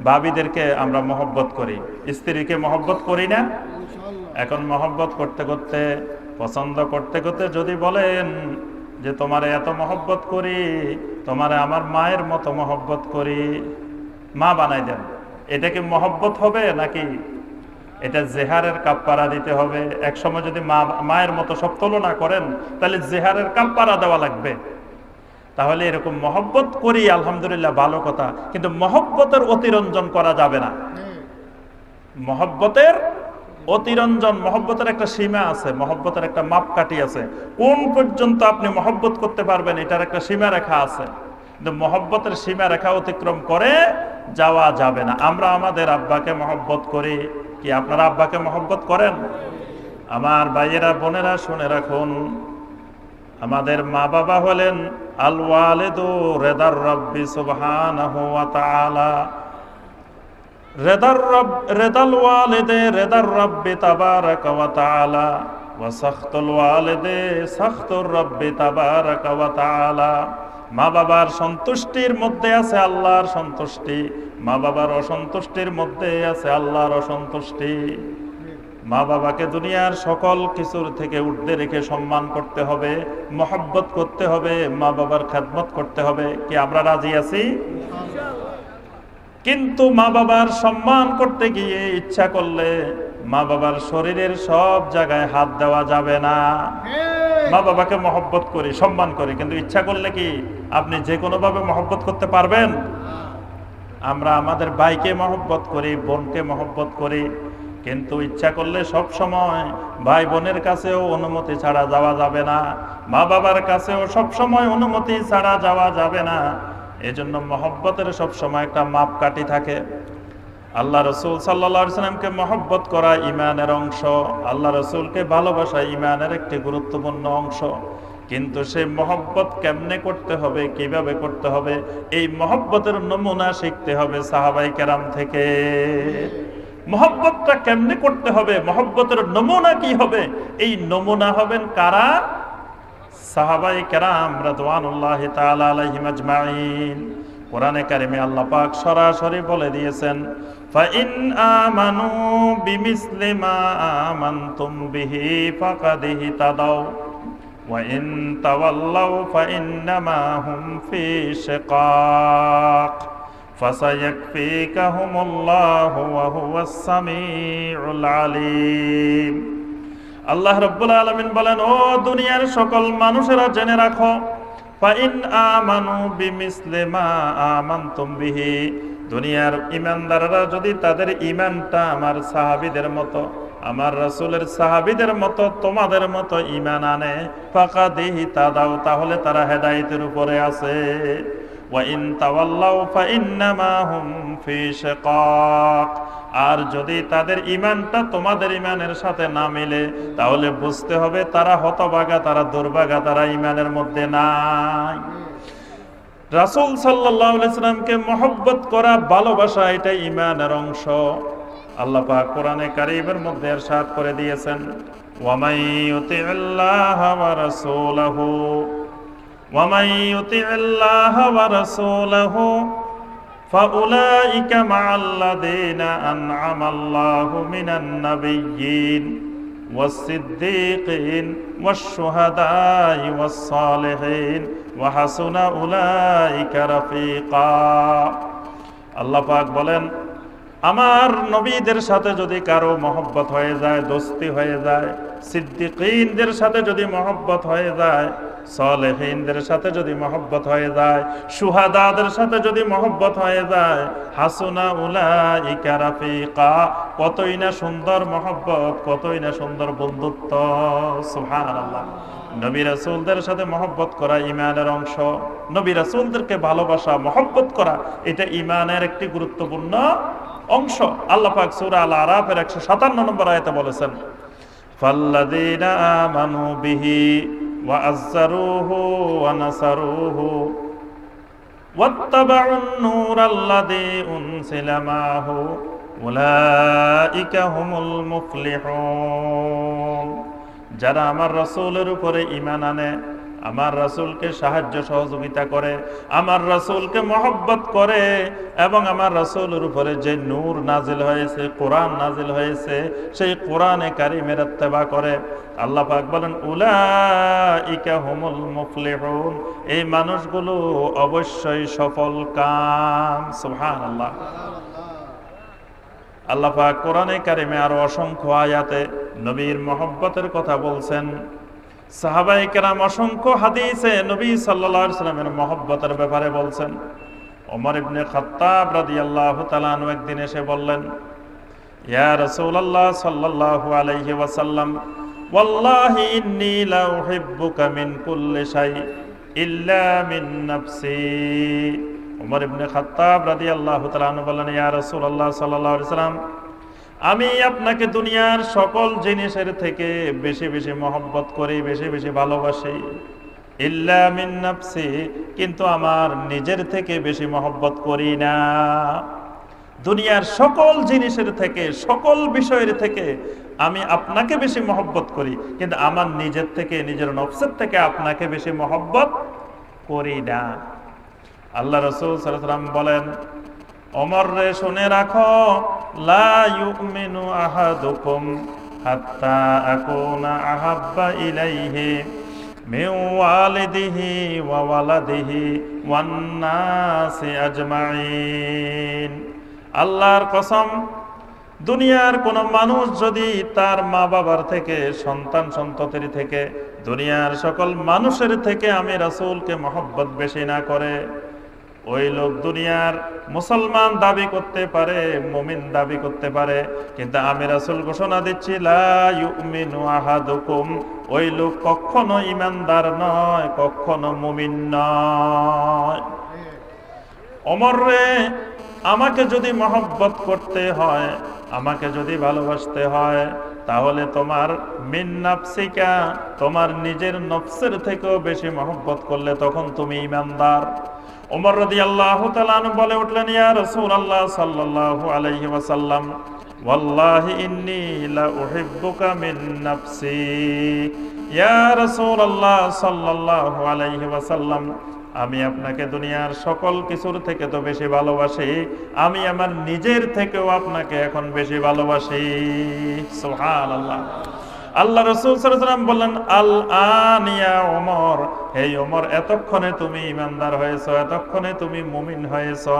ভাবিদেরকে আমরা মহব্বত করি, স্ত্রীকে মহব্বত করি না? এখন মহব্বত করতে করতে, পছন্দ করতে করতে যদি বলেন যে তোমারে এত মহব্বত করি, তোমারে আমার মায়ের মতো মহব্বত করি, মা বানাই দেন, এটা কি মহব্বত হবে নাকি এটা জেহারের কাফারা দিতে হবে? এক সময় যদি মায়ের মতো সব তুলনা করেন তাহলে জেহারের কাফারা দেওয়া লাগবে। তাহলে এরকম মহব্বত করি আলহামদুলিল্লাহ, ভালো কথা, কিন্তু মহব্বতের অতিরঞ্জন করা যাবে না। মহব্বতের অতিরঞ্জন, মহব্বতের একটা সীমা আছে, মহব্বতের একটা মাপকাঠি আছে। কোন পর্যন্ত আপনি মহব্বত করতে পারবেন এটার একটা সীমা রেখা আছে, কিন্তু মহব্বতের সীমা রেখা অতিক্রম করে যাওয়া যাবে না। আমরা আমাদের আব্বাকে মহব্বত করি, কি আপনারা আব্বাকে মহব্বত করেন? আমার ভাইয়েরা বোনেরা শুনে রাখুন, আমাদের মা বাবা হলেন আল ওয়ালিদু রিদার রাব্বি সুবহানাহু ওয়া তাআলা। রিদাল ওয়ালিদে রিদার রাব্বি তাবারাকা ওয়া তাআলা ওয়া সাখতুল ওয়ালিদে সাখতুর রাব্বি তাবারাকা ওয়া তাআলা। মা বাবার সন্তুষ্টির মধ্যে আছে আল্লাহর সন্তুষ্টি, মা বাবার অসন্তুষ্টির মধ্যে আছে আল্লাহর অসন্তুষ্টি। মা বাবাকে দুনিয়ার সকল কিছুর থেকে ঊর্ধ্বে রেখে সম্মান করতে হবে, মহব্বত করতে হবে, মা বাবার খেদমত করতে হবে। কি আমরা রাজি আছি? কিন্তু মা বাবার সম্মান করতে গিয়ে ইচ্ছা করলে মা বাবার শরীরের সব জায়গায় হাত দেওয়া যাবে না। মা বাবাকে মহব্বত করি, সম্মান করি, কিন্তু ইচ্ছা করলে কি আপনি যে কোনো ভাবে মহব্বত করতে পারবেন? আমরা আমাদের ভাইকে মহব্বত করি, বোনকে মহব্বত করি, কিন্তু ইচ্ছা করলে সব সময় ভাই বোনের কাছেও অনুমতি ছাড়া যাওয়া যাবে না, মা বাবার কাছেও সব সময় অনুমতি ছাড়া যাওয়া যাবে না। এজন্য মহব্বতের সব সময় একটা মাপকাঠি থাকে। আল্লাহ রসুল সাল্লাল্লাহু আলাইহি ওয়াসাল্লামকে মহব্বত করা ঈমানের অংশ, আল্লাহ রসুলকে ভালোবাসা ঈমানের একটি গুরুত্বপূর্ণ অংশ। কিন্তু সেই মহব্বত কেমনে করতে হবে, কিভাবে করতে হবে, এই মহব্বতের নমুনা শিখতে হবে সাহাবায়ে কেরাম থেকে। মহব্বতটা কেমনে করতে হবে, মহব্বতের নমুনা কি হবে, এই নমুনা হবেন কারা? সাহাবায়ে কেরাম রাদিয়াল্লাহু তাআলা আলাইহিম আজমাইন। কোরআনে কারিমে আল্লাহ পাক সরাসরি বলে দিয়েছেন, ফাইন আমানু বিমিসলি মা আমানতুম বিহি ফাকাদ ইহতাদাও ওয়া ইন তাওয়াল্লাউ ফাইন্নামা হুম ফি শিকাক ফাসায়াকফিকাহুমুল্লাহু ওয়া হুয়াস সামিউল আলিম। আল্লাহ রাব্বুল আলামিন বলেন, ও দুনিয়ার সকল মানুষেরা জেনে রাখো, ফাইন আমানু বিমিসলি মা আমানতুম বিহি, দুনিয়ার ঈমানদাররা যদি তাদের ঈমানটা আমার সাহাবীদের মতো, আমার রাসূলের সাহাবীদের মতো, তোমাদের মতো ঈমান আনে, ফাকাদ ইহতাদাও, তাহলে তারা হেদায়েতের উপরে আছে। ওয়া ইন তাওয়াল্লাউ ফাইন্নামা হুম ফি শিকাক। আর যদি তাদের ঈমানটা তোমাদের ঈমানের সাথে না মিলে তাহলে বুঝতে হবে তারা হতভাগা, তারা দুর্ভাগা, তারা ঈমানের মধ্যে নাই। রাসূল সাল্লাল্লাহু আলাইহি সাল্লামকে মহব্বত করা, ভালোবাসা, এটা ঈমানের অংশ। আল্লাহ পাক কোরআনে কারীমের মধ্যে ইরশাদ করে দিয়েছেন, ওয়া মান ইউতি'আল্লাহা ওয়া রাসূলাহু ওয়া মান ইউতি'আল্লাহা ওয়া রাসূলাহু ফাউলাইকা মা'আল্লাযীনা আন'আমাল্লাহু মিনান নাবিয়্যিন ওয়াস-সিদ্দীকিন ওয়াশ-শুহাদা'i ওয়াস-সালিহিন ওয়া হাসুনা উলাইকা রাফীকা। আল্লাহ পাক বলেন, আমার নবীদের সাথে যদি কারো মহব্বত হয়ে যায়, দোস্তি হয়ে যায়, সিদ্দিকীনদের সাথে যদি মহব্বত হয়ে যায়, সালেহীনদের সাথে যদি মহব্বত হয়ে যায়, শুহাদাদের সাথে যদি মহব্বত হয়ে যায়, হাসুনা উলাইকা রাফীকা, কতই না সুন্দর মহব্বত, কতই না সুন্দর বন্ধুত্ব। সুবহানাল্লাহ। নবী রাসূলদের সাথে মহব্বত করা ঈমানের অংশ। নবী রাসূলদেরকে ভালোবাসা, মহব্বত করা, এটা ঈমানের একটি গুরুত্বপূর্ণ অংশ। আল্লাহ পাক সূরা আল আরাফের 157 নম্বর আয়াতে বলেছেন, ফাল্লাযীনা আমানু বিহি ওয়া আযযারুহু ওয়া নাসারুহু ওয়াত্তাবাউন নূরাল্লাযী উনসিলা মাহু উলাইকা হুমুল মুফলিহুন। যারা আমার রাসূলের উপরে ঈমান আনে, আমার রাসূলকে সাহায্য সহযোগিতা করে, আমার রাসূলকে মহব্বত করে এবং আমার রাসূলের উপরে যে নূর নাজিল হয়েছে, কোরআন নাজিল হয়েছে, সেই কোরআনে কারীমের ইত্তেবা করে, আল্লাহ পাক বলেন উলাইকা হুমুল মুফলিহুন, এই মানুষগুলো অবশ্যই সফল কাম। সুবহানাল্লাহ। আল্লাহ পাক কোরআনে কারীমে আরো অসংখ্য আয়াতে নবীর মহব্বতের কথা বলছেন। সাহাবায়ে কেরাম অসংখ্য হাদিসে নবী সাল্লাল্লাহু আলাইহি ওয়াসাল্লামের মহব্বতের ব্যাপারে বলছেন। ওমর ইবনে খাত্তাব রাদিয়াল্লাহু তাআলা আনহু একদিন এসে বললেন, ইয়া রাসূলুল্লাহ সাল্লাল্লাহু আলাইহি ওয়াসাল্লাম, ওয়াল্লাহি ইন্নী লা উহিব্বুকা মিন কুল্লি শাই ইল্লা মিন নাফসি। ওমর ইবনে খাত্তাব রাদিয়াল্লাহু তাআলা আনহু বললেন, ইয়া রাসূলুল্লাহ সাল্লাল্লাহু আলাইহি ওয়াসাল্লাম, আমি আপনাকে দুনিয়ার সকল জিনিসের থেকে বেশি বেশি মহব্বত করি, বেশি বেশি ভালোবাসি। ইল্লা মিন নাফসি, কিন্তু আমার নিজের থেকে বেশি মহব্বত করি না। দুনিয়ার সকল জিনিসের থেকে, সকল বিষয়ের থেকে আমি আপনাকে বেশি মহব্বত করি, কিন্তু আমার নিজের থেকে, নিজের নফসের থেকে আপনাকে বেশি মহব্বত করি না। আল্লাহ রাসূল সাল্লাল্লাহু আলাইহি ওয়াসাল্লাম বলেন, ওমর রে শুনে রাখো, লা ইউমিনু আহাদুকুম হাত্তা আকুনা আহাব্বা ইলাইহি মিন ওয়ালিদিহি ওয়া ওয়ালাদিহি ওয়ান নাসি আজমাইন। আল্লাহর কসম, দুনিয়ার কোন মানুষ যদি তার মা বাবার থেকে, সন্তান সন্ততির থেকে, দুনিয়ার সকল মানুষের থেকে আমি রাসূলকে মহব্বত বেশি না করে, ওই লোক দুনিয়ার মুসলমান দাবি করতে পারে, মুমিন দাবি করতে পারে, কিন্তু আমি রাসূল ঘোষণা দিচ্ছি, লা ইউমিনু আহাদুকুম, ওই লোক কখনো ঈমানদার নয়, কখনো মুমিন নয়। ওমর রে, আমাকে যদি মহব্বত করতে হয়, আমাকে যদি ভালোবাসতে হয়, তাহলে তোমার মিন নাফসিকা, তোমার নিজের নফসের থেকেও বেশি মহব্বত করলে তখন তুমি ঈমানদার। ওমর রাদিয়াল্লাহু তাআলা আনহু বলে উঠলেন, ইয়া রাসূলুল্লাহ সাল্লাল্লাহু আলাইহি ওয়াসাল্লাম, ওয়াল্লাহি ইন্নী লা উহিব্বুকা মিন নাফসি। ইয়া রাসূলুল্লাহ সাল্লাল্লাহু আলাইহি ওয়াসাল্লাম, আমি আপনাকে দুনিয়ার সকল কিছুর থেকে তো বেশি ভালোবাসি, আমি আমার নিজের থেকেও আপনাকে এখন বেশি ভালোবাসি। সুবহানাল্লাহ। আল্লাহ রাসূল সাল্লাল্লাহু আলাইহি ওয়াসাল্লাম বললেন, আল আন ইয়া ওমর, হে ওমর, এতক্ষণে তুমি ঈমানদার হয়েছো, এতক্ষণে তুমি মুমিন হয়েছো।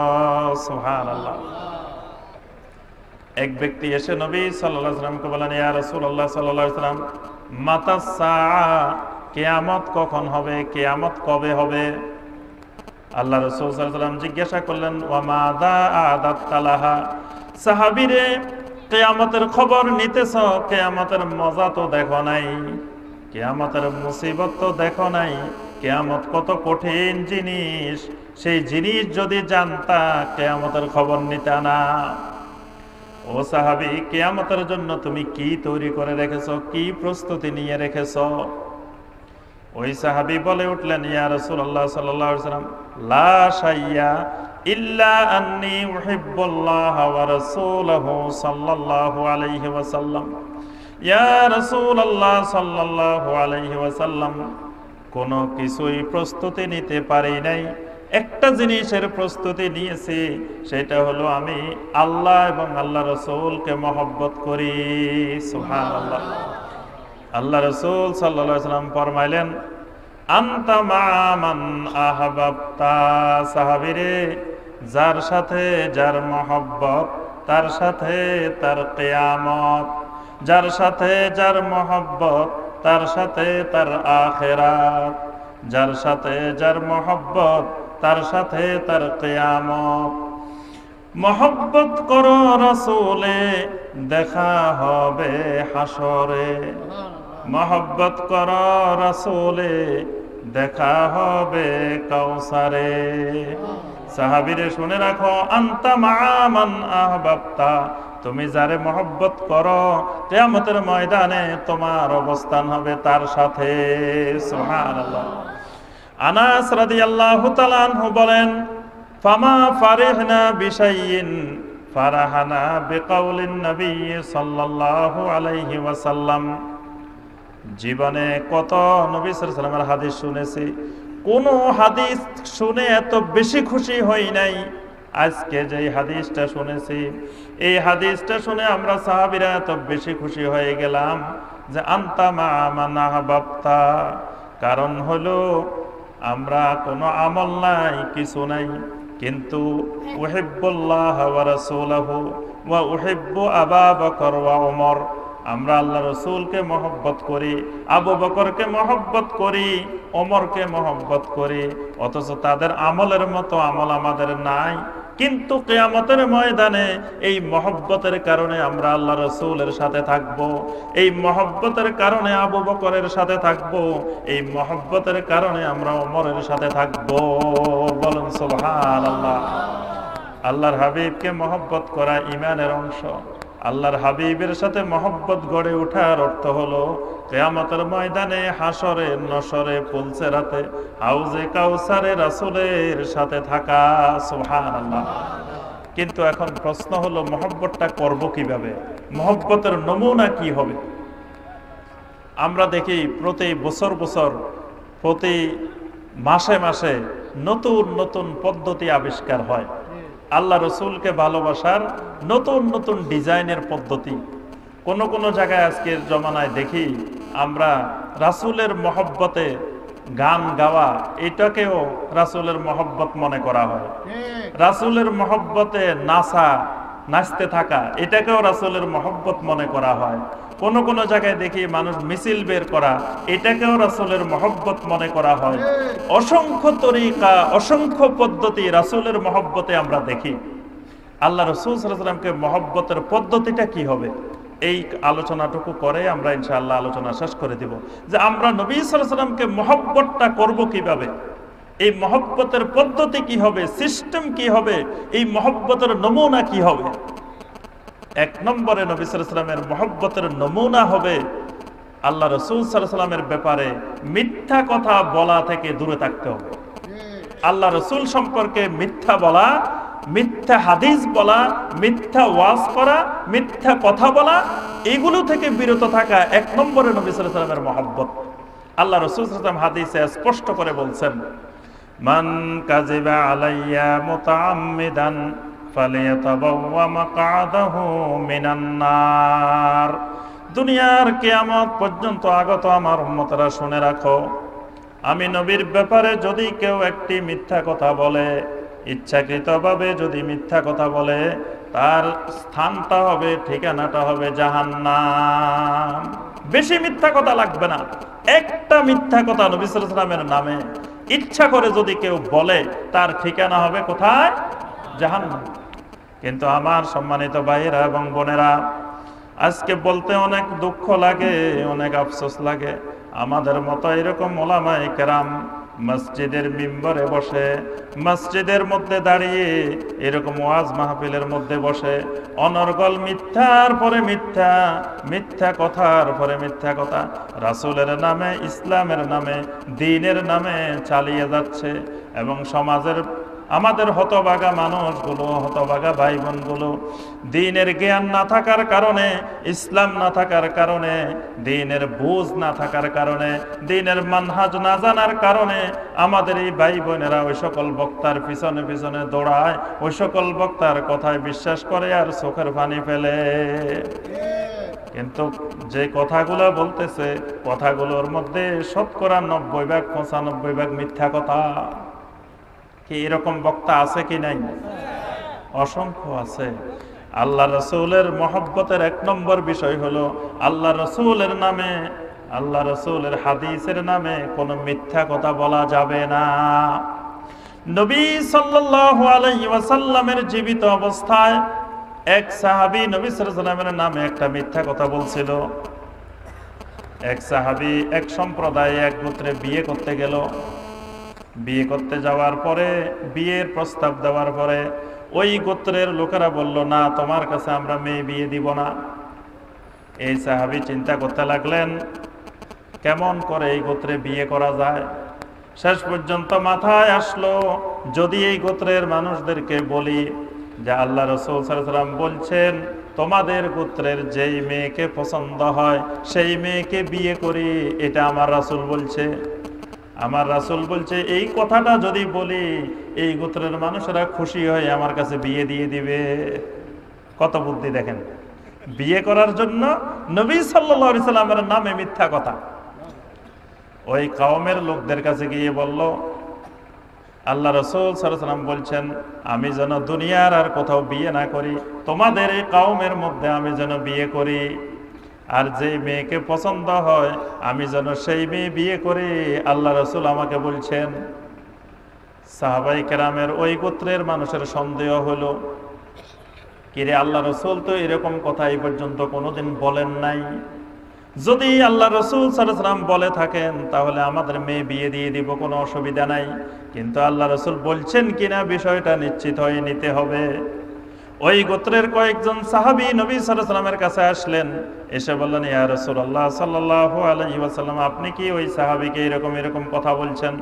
সুবহানাল্লাহ। এক ব্যক্তি এসে নবী সাল্লাল্লাহু আলাইহি ওয়াসাল্লামকে বলেন, ইয়া রাসূলুল্লাহ সাল্লাল্লাহু আলাইহি ওয়াসাল্লাম, মাতা সাআ, কিয়ামত কখন হবে, কিয়ামত কবে হবে? আল্লাহ রাসূল সাল্লাল্লাহু আলাইহি ওয়াসাল্লাম জিজ্ঞাসা করলেন, ওয়া মাযা আ'দাত্তা লাহা, সাহাবীরে, কিয়ামতের খবর নিতেছ, কিয়ামতের মজা তো দেখো নাই, কিয়ামতের মুসিবত তো দেখো নাই, কিয়ামত কত কঠিন জিনিস, সেই জিনিস যদি জানতা কিয়ামতের খবর নিতা না। ও সাহাবী, কিয়ামতের জন্য তুমি কি তৈরি করে রেখেছো, কি প্রস্তুতি নিয়ে রেখেছো? ওই সাহাবী বলে উঠলেন, ইয়া রাসূলুল্লাহ সাল্লাল্লাহু আলাইহি ওয়াসাল্লাম, লা শাইয়া ইল্লা আন্নী উহিব্বুল্লাহ ওয়া রাসূলুহু সাল্লাল্লাহু আলাইহি ওয়াসাল্লাম। ইয়া রাসূলুল্লাহ সাল্লাল্লাহু আলাইহি ওয়াসাল্লাম, কোনো কিছুই প্রস্তুতি নিতে পারি নাই, একটা জিনিসের প্রস্তুতি নিয়েছি, সেটা হলো আমি আল্লাহ এবং আল্লাহ রাসূলকে মহব্বত করি। সুবহানাল্লাহ। আল্লাহ রাসূল সাল্লাল্লাহু আলাইহি ওয়াসাল্লাম ফরমাইলেন, আনতা মা মান আহবাবতা। সাহাবীরে, যার সাথে যার মহব্বত, তার সাথে তার কিয়ামত। যার সাথে যার মহব্বত, তার সাথে তার আখিরাত। যার সাথে যার মহব্বত, তার সাথে তার কিয়ামত। মহব্বত করো রাসূলে, দেখা হবে হাসরে। মহব্বত করো রাসূলে, দেখা হবে কাউসারে। সাহাবীরে শুনে রাখো, আনতা মা মান আহবাবতা, তুমি যারে মহব্বত করো, কিয়ামতের ময়দানে তোমার অবস্থান হবে তার সাথে। সুবহানাল্লাহ। আনাস রাদিয়াল্লাহু তাআলা আনহু বলেন, ফামা ফারিহনা বিশাইইন ফারাহানা বিকাউলিন নবী সাল্লাল্লাহু আলাইহি ওয়াসাল্লাম। জীবনে কত নবী সাল্লাল্লাহু আলাইহি ওয়াসাল্লামের হাদিস শুনেছি, কোন হাদিস শুনে এত বেশি খুশি হই নাই আজকে যে হাদিসটা শুনেছি। এই হাদিসটা শুনে আমরা সাহাবীরা এত বেশি খুশি হয়ে গেলাম যে আনতা মা মান আহবাবতা। কারণ হলো আমরা কোনো আমল নাই, কিছু নাই, কিন্তু উহিব্বুল্লাহ ওয়া রাসূলুহু ওয়া উহিব্বু আবা বকর ওয়া ওমর। আমরা আল্লাহ রসুলকে মহব্বত করি, আবু বকরকে মহব্বত করি, ওমরকে মহব্বত করি, অথচ তাদের আমলের মতো আমল আমাদের নাই। কিন্তু কিয়ামতের ময়দানে এই মহব্বতের কারণে আমরা আল্লাহ রসুলের সাথে থাকব, এই মহব্বতের কারণে আবু বকরের সাথে থাকব, এই মহব্বতের কারণে আমরা ওমরের সাথে থাকব। বলুন সুবহানাল্লাহ। আল্লাহর হাবিবকে মহব্বত করা ঈমানের অংশ। আল্লাহর হাবিবের সাথে মহব্বত গড়ে ওঠার অর্থ হলো কিয়ামতের ময়দানে, হাসরে, নসরে, পুলসেরাতে, হাউজে কাউসারে রাসূলের সাথে থাকা। সুবহানাল্লাহ। কিন্তু এখন প্রশ্ন হলো, মহব্বতটা করব কিভাবে? মহব্বতের নমুনা কি হবে? আমরা দেখি প্রতি বছর বছর, প্রতি মাসে মাসে নতুন নতুন পদ্ধতি আবিষ্কার হয়। আল্লাহ রসুলকে ভালোবাসার নতুন নতুন ডিজাইনের পদ্ধতি। কোন কোন জায়গায় আজকের জমানায় দেখি আমরা রাসূলের মহব্বতে গান গাওয়া, এটাকেও রাসূলের মহব্বত মনে করা হয়। রাসূলের মহব্বতে নাচতে থাকা, এটাকেও রাসূলের মহব্বত মনে করা হয়। কোন কোন জায়গায় দেখি মানুষ মিছিল বের করা, এটাকেও রাসূলের মহব্বত মনে করা হয়। অসংখ্য তরিকা, অসংখ্য পদ্ধতি রাসূলের মহব্বতে আমরা দেখি। আল্লাহ রাসূল সাল্লাল্লাহু আলাইহি ওয়াসাল্লামকে মহব্বতের পদ্ধতিটা কি হবে, এই আলোচনাটুকু করে আমরা ইনশাআল্লাহ আলোচনা শেষ করে দিব যে আমরা নবী সাল্লাল্লাহু আলাইহি ওয়াসাল্লামকে মহব্বতটা করব কিভাবে, এই মহব্বতের পদ্ধতি কি হবে, সিস্টেম কি হবে, এই মহব্বতের নমুনা কি হবে। এক নম্বরে নবী সাল্লাল্লাহু আলাইহি ওয়াসাল্লামের মহব্বতের নমুনা হবে আল্লাহ রাসূল সাল্লাল্লাহু আলাইহি ওয়াসাল্লামের ব্যাপারে মিথ্যা কথা বলা থেকে দূরে থাকতে হবে। আল্লাহ রাসূল সম্পর্কে মিথ্যা বলা, মিথ্যা হাদিস বলা, মিথ্যা ওয়াজ করা, মিথ্যা কথা বলা, এগুলো থেকে বিরত থাকা এক নম্বরে নবী সাল্লাল্লাহু আলাইহি ওয়াসাল্লামের মহব্বত। আল্লাহ রাসূল সাল্লাল্লাহু আলাইহি ওয়াসাল্লাম হাদিসে স্পষ্ট করে বলছেন, মান কাযিবা আলাইয়া মুতাআম্মিদান ফালিয়াতাবাওয়া মাকআদাহু মিনান নার। দুনিয়ার কিয়ামত পর্যন্ত আগত আমার উম্মতরা শুনে রাখো, আমি নবীর ব্যাপারে যদি কেউ একটি মিথ্যা কথা বলে, ইচ্ছাকৃতভাবে যদি মিথ্যা কথা বলে, তার স্থানটা হবে, ঠিকানাটা হবে জাহান্নাম। বেশি মিথ্যা কথা লাগবে না, একটা মিথ্যা কথা নবী সাল্লাল্লাহু আলাইহি ওয়াসাল্লামের নামে ইচ্ছা করে যদি কেউ বলে, তার ঠিকানা হবে কোথায়? জাহান্নাম। কিন্তু আমার সম্মানিত ভাইয়েরা এবং বোনেরা, আজকে বলতে অনেক দুঃখ লাগে, অনেক আফসোস লাগে, আমাদের মতো এরকম ওলামায়ে কেরাম মসজিদের মিম্বরে বসে, মসজিদের মধ্যে দাঁড়িয়ে এরকম ওয়াজ মাহফিলের মধ্যে বসে অনর্গল মিথ্যার পরে মিথ্যা, মিথ্যা কথার পরে মিথ্যা কথা রাসূলের নামে, ইসলামের নামে, দ্বীনের নামে চালিয়ে যাচ্ছে। এবং সমাজের আমাদের হতভাগা মানুষগুলো, হতভাগা ভাই বোনগুলো দ্বীনের জ্ঞান না থাকার কারণে, ইসলাম না থাকার কারণে, দ্বীনের বুঝ না থাকার কারণে, দ্বীনের মানহাজ না জানার কারণে আমাদের এই ভাই বোনেরা ওই সকল বক্তার পিছনে পিছনে দৌড়ায়, ওই সকল বক্তার কথায় বিশ্বাস করে আর চোখের পানি ফেলে। কিন্তু যে কথাগুলো বলতেছে, কথাগুলোর মধ্যে শতকরা 90 ভাগ 95 ভাগ মিথ্যা কথা। কি এরকম বক্তা আছে কি নাই? অসংখ্য আছে। আল্লাহ রসুলের মহব্বতের 1 নম্বর বিষয় হলো আল্লাহ রসুলের নামে, আল্লাহ রসুলের হাদিসের নামে কোনো মিথ্যা কথা বলা যাবে না। নবী সাল্লাল্লাহু আলাইহি ওয়াসাল্লামের জীবিত অবস্থায় এক সাহাবী নবী সাল্লাল্লাহু আলাইহি ওয়াসাল্লামের নামে একটা মিথ্যা কথা বলছিল। এক সাহাবী এক সম্প্রদায়ে এক গোত্রে বিয়ে করতে গেল। বিয়ে করতে যাওয়ার পরে, বিয়ের প্রস্তাব দেওয়ার পরে ওই গোত্রের লোকেরা বলল, না, তোমার কাছে আমরা মেয়ে বিয়ে দিব না। এই সাহাবী চিন্তা করতে লাগলেন কেমন করে এই গোত্রে বিয়ে করা যায়। শেষ পর্যন্ত মাথায় আসলো, যদি এই গোত্রের মানুষদেরকে বলি যে আল্লাহ রাসূল সাল্লাল্লাহু আলাইহি ওয়াসাল্লাম বলছেন তোমাদের গোত্রের যেই মেয়েকে পছন্দ হয় সেই মেয়েকে বিয়ে করি, এটা আমার রাসূল বলছে, আমার রাসূল বলছে, এই কথাটা যদি বলি এই গোত্রের মানুষেরা খুশি হয়ে আমার কাছে বিয়ে দিয়ে দিবে। কত বুদ্ধি দেখেন! বিয়ে করার জন্য নবী সাল্লাল্লাহু আলাইহি সাল্লামের নামে মিথ্যা কথা। ওই কওমের লোকদের কাছে গিয়ে বলল, আল্লাহ রাসূল সাল্লাল্লাহু আলাইহি ওয়াসাল্লাম বলছেন আমি যেন দুনিয়ার আর কোথাও বিয়ে না করি, তোমাদের এই কওমের মধ্যে আমি যেন বিয়ে করি, আর যে মেয়েকে পছন্দ হয় আমি যেন সেই মেয়ে বিয়ে করি, আল্লাহ রাসূল আমাকে বলছেন। সাহাবায়ে কেরামের ওই গোত্রের মানুষের সন্দেহ হলো, কিরে আল্লাহ রাসূল তো এরকম কথা এই পর্যন্ত কোনোদিন বলেন নাই। যদি আল্লাহ রাসূল সাল্লাল্লাহু আলাইহি ওয়াসাল্লাম বলে থাকেন তাহলে আমাদের মেয়ে বিয়ে দিয়ে দিব, কোনো অসুবিধা নাই। কিন্তু আল্লাহ রাসূল বলছেন কিনা বিষয়টা নিশ্চিত হয়ে নিতে হবে। ওই গোত্রের কয়েকজন সাহাবী নবী সাল্লাল্লাহু আলাইহি ওয়াসাল্লামের কাছে আসলেন, এসে বললেন, ইয়া রাসূলুল্লাহ সাল্লাল্লাহু আলাইহি ওয়াসাল্লাম, আপনি কি ওই সাহাবীকে এরকম এরকম কথা বলছেন?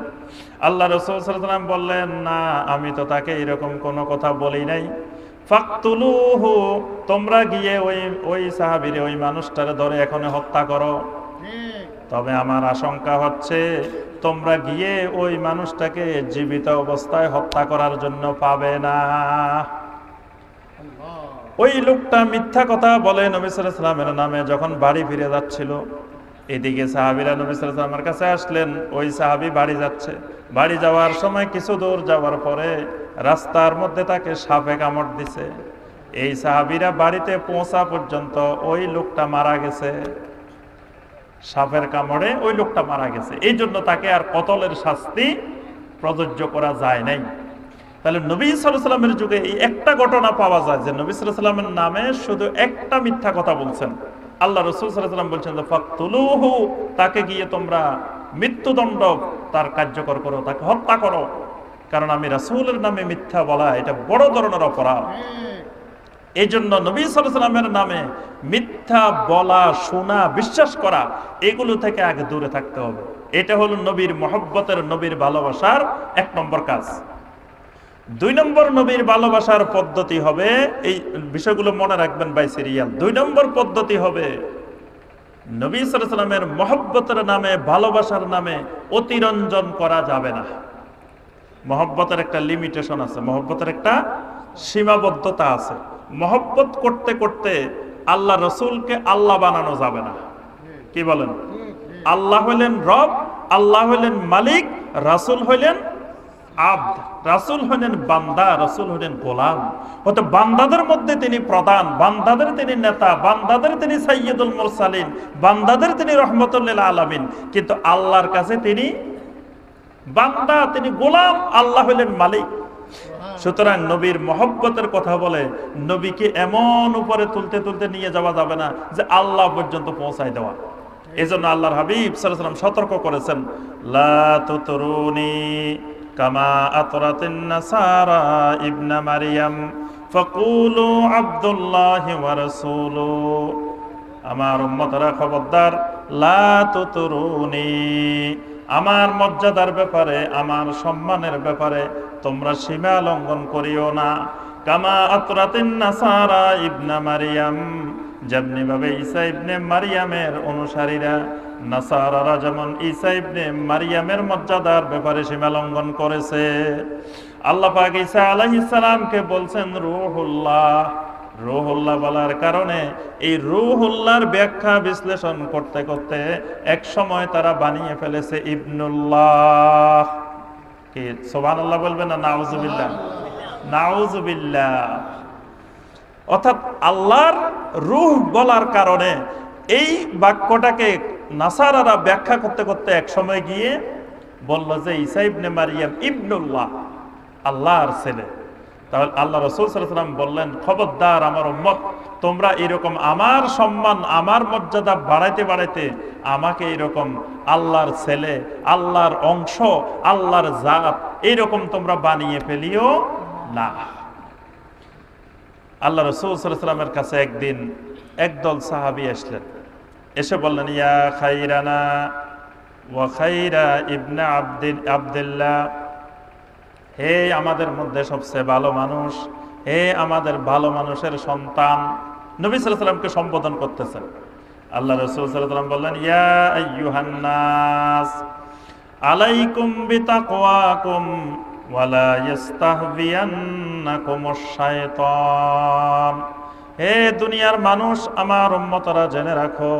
আল্লাহ রাসূল সাল্লাল্লাহু আলাইহি ওয়াসাল্লাম বললেন, না, আমি তো তাকে এরকম কোনো কথা বলি নাই। ফাকতুলুহু, তোমরা গিয়ে ওই সাহাবীরে, ওই মানুষটারে ধরে এখনো হত্যা করো। তবে আমার আশঙ্কা হচ্ছে তোমরা গিয়ে ওই মানুষটাকে জীবিত অবস্থায় হত্যা করার জন্য পাবে না। ওই লোকটা মিথ্যা কথা বলে নবী সাল্লাল্লাহু আলাইহি ওয়াসাল্লামের নামে যখন বাড়ি ফিরে যাচ্ছিল, এদিকে সাহাবীরা নবী সাল্লাল্লাহু আলাইহি ওয়াসাল্লামের কাছে আসলেন। ওই সাহাবী বাড়ি যাচ্ছে, বাড়ি যাওয়ার সময় কিছু দূর যাওয়ার পরে রাস্তার মধ্যে তাকে সাপে কামড় দিছে। এই সাহাবীরা বাড়িতে পৌঁছা পর্যন্ত ওই লোকটা মারা গেছে, সাপের কামড়ে ওই লোকটা মারা গেছে। এই জন্য তাকে আর কতলের শাস্তি প্রযোজ্য করা যায় নাই। তাহলে নবী সাল্লাল্লাহু আলাইহি ওয়াসাল্লামের যুগে এই একটা ঘটনা পাওয়া যায় যে নবী সাল্লাল্লাহু আলাইহি ওয়াসাল্লামের নামে শুধু একটা মিথ্যা কথা বলছেন। আল্লাহ রাসূল সাল্লাল্লাহু আলাইহি ওয়াসাল্লাম বলছেন যে ফাকতুলুহু, তাকে গিয়ে তোমরা মৃত্যুদণ্ড তার কার্যকর করো, তাকে হত্যা করো, কারণ আমি রাসূলের নামে মিথ্যা বলা এটা বড় ধরনের অপরাধ। এই জন্য নবী সাল্লাল্লাহু আলাইহি ওয়াসাল্লামের নামে মিথ্যা বলা, শোনা, বিশ্বাস করা, এগুলো থেকে আগে দূরে থাকতে হবে। এটা হলো নবীর মহব্বতের, নবীর ভালোবাসার 1 নম্বর কাজ। 2 নম্বর নবীর ভালোবাসার পদ্ধতি হবে, এই বিষয়গুলো মনে রাখবেন বাই সিরিয়াল। 2 নম্বর পদ্ধতি হবে নবী সাল্লাল্লাহু আলাইহি ওয়াসাল্লামের মহব্বতের নামে, ভালোবাসার নামে অতিরঞ্জন করা যাবে না। মহব্বতের একটা লিমিটেশন আছে, মহব্বতের একটা সীমাবদ্ধতা আছে। মহব্বত করতে করতে আল্লাহ রসুলকে আল্লাহ বানানো যাবে না। কি বলেন? আল্লাহ হইলেন রব, আল্লাহ হইলেন মালিক, রাসূল হইলেন আব্দ, রাসূল হইলেন বান্দা, রাসূল হইলেন গোলাম। হয়তো বান্দাদের মধ্যে তিনি প্রধান, বান্দাদের তিনি নেতা, বান্দাদের তিনি সাইয়্যিদুল মুরসালিন, বান্দাদের তিনি রহমাতুল লিল আলামিন। কিন্তু আল্লাহর কাছে তিনি বান্দা, তিনি গোলাম, আল্লাহ হইলেন মালিক। সুতরাং নবীর মহব্বতের কথা বলে নবীকে এমন উপরে তুলতে তুলতে নিয়ে যাওয়া যাবে না যে আল্লাহ পর্যন্ত পৌঁছায় দেওয়া। এজন্য আল্লাহর হাবিব সাল্লাল্লাহু আলাইহি ওয়াসাল্লাম সতর্ক করেছেন, লা তুতরুনি কামা আতরাতিন নাসারা ইবনা মারইয়াম ফাকুলু আব্দুল্লাহি ওয়া রাসূলুহু। আমার উম্মতরা খবরদার, লা তুতরুনি, আমার মর্যাদার ব্যাপারে, আমার সম্মানের ব্যাপারে তোমরা সীমা লঙ্ঘন করিও না। কামা আতরাতিন নাসারা ইবনা মারইয়াম, যেমনি ভাবে ঈসা ইবনে মারইয়ামের অনুসারীরা, নাসারারা যেমন ঈসা ইবনে মারইয়ামের মর্যাদার ব্যাপারে সীমা লঙ্ঘন করেছে। আল্লাহ পাক ঈসা আলাইহিস সালামকে বলছেন রূহুল্লাহ। রূহুল্লাহ বলার কারণে এই রূহুল্লাহর ব্যাখ্যা বিশ্লেষণ করতে করতে এক সময় তারা বানিয়ে ফেলেছে ইবনুল্লাহ। কি সুবহানাল্লাহ বলবেন না নাউজুবিল্লাহ? নাউজুবিল্লাহ। অর্থাৎ আল্লাহর রূহ বলার কারণে এই বাক্যটাকে নাসারারা ব্যাখ্যা করতে করতে এক সময় গিয়ে বলল যে ঈসা ইবনে মারইয়াম ইবনুল্লাহ, আল্লাহর ছেলে। তাহলে আল্লাহ রাসূল সাল্লাল্লাহু আলাইহি ওয়াসাল্লাম বললেন, খবরদার আমার উম্মত, তোমরা এরকম আমার সম্মান, আমার মর্যাদা বাড়াইতে বাড়াইতে আমাকে এরকম আল্লাহর ছেলে, আল্লাহর অংশ, আল্লাহর জাত এরকম তোমরা বানিয়ে ফেলিও না। আল্লাহ রাসূল সাল্লাল্লাহু আলাইহি ওয়াসাল্লামের কাছে একদিন একদল সাহাবী আসলেন, এসে বললেন, ইয়া খাইরানা ওয়া খাইরা ইবনে আব্দুল্লাহ, হে আমাদের মধ্যে সবচেয়ে ভালো মানুষ, হে আমাদের ভালো মানুষের সন্তান। নবী সাল্লাল্লাহু আলাইহি ওয়াসাল্লামকে সম্বোধন করতেছেন। আল্লাহ রাসূল সাল্লাল্লাহু আলাইহি ওয়াসাল্লাম বললেন, ইয়া আইয়ুহান নাস আলাইকুম বিতাকওয়াকুম ওয়ালা ইস্তাহবিয়ান্নাকুমুশ শায়তান। হে দুনিয়ার মানুষ, আমার উম্মতরা জেনে রাখো,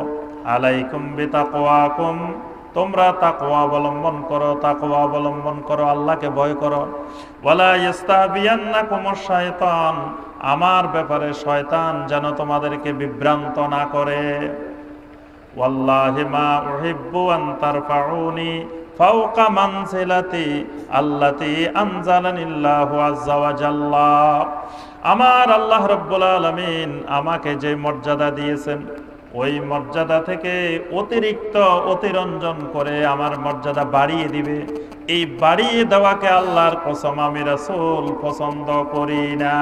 আলাইকুম বিতাকওয়াকুম, তোমরা তাকওয়া অবলম্বন করো, তাকওয়া অবলম্বন করো, আল্লাহকে ভয় করো। ওয়ালা ইস্তাহবিয়ান্নাকুমুশ শায়তান, আমার ব্যাপারে শয়তান যেন তোমাদেরকে বিভ্রান্ত না করে। ওয়াল্লাহি মা উহিব্বু আন তারফাউনি ফাওকা মানজিলাতি আল্লাতী আনজালানিল্লাহু আযজা ওয়া জাল্লা। আমার আল্লাহ রাব্বুল আলামিন আমাকে যে মর্যাদা দিয়েছেন, ওই মর্যাদা থেকে অতিরিক্ত অতিরঞ্জন করে আমার মর্যাদা বাড়িয়ে দিবে, এই বাড়িয়ে দেওয়াকে আল্লাহর কসম আমি রাসূল পছন্দ করি না।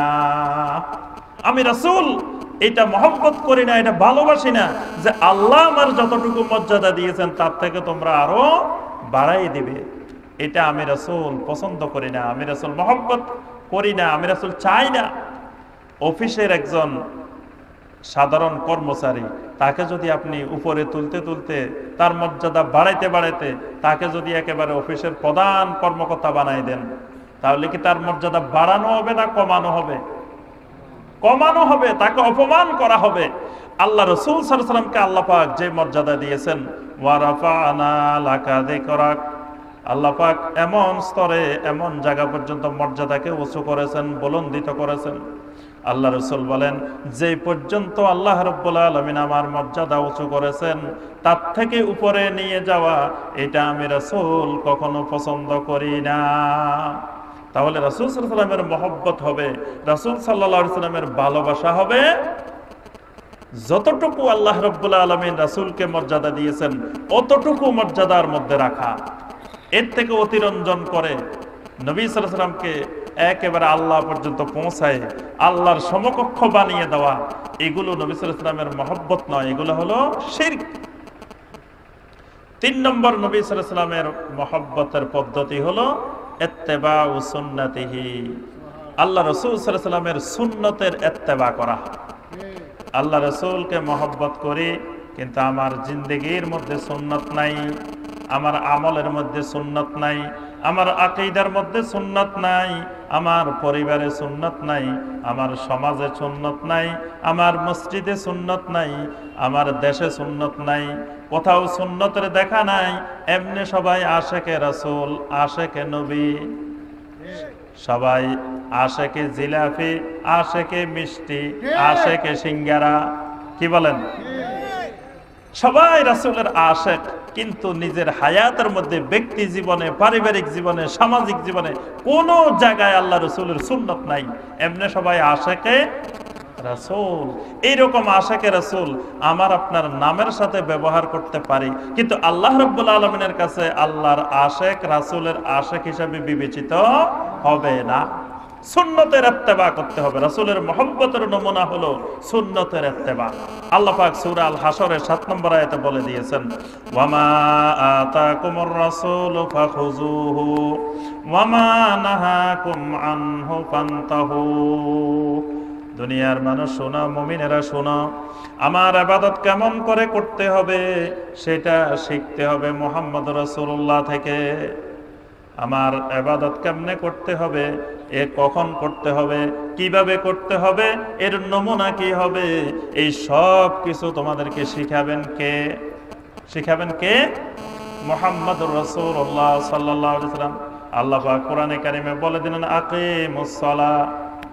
আমি রাসূল এটা মহব্বত করি না, এটা ভালোবাসি না যে আল্লাহ আমার যতটুকু মর্যাদা দিয়েছেন তার থেকে তোমরা আরো বাড়াই দিবে। এটা আমি রাসূল পছন্দ করি না, আমি রাসূল মহব্বত করি না, আমি রাসূল চাই না। অফিসের একজন সাধারণ কর্মচারী, তাকে যদি আপনি উপরে তুলতে তুলতে তার মর্যাদা বাড়াইতে বাড়াইতে তাকে যদি একেবারে অফিসের প্রধান কর্মকর্তা বানাই দেন, তাহলে কি তার মর্যাদা বাড়ানো হবে না কমানো হবে? কমানো হবে, তাকে অপমান করা হবে। আল্লাহ রাসূল সাল্লাল্লাহু আলাইহি ওয়াসাল্লামকে আল্লাহ পাক যে মর্যাদা দিয়েছেন, ওয়া রাফা'না লাকা যিকরাক, আল্লাহ পাক এমন স্তরে এমন জায়গা পর্যন্ত মর্যাদাকে উঁচু করেছেন, বুলন্দিত করেছেন। আল্লাহ রাসূল বলেন, যে পর্যন্ত আল্লাহ রাব্বুল আলামিন আমার মর্যাদা উঁচু করেছেন তার থেকে উপরে নিয়ে যাওয়া এটা আমি রাসূল কখনো পছন্দ করি না। তাহলে রাসূল সাল্লাল্লাহু আলাইহি ওয়াসাল্লামের মহব্বত হবে, রাসূল সাল্লাল্লাহু আলাইহি ওয়াসাল্লামের ভালোবাসা হবে যতটুকু আল্লাহ রাব্বুল আলামিন রাসূলকে মর্যাদা দিয়েছেন অতটুকু মর্যাদার মধ্যে রাখা। এর থেকে অতিরঞ্জন করে নবী সাল্লাল্লাহু আলাইহি ওয়াসাল্লামকে একেবারে আল্লাহ পর্যন্ত পৌঁছায় আল্লাহর সমকক্ষ বানিয়ে দেওয়া, এগুলো নবী সাল্লাল্লাহু আলাইহি ওয়াসাল্লামের মহব্বত নয়, এগুলো হলো শিরক। ৩ নম্বর নবী সাল্লাল্লাহু আলাইহি ওয়াসাল্লামের মহব্বতের পদ্ধতি হলো ইত্তেবাউ সুন্নতিহি, আল্লাহ রাসূল সাল্লাল্লাহু আলাইহি ওয়াসাল্লামের সুন্নতের ইত্তেবা করা। আল্লাহ রাসূলকে মহব্বত করি, কিন্তু আমার জিন্দেগির মধ্যে সুন্নত নাই, আমার আমলের মধ্যে সুন্নত নাই, আমার আকীদার মধ্যে সুন্নত নাই, আমার পরিবারে সুন্নত নাই, আমার সমাজে সুন্নত নাই, আমার মসজিদে সুন্নত নাই, আমার দেশে সুন্নত নাই, কোথাও সুন্নতের দেখা নাই। এমনি সবাই আশেকে রাসূল, আশেকে নবী, সবাই আশেকে জিলাপি, আশেকে মিষ্টি, আশেকে সিঙ্গারা। কি বলেন? সবাই রাসূলের আশেক, কিন্তু নিজের হায়াতের মধ্যে, ব্যক্তি জীবনে, পারিবারিক জীবনে, সামাজিক জীবনে কোনো জায়গায় আল্লাহ রাসূলের সুন্নত নাই। এমনি সবাই আশেকে রাসূল। এইরকম আশিকে রাসূল আমার আপনার নামের সাথে ব্যবহার করতে পারি, কিন্তু আল্লাহ রাব্বুল আলামিনের কাছে আল্লাহর আশিক রাসূলের আশিক হিসেবে বিবেচিত হবে না। সুন্নতের ইত্তেবা করতে হবে। রাসূলের মহব্বতের নমুনা হলো সুন্নতের ইত্তেবা। আল্লাহ পাক সূরা আল হাসরের 7 নম্বর আয়াতে বলে দিয়েছেন, ওয়ামা আতাকুমুর রাসূলু ফাখুযুহু ওয়ামা নাহাকুম আনহু ফান্তাহু। দুনিয়ার মানুষ শোনো, মুমিনেরা শোনো, আমার ইবাদত কেমন করে করতে হবে সেটা শিখতে হবে মুহাম্মদ রাসূলুল্লাহ থেকে। আমার ইবাদত কেমনে করতে হবে, এ কখন করতে হবে, কিভাবে করতে হবে, এর নমুনা কি হবে, এই সব কিছু তোমাদেরকে শিখাবেন কে? শিখাবেন কে? মুহাম্মদুর রাসূলুল্লাহ সাল্লাল্লাহু আলাইহি ওয়াসাল্লাম। আল্লাহ পাক কোরআনে কারিমে বলে দিলেন, আকিমুস সালাহ,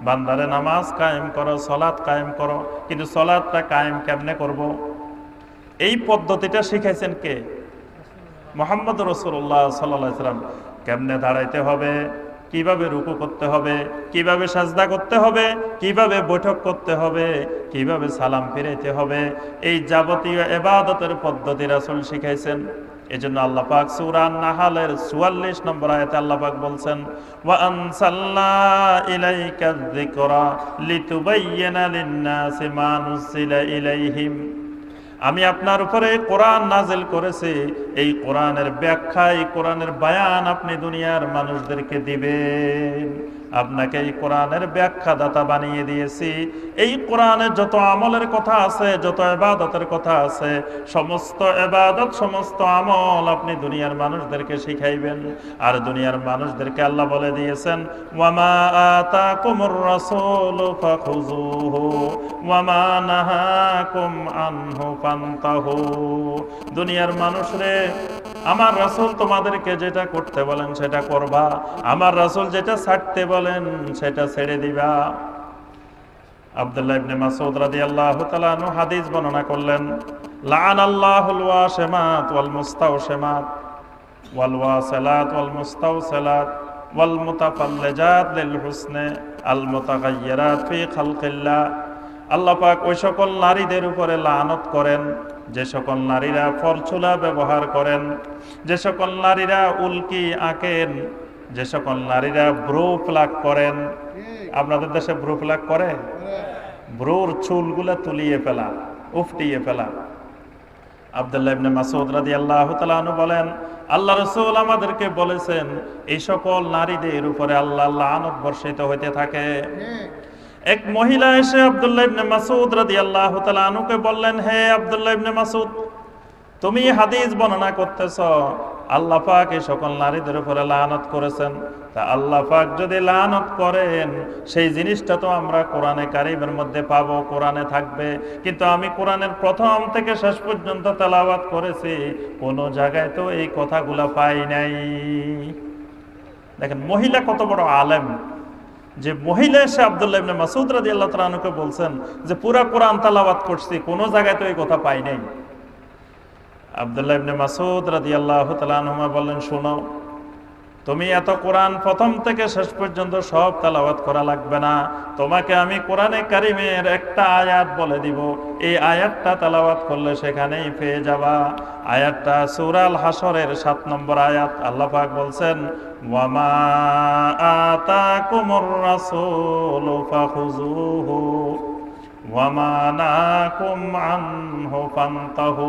বান্দারে নামাজ কায়েম করো, সালাত কায়েম করো। কিন্তু সালাতটা কায়েম কেমনে করব, এই পদ্ধতিটা শিখাইছেন কে? মুহাম্মদুর রাসূলুল্লাহ সাল্লাল্লাহু আলাইহি ওয়াসাল্লাম। কেমনে দাঁড়াইতে হবে, কিভাবে রুকু করতে হবে, কিভাবে সাজদা করতে হবে, কিভাবে বৈঠক করতে হবে, কিভাবে সালাম ফিরাইতে হবে, এই যাবতীয় ইবাদতের পদ্ধতি রাসূল শিখাইছেন। এজন্য আল্লাহ পাক সূরা আন-নাহলের 44 নম্বর আয়াতে আল্লাহ পাক বলছেন, ওয়া আনসালনা ইলাইকা যিকরা লিতুবাইয়িনা লিন-নাসি মা নুজিলা ইলাইহিম। আমি আপনার উপরে কোরআন নাজিল করেছি, এই কোরআনের ব্যাখ্যা, এই কোরআনের বায়ান আপনি দুনিয়ার মানুষদেরকে দিবেন। আপনাকে এই কোরআনের ব্যাখ্যাদাতা বানিয়ে দিয়েছি। এই কোরআনে যত আমলের কথা আছে, যত ইবাদতের কথা আছে, সমস্ত ইবাদত, সমস্ত আমল আপনি দুনিয়ার মানুষদেরকে শিখাইবেন। আর দুনিয়ার মানুষদেরকে আল্লাহ বলে দিয়েছেন, ওয়ামা আতাকুমুর রাসূলু ফাখুযুহু ওয়ামা নাহাকুম আনহু ফান্তাহু। দুনিয়ার মানুষরে, আমার রাসূল তোমাদেরকে যেটা করতে বলেন সেটা করবা, আমার রাসূল যেটা ছাড়তে বলেন সেটা ছেড়ে দিবা। আব্দুল্লাহ ইবনে মাসউদ রাদিয়াল্লাহু তাআলা আনহু হাদিস বর্ণনা করলেন, লাআনাল্লাহুল ওয়াশিমাত ওয়াল মুস্তাওশিমাত ওয়াল ওয়াসিলাত ওয়াল মুস্তাওসিলাত ওয়াল মুতাফাল্লিজাত লিল হুসনি আল মুতাগায়্যিরাত ফি খালকিল্লাহ। আল্লাহ পাক ওই সকল নারীদের উপরে লানত করেন যে সকল নারীরা ফরচুলা ব্যবহার করেন, যে সকল নারীরা উল্কি আঁকেন, যে সকল নারীরা ব্রু প্লাক করেন। আপনাদের দেশে ব্রু প্লাক করে? ব্রুর চুলগুলা তুলিয়ে ফেলা, উফটিয়ে ফেলা। আব্দুল্লাহ ইবনে মাসউদ রাদিয়াল্লাহু তাআলা আনহু বলেন, আল্লাহ রাসূল আমাদেরকে বলেছেন এই সকল নারীদের উপরে আল্লাহর লানত বর্ষিত হইতে থাকে। এক মহিলা এসে আব্দুল্লাহ ইবনে মাসউদ রাদিয়াল্লাহু তাআলা আনহুকে বললেন, হে আব্দুল্লাহ ইবনে মাসউদ, তুমি হাদিস বর্ণনা করতেছ আল্লাহ পাক এই সকল নারীদের উপরে লানত করেছেন। তা আল্লাহ পাক যদি লানত করেন সেই জিনিসটা তো আমরা কোরআনে কারিমের মধ্যে পাবো, কোরআনে থাকবে। কিন্তু আমি কোরআনের প্রথম থেকে শেষ পর্যন্ত তেলাওয়াত করেছি, কোনো জায়গায় তো এই কথাগুলা পাই নাই। দেখেন মহিলা কত বড় আলেম, যে মহিলা এসে আব্দুল্লাহ ইবনে মাসউদ রাদিয়াল্লাহু তাআলা আনহুকে বলছেন যে পুরা কোরআন তেলাওয়াত করছি, কোনো জায়গায় তো এই কথা পাই নাই। আব্দুল্লাহ ইবনে মাসউদ রাদিয়াল্লাহু তাআলা আনহু বললেন, শোনো, তুমি এত কোরআন প্রথম থেকে শেষ পর্যন্ত সব তেলাওয়াত করা লাগবে না, তোমাকে আমি কোরআনে কারিমের একটা আয়াত বলে দিব, এই আয়াতটা তেলাওয়াত করলে সেখানেই পেয়ে যাবা। আয়াতটা সূরা আল হাসরের 7 নম্বর আয়াত। আল্লাহ পাক বলছেন, ওয়ামা আতাকুমুর রাসূলু ফাখুযুহু ওয়ামা নাহাকুম আনহু ফান্তাহু।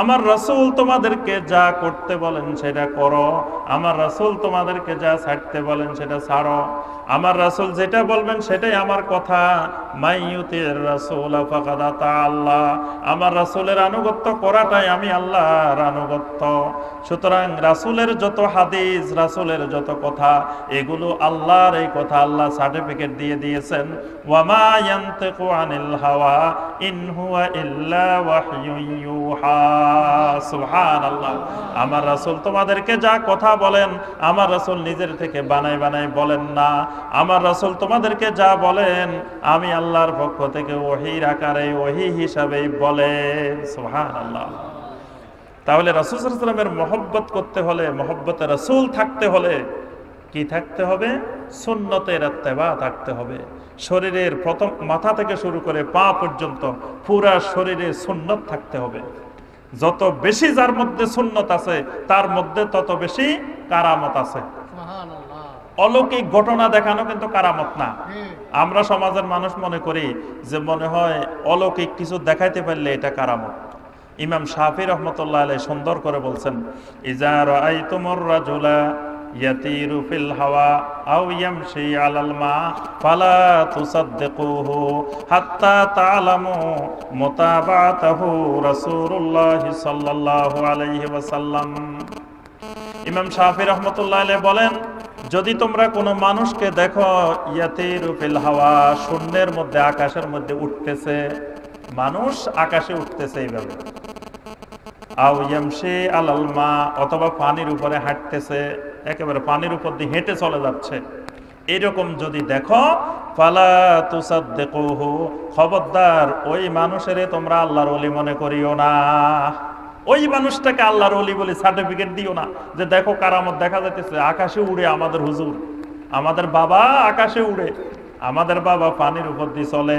আমার রাসূল তোমাদেরকে যা করতে বলেন সেটা করো, আমার রাসূল তোমাদেরকে যা ছাড়তে বলেন সেটা ছাড়ো। আমার রাসূল যেটা বলবেন সেটাই আমার কথা। মাইয়ুতির রাসূল ফাকাদ আতা আল্লাহ। আমার রাসূলের আনুগত্য করাটাই আমি আল্লাহর আনুগত্য। সুতরাং রাসূলের যত হাদিস, রাসূলের যত কথা, এগুলো আল্লাহর এই কথা। আল্লাহ সার্টিফিকেট দিয়ে দিয়েছেন, ওয়ামা ইয়ানতিকু আনিল হাওয়া ইন হুয়া ইল্লা ওয়াহয়ুন ইউহা। সুবহানাল্লাহ। আমার রাসূল তোমাদেরকে যা কথা বলেন, আমার রাসূল নিজের থেকে বানাই বানাই বলেন না। আমার রাসূল তোমাদেরকে যা বলেন, আমি আল্লাহর পক্ষ থেকে ওহীর আকারে, ওহী হিসাবেই বলেন। সুবহানাল্লাহ। তাহলে রাসূল সাল্লাল্লাহু আলাইহি ওয়াসাল্লামের মহব্বত করতে হলে, মহব্বতে রাসূল থাকতে হলে কি থাকতে হবে? সুন্নতের ইত্তেবা থাকতে হবে। শরীরের প্রথম মাথা থেকে শুরু করে পা পর্যন্ত পুরা শরীরে সুন্নত থাকতে হবে। যত বেশি যার মধ্যে সুন্নত আছে তার মধ্যে তত বেশি কারামত আছে। অলৌকিক ঘটনা দেখানো কিন্তু কারামত না। আমরা সমাজের মানুষ মনে করি যে মনে হয় অলৌকিক কিছু দেখাইতে পারলে এটা কারামত। ইমাম শাফি রহমতুল্লাহ আলাইহি সুন্দর করে বলছেন, ইজা রাআইতুমুর রাজুলা ইয়াতিরু ফিল হাওয়া আও ইয়ামশি আলাল মা ফালা তুসাদ্দিকুহু হাত্তা তা'লামু মুতাবাআতাহু রাসূলুল্লাহ সাল্লাল্লাহু আলাইহি ওয়াসাল্লাম। ইমাম শাফি রহমতুল্লাহ আলাইহি বলেন, যদি তোমরা কোনো মানুষকে দেখো ইয়াতিরু ফিল হাওয়া, শূন্যের মধ্যে আকাশের মধ্যে উঠতেছে, মানুষ আকাশে উঠতেছে এইভাবে, আও ইয়ামশি আলাল মা, অথবা পানির উপরে হাঁটতেছে, একেবারে পানির উপর দিয়ে হেঁটে চলে যাচ্ছে, এরকম যদি দেখো ফালা তুসাদ্দিকুহু, খবরদার ওই মানুষের তোমরা আল্লাহর ওলি মনে করিও না। ওই মানুষটাকে আল্লাহর ওলি বলে সার্টিফিকেট দিও না যে দেখো কারামত দেখা যাইতেছে, আকাশে উড়ে আমাদের হুজুর, আমাদের বাবা আকাশে উড়ে, আমাদের বাবা পানির উপর দিয়ে চলে।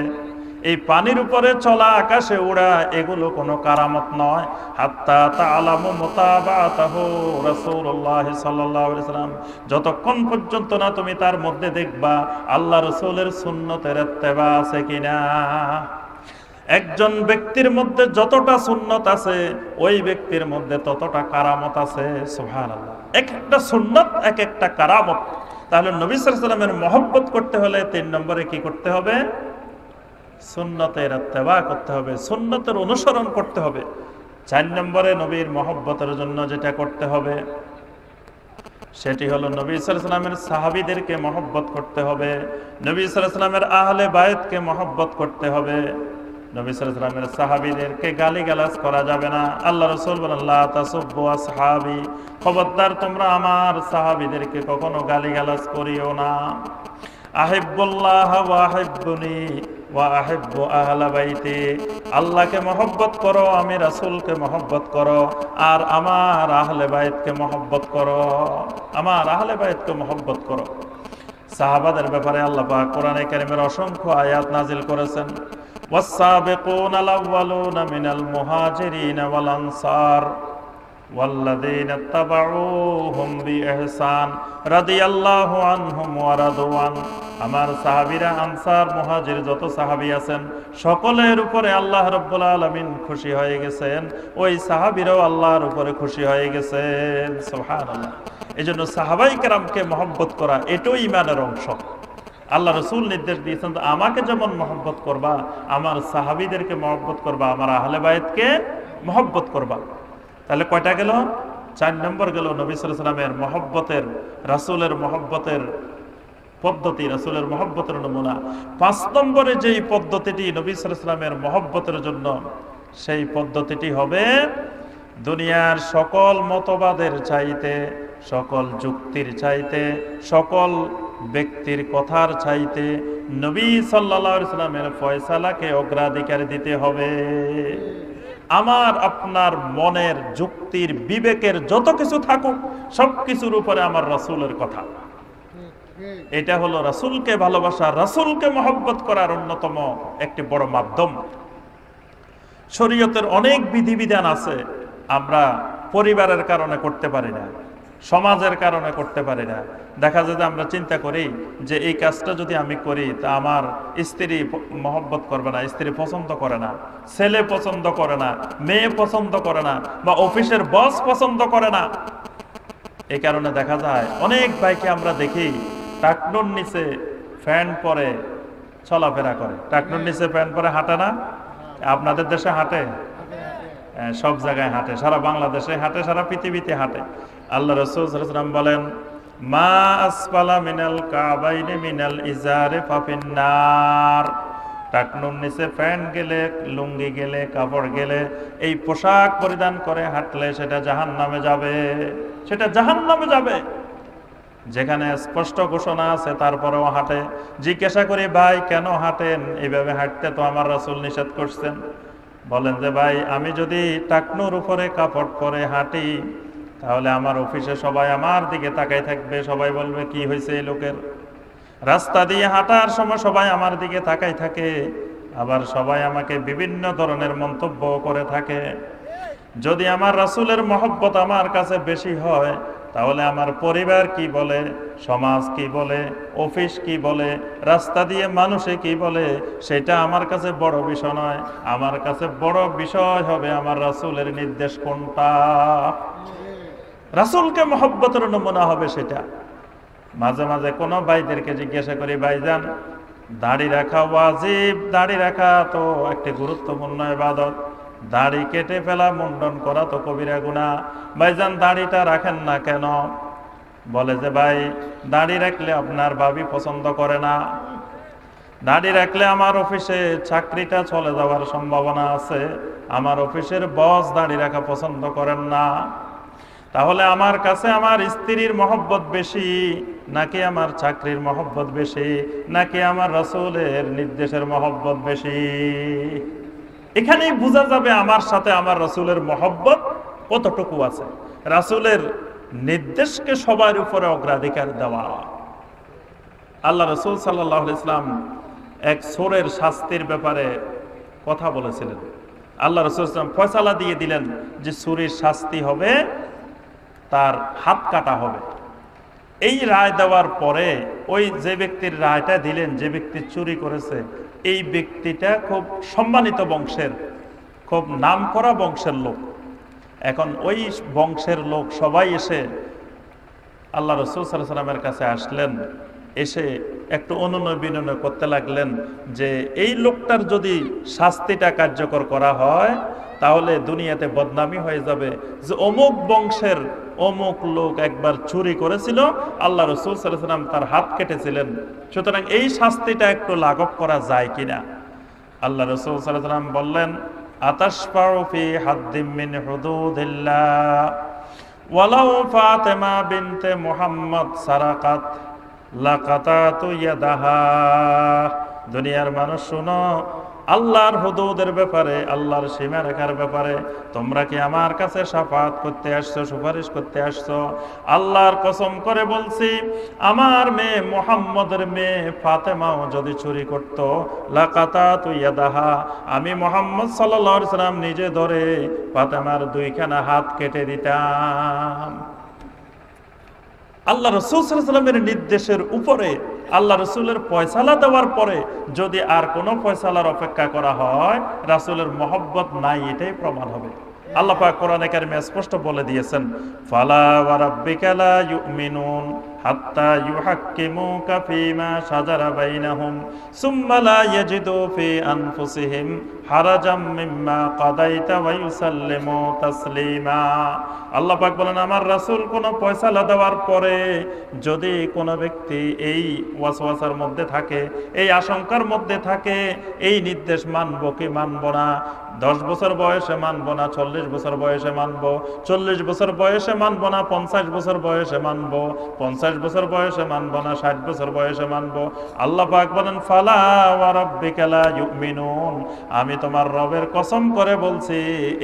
এই পানির উপরে চলা, আকাশে উড়া, এগুলো কোনো কারামত নয়। হাত্তা তা'লামু মুতাবাআতাহু রাসূলুল্লাহ সাল্লাল্লাহু আলাইহি ওয়াসাল্লাম, যতক্ষণ পর্যন্ত না তুমি তার মধ্যে দেখবা আল্লাহ রাসূলের সুন্নতের ইত্তেবা আছে কিনা। একজন ব্যক্তির মধ্যে যতটা সুন্নত আছে ওই ব্যক্তির মধ্যে ততটা কারামত আছে। সুবহানাল্লাহ। এক একটা সুন্নত এক একটা কারামত। তাহলে নবী সাল্লাল্লাহু আলাইহি ওয়াসাল্লামের মহব্বত করতে হলে 3 নম্বরে কি করতে হবে? সুন্নতের ইত্তেবা করতে হবে, সুন্নতের অনুসরণ করতে হবে। 4 নম্বরে নবীর মহব্বতের জন্য যেটা করতে হবে সেটি হলো নবী সাল্লাল্লাহু আলাইহি ওয়াসাল্লামের সাহাবীদেরকে মহব্বত করতে হবে, নবী সাল্লাল্লাহু আলাইহি ওয়াসাল্লামের আহলে বায়তকে মহব্বত করতে হবে। নবী সাল্লাল্লাহু আলাইহি ওয়াসাল্লামের সাহাবীদেরকে গালিগালাজ করা যাবে না। আল্লাহ রাসূল বলেন, লা তাসুব্বু আসহাবি, খবরদার তোমরা আমার সাহাবীদেরকে কখনো গালিগালাজ করিও না। আহিব্বুল্লাহ ওয়া আহিব্বুনি ওয়া আহিব্বু আহলা বাইতি, আল্লাহকে মহব্বত করো, আমি রাসূলকে মহব্বত করো, আর আমার আহলে বাইতকে মহব্বত করো, আমার আহলে বাইতকে মহব্বত করো। সাহাবাদের ব্যাপারে আল্লাহ পাক কোরআনে কারীমের অসংখ্য আয়াত নাজিল করেছেন। ওয়াস-সাবিকুনাল আউওয়ালুনা মিনাল মুহাজিরিন ওয়াল আনসার ওয়াল্লাযীনা তাবাউহুম বিইহসান রাদিয়াল্লাহু আনহুম ওয়া রাদু আন, আমার সাহাবীরা, আনসার, মুহাজির যত সাহাবী আছেন সকলের উপরে আল্লাহ রাব্বুল আলামিন খুশি হয়ে গেছেন, ওই সাহাবীরাও আল্লাহর উপরে খুশি হয়ে গেছেন। সুবহানাল্লাহ। এজন্য সাহাবাই কেরামকে মহব্বত করা এটাও ঈমানের অংশ। আল্লাহ রাসূল নির্দেশ দিয়েছেন, আমাকে যেমন মহব্বত করবা, আমার সাহাবীদেরকে মহব্বত করবা, আমার আহলে বায়তকে মহব্বত করবা। তাহলে কয়টা গেল? 4 নম্বর গেল নবী সাল্লাল্লাহু আলাইহি ওয়াসাল্লামের মহব্বতের, রাসূলের মহব্বতের পদ্ধতি, রাসূলের মহব্বতের নমুনা। 5 নম্বরে যেই পদ্ধতিটি নবী সাল্লাল্লাহু আলাইহি ওয়াসাল্লামের মহব্বতের জন্য, সেই পদ্ধতিটি হবে দুনিয়ার সকল মতবাদের চাইতে, সকল যুক্তির চাইতে, সকল ব্যক্তির কথার চাইতে নবী সাল্লাল্লাহু আলাইহি ওয়াসাল্লামের ফয়সালাকে অগ্রাধিকার দিতে হবে। আমার আপনার মনের, যুক্তির, বিবেকের যত কিছু থাকুক সবকিছুর উপরে আমার রাসূলের কথা। এটা হলো রাসূলকে ভালোবাসা, রাসূলকে মহব্বত করার অন্যতম একটি বড় মাধ্যম। শরীয়তের অনেক বিধিবিধান আছে, আমরা পরিবারের কারণে করতে পারি না, সমাজের কারণে করতে পারি না। দেখা যায় যে আমরা চিন্তা করি যে এই কাজটা যদি আমি করি তা আমার স্ত্রী মহব্বত করবে না, স্ত্রী পছন্দ করে না, ছেলে পছন্দ করে না, মেয়ে পছন্দ করে না, বা অফিসের বস পছন্দ করে না। এই কারণে দেখা যায় অনেক ভাইকে আমরা দেখি টাকনুর নিচে ফ্যান পরে চলাফেরা করে। টাকনুর নিচে ফ্যান পরে হাঁটে না? আপনাদের দেশে হাঁটে? সব জায়গায় হাঁটে, সারা বাংলাদেশে হাঁটে, সারা পৃথিবীতে হাঁটে। আল্লাহ রাসূল সাল্লাল্লাহু আলাইহি ওয়াসাল্লাম বলেন, মা আসফালা মিনাল কাবাইনি মিনাল ইজারে ফাফিন্নার, টাকনুর নিচে প্যান্ট গেলে, লুঙ্গি গেলে, কাপড় গেলে, এই পোশাক পরিধান করে হাঁটলে সেটা জাহান্নামে যাবে, সেটা জাহান্নামে যাবে। যেখানে স্পষ্ট ঘোষণা আছে তারপরেও হাঁটে। জিজ্ঞাসা করি, ভাই কেন হাঁটেন? এইভাবে হাঁটতে তো আমার রাসূল নিষেধ করছেন। বলেন যে ভাই, আমি যদি টাকনুর উপরে কাপড় পরে হাঁটি তাহলে আমার অফিসে সবাই আমার দিকে তাকাই থাকবে, সবাই বলবে কি হয়েছে এই লোকের। রাস্তা দিয়ে হাঁটার সময় সবাই আমার দিকে তাকাই থাকে, আবার সবাই আমাকে বিভিন্ন ধরনের মন্তব্য করে থাকে। যদি আমার রাসূলের মহব্বত আমার কাছে বেশি হয়, তাহলে আমার পরিবার কি বলে, সমাজ কি বলে, অফিস কি বলে, রাস্তা দিয়ে মানুষে কি বলে, সেটা আমার কাছে বড় বিষয় নয়। আমার কাছে বড় বিষয় হবে আমার রাসূলের নির্দেশ কোনটা, রাসূলকে মহব্বতের নমুনা হবে সেটা। মাঝে মাঝে কোনো ভাইদেরকে জিজ্ঞাসা করি, ভাইজান দাড়ি রাখা ওয়াজিব, দাড়ি রাখা তো একটি গুরুত্বপূর্ণ ইবাদত, দাড়ি কেটে ফেলা, মুন্ডন করা তো কবিরা গুনাহ, ভাইজান দাড়িটা রাখেন না কেন? বলে যে ভাই দাড়ি রাখলে আপনার ভাবি পছন্দ করে না, দাড়ি রাখলে আমার অফিসে চাকরিটা চলে যাওয়ার সম্ভাবনা আছে, আমার অফিসের বস দাড়ি রাখা পছন্দ করেন না। তাহলে আমার কাছে আমার স্ত্রীর মহব্বত বেশি নাকি আমার চাকরির মহব্বত বেশি, নাকি আমার রাসূলের নির্দেশের মহব্বত বেশি? এখানেই বোঝা যাবে আমার সাথে আমার রাসূলের মহব্বত কতটুকু আছে। রাসূলের নির্দেশকে সবার উপরে অগ্রাধিকার দেওয়া। আল্লাহ রাসূল সাল্লাল্লাহু আলাইহি ওয়াসাল্লাম এক চোরের শাস্তির ব্যাপারে কথা বলেছিলেন। আল্লাহ রাসূল সাল্লাল্লাহু আলাইহি ওয়াসাল্লাম ফয়সালা দিয়ে দিলেন যে চুরির শাস্তি হবে, তার হাত কাটা হবে। এই রায় দেওয়ার পরে ওই যে ব্যক্তির রায়টা দিলেন, যে ব্যক্তি চুরি করেছে, এই ব্যক্তিটা খুব সম্মানিত বংশের, খুব নামকরা বংশের লোক। এখন ওই বংশের লোক সবাই এসে আল্লাহ রাসূল সাল্লাল্লাহু আলাইহি ওয়াসাল্লামের কাছে আসলেন, এসে একটু অনুনয় বিনয় করতে লাগলেন যে এই লোকটার যদি শাস্তিটা কার্যকর করা হয় তাহলে দুনিয়াতে বদনামি হয়ে যাবে যে অমুক বংশের অমুক লোক একবার চুরি করেছিল, আল্লাহ রাসূল সাল্লাল্লাহু আলাইহি ওয়াসাল্লাম তার হাত কেটেছিলেন, সুতরাং এই শাস্তিটা একটু লাঘব করা যায় কিনা। আল্লাহ রাসূল সাল্লাল্লাহু আলাইহি ওয়াসাল্লাম বললেন, আতাশফাউ ফি হাদ্দিম মিন হুদুদিল্লাহ ওয়ালাউ ফাতিমা বিনতে মুহাম্মদ সারাকাত লাকাতাতু ইয়াদাহা। দুনিয়ার মানুষ শুনো, আল্লাহর হুদুদের ব্যাপারে, আল্লাহর সীমারেখার ব্যাপারে তোমরা কি আমার কাছে শাফাত করতে আসছো, সুপারিশ করতে আসছো? আল্লাহর কসম করে বলছি, আমার মেয়ে মুহাম্মদের মেয়ে ফাতেমাও যদি চুরি করত, লাকাতাতু ইয়াদাহা, আমি মুহাম্মদ সাল্লাল্লাহু আলাইহি ওয়াসাল্লাম নিজে ধরে ফাতেমার দুইখানা হাত কেটে দিতাম। আল্লাহ রাসূল সাল্লাল্লাহু আলাইহি ওয়াসাল্লামের নির্দেশের উপরে, আল্লাহ রাসূলের ফয়সালা দেওয়ার পরে যদি আর কোনো ফয়সালার অপেক্ষা করা হয়, রাসূলের মহব্বত নাই, এটাই প্রমাণ হবে। আল্লাহ পাক কোরআনে কারিমে স্পষ্ট বলে দিয়েছেন, ফালা ওয়া রাব্বিকা লা ইউমিনুন হাত্তা ইউহাক্কিমুকা ফীমা শাজারা বাইনাহুম সুম্মা লা ইয়াজিদু ফি আনফুসিহিম হারাজাম মিম্মা কাদাইতা ওয়া ইউসাল্লিমু তাসলিমা। আল্লাহ পাক বলেন, আমার রাসূল কোনো ফয়সালা দেওয়ার পরে যদি কোনো ব্যক্তি এই ওয়াসওয়াসার মধ্যে থাকে, এই আশঙ্কার মধ্যে থাকে, এই নির্দেশ মানবো কি মানবো না, 10 বছর বয়সে মানবো না, 40 বছর বয়সে মানবো, 40 বছর বয়সে মানবো না, 50 বছর বয়সে মানবো, 50 বছর বয়সে মানবো না, 60 বছর বয়সে মানবো, আল্লাহ পাক বলেন, ফালা ওয়া রাব্বিকা লা ইউমিনুন, আমি তোমার রবের কসম করে বলছি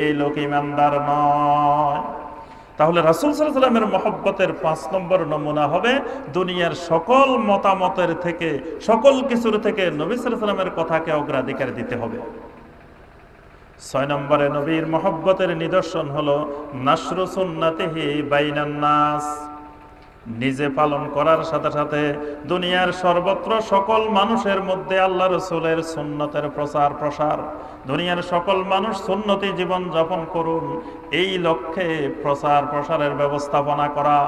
এই লোক ঈমানদার নয়। তাহলে রাসূল সাল্লাল্লাহু আলাইহি ওয়াসাল্লামের মহব্বতের 5 নম্বর নমুনা হবে দুনিয়ার সকল মতামতের থেকে, সকল কিছুর থেকে নবী সাল্লাল্লাহু আলাইহি ওয়াসাল্লামের কথাকে অগ্রাধিকার দিতে হবে। 6 নম্বরে নবীর মহব্বতের নিদর্শন হলো নাশরু সুন্নাতিহি বাইনান নাস, নিজে পালন করার সাথে সাথে দুনিয়ার সর্বত্র সকল মানুষের মধ্যে আল্লাহ রাসূলের সুন্নতের প্রচার প্রসার, দুনিয়ার সকল মানুষ সুন্নতি জীবন যাপন করুন, এই লক্ষ্যে প্রচার প্রসারের ব্যবস্থাপনা করা।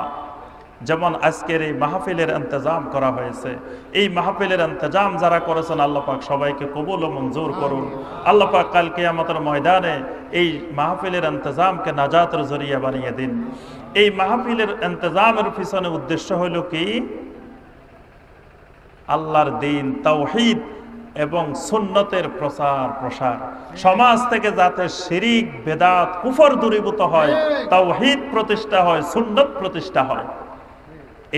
যেমন আজকের এই মাহফিলের ইন্তজাম করা হয়েছে, এই মাহফিলের ইন্তজাম যারা করেছেন আল্লাহ পাক সবাইকে কবুল ও মঞ্জুর করুন। আল্লাহ পাক কাল কিয়ামতের ময়দানে এই মাহফিলের ইন্তজামকে নাজাতের জরিয়া বানিয়ে দিন। এই মাহফিলের ইন্তজামের পিছনে উদ্দেশ্য হলো কি, আল্লাহর দ্বীন তাওহীদ এবং সুন্নতের প্রচার প্রসার, সমাজ থেকে যাতে শিরিক বেদাত কুফর দূরীভূত হয়, তাওহীদ প্রতিষ্ঠা হয়, সুন্নত প্রতিষ্ঠা হয়।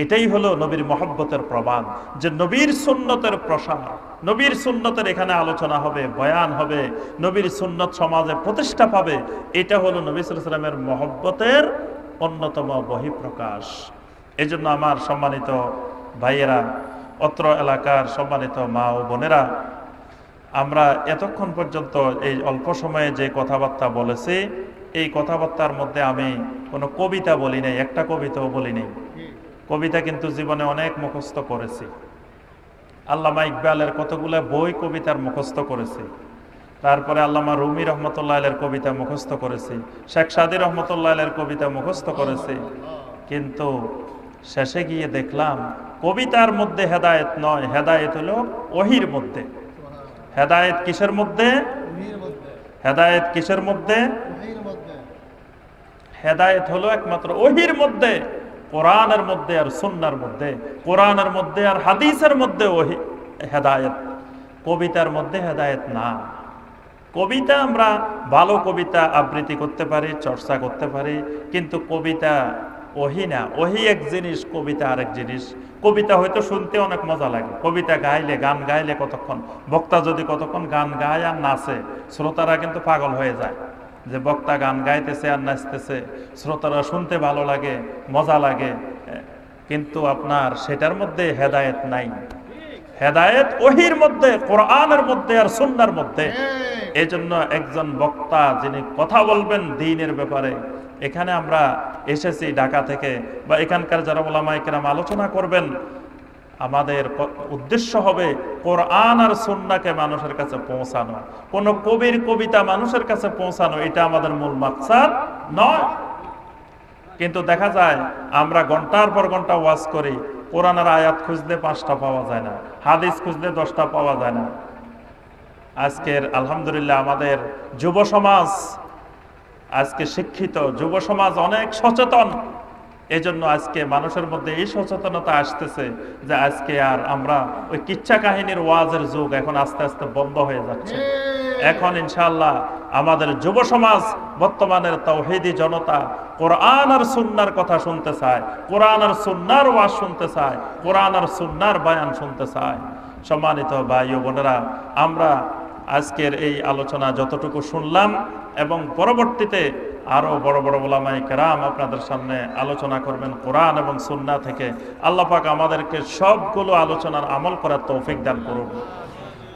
এটাই হলো নবীর মহব্বতের প্রমাণ, যে নবীর সুন্নতের প্রসার, নবীর সুন্নতের এখানে আলোচনা হবে, বয়ান হবে, নবীর সুন্নত সমাজে প্রতিষ্ঠা পাবে। এটা হলো নবী সাল্লাল্লাহু আলাইহি ওয়াসাল্লামের মহব্বতের অন্যতম বহিঃপ্রকাশ। এই জন্য আমার সম্মানিত ভাইয়েরা, অত্র এলাকার সম্মানিত মা ও বোনেরা, আমরা এতক্ষণ পর্যন্ত এই অল্প সময়ে যে কথাবার্তা বলেছি, এই কথাবার্তার মধ্যে আমি কোনো কবিতা বলি নাই, একটা কবিতাও বলি নাই। কবিতা কিন্তু জীবনে অনেক মুখস্থ করেছি। আল্লামা ইকবালের কতগুলো বই কবিতার মুখস্থ করেছি। তারপরে আল্লামা রুমি রহমতুল্লাহ আলের কবিতা মুখস্থ করেছি, শেখ সাদি রহমতুল্লাহ আলের কবিতা মুখস্থ করেছি। কিন্তু শেষে গিয়ে দেখলাম কবিতার মধ্যে হেদায়েত নয়, হেদায়েত হলো ওহির মধ্যে। হেদায়েত কিসের মধ্যে? হেদায়েত কিসের মধ্যে? হেদায়েত হলো একমাত্র ওহির মধ্যে, কোরআনের মধ্যে আর সুন্নাহর মধ্যে, কোরআনের মধ্যে আর হাদিসের মধ্যে ওহি হেদায়েত। কবিতার মধ্যে হেদায়েত না। কবিতা আমরা ভালো কবিতা আবৃত্তি করতে পারি, চর্চা করতে পারি, কিন্তু কবিতা ওহি না। ওহি এক জিনিস, কবিতা আরেক জিনিস। কবিতা হয়তো শুনতে অনেক মজা লাগে, কবিতা গাইলে, গান গাইলে কতক্ষণ, বক্তা যদি কতক্ষণ গান গায় আর নাচে, শ্রোতারা কিন্তু পাগল হয়ে যায় যে বক্তা গান গাইতেছে আর নাচতেছে, শ্রোতারা শুনতে ভালো লাগে, মজা লাগে, কিন্তু আপনার সেটার মধ্যে হেদায়েত নাই। হেদায়েত ওহির মধ্যে, কোরআনের মধ্যে আর সুন্নাহর মধ্যে। এই জন্য একজন বক্তা যিনি কথা বলবেন দ্বীনের ব্যাপারে, এখানে আমরা এসেছি ঢাকা থেকে, বা এখানকার যারা উলামায়ে কেরাম আলোচনা করবেন, আমাদের উদ্দেশ্য হবে কোরআন আর সুন্নাহকে মানুষের কাছে পৌঁছানো। কোন কবির কবিতা মানুষের কাছে পৌঁছানো, এটা আমাদের মূল মাকসাদ নয়। কিন্তু দেখা যায় আমরা ঘন্টার পর ঘন্টা ওয়াজ করি, কোরআনের আয়াত খুঁজলে 5টা পাওয়া যায় না, হাদিস খুঁজলে 10টা পাওয়া যায় না। আজকের আলহামদুলিল্লাহ আমাদের যুব সমাজ আজকে শিক্ষিত, যুব সমাজ অনেক সচেতন। এজন্য আজকে মানুষের মধ্যে এই সচেতনতা আসতেছে যে আজকে আর আমরা ওই কিচ্ছা কাহিনীর ওয়াজের যুগ এখন আস্তে আস্তে বন্ধ হয়ে যাচ্ছে। এখন ইনশাআল্লাহ আমাদের যুব সমাজ, বর্তমানের তাওহীদি জনতা কোরআন আর সুন্নাহর কথা শুনতে চায়, কোরআন আর সুন্নাহর ওয়াজ শুনতে চায়, কোরআন আর সুন্নাহর বয়ান শুনতে চায়। সম্মানিত ভাই ও বোনেরা, আমরা আজকের এই আলোচনা যতটুকু শুনলাম এবং পরবর্তীতে আরো বড় বড় উলামায়ে কেরাম আপনাদের সামনে আলোচনা করবেন কোরআন এবং সুন্নাহ থেকে। আল্লাহ পাক আমাদেরকে সবগুলো আলোচনার আমল করার তৌফিক দান করুন।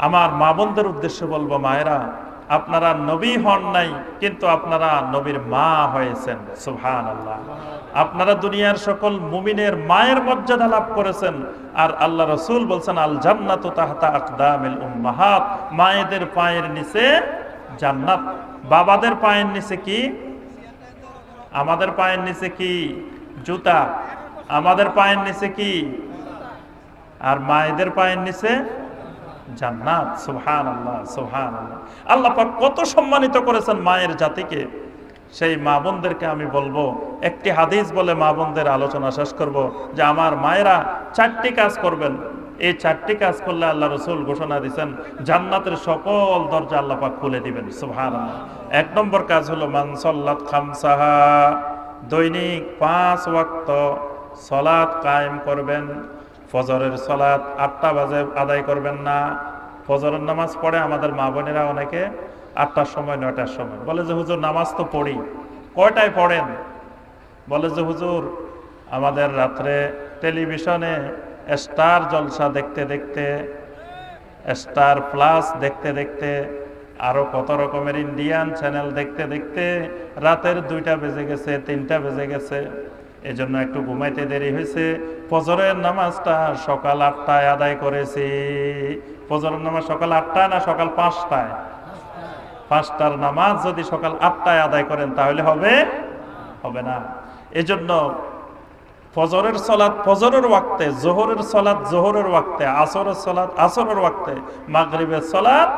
আমার মা বোনদের উদ্দেশ্যে বলবো, মায়েরা, আপনারা নবী হন নাই, কিন্তু আপনারা নবীর মা হয়েছেন। সুবহানাল্লাহ। আপনারা দুনিয়ার সকল মুমিনের মায়ের মর্যাদা লাভ করেছেন। আর আল্লাহ রাসূল বলছেন, আল জান্নাতু তাহতা আকদামিল উম্মাহাত, মায়েদের পায়ের নিচে জান্নাত। বাবাদের পায়ের নিচে কি? আমাদের পায়ের নিচে কি? জুতা। আমাদের পায়ের নিচে কি? আর মায়েদের পায়ের নিচে জান্নাত। সুবহানাল্লাহ, সুবহানাল্লাহ। আল্লাহ পাক কত সম্মানিত করেছেন মায়ের জাতিকে। সেই মা বোনদেরকে আমি বলবো, একটি হাদিস বলে মা বোনদের আলোচনা শেষ করব, যে আমার মায়েরা 4টি কাজ করবেন। এই 4টি কাজ করলে আল্লাহ রাসূল ঘোষণা দিয়েছেন জান্নাতের সকল দরজা আল্লাহ পাক খুলে দিবেন। সুবহানাল্লাহ। 1 নম্বর কাজ হলো মান সাল্লাত খামসাহা, দৈনিক 5 ওয়াক্ত সালাত কায়েম করবেন। ফজরের সালাত 8টা বাজে আদায় করবেন না। ফজরের নামাজ পড়ে আমাদের মা বোনেরা অনেকে 8টার সময়, 9টার সময়। বলে যে হুজুর নামাজ তো পড়ি। কয়টায় পড়েন? বলে যে হুজুর আমাদের রাত্রে টেলিভিশনে স্টার জলসা দেখতে দেখতে, স্টার প্লাস দেখতে দেখতে, আরো কত রকমের ইন্ডিয়ান চ্যানেল দেখতে দেখতে রাতের 2টা বেজে গেছে, 3টা বেজে গেছে। এজন্য একটু ঘুমাইতে দেরি হয়েছে। ফজরের নামাজটা সকাল 8টায় আদায় করেছি। ফজরের নামাজ সকাল 8টায় না সকাল 5টায়? 5টার নামাজ যদি সকাল 8টায় আদায় করেন তাহলে হবে? হবে না। এজন্য ফজরের সালাত ফজরের ওয়াক্তে, যোহরের সালাত যোহরের ওয়াক্তে, আসরের সালাত আসরের ওয়াক্তে, মাগরিবের সালাত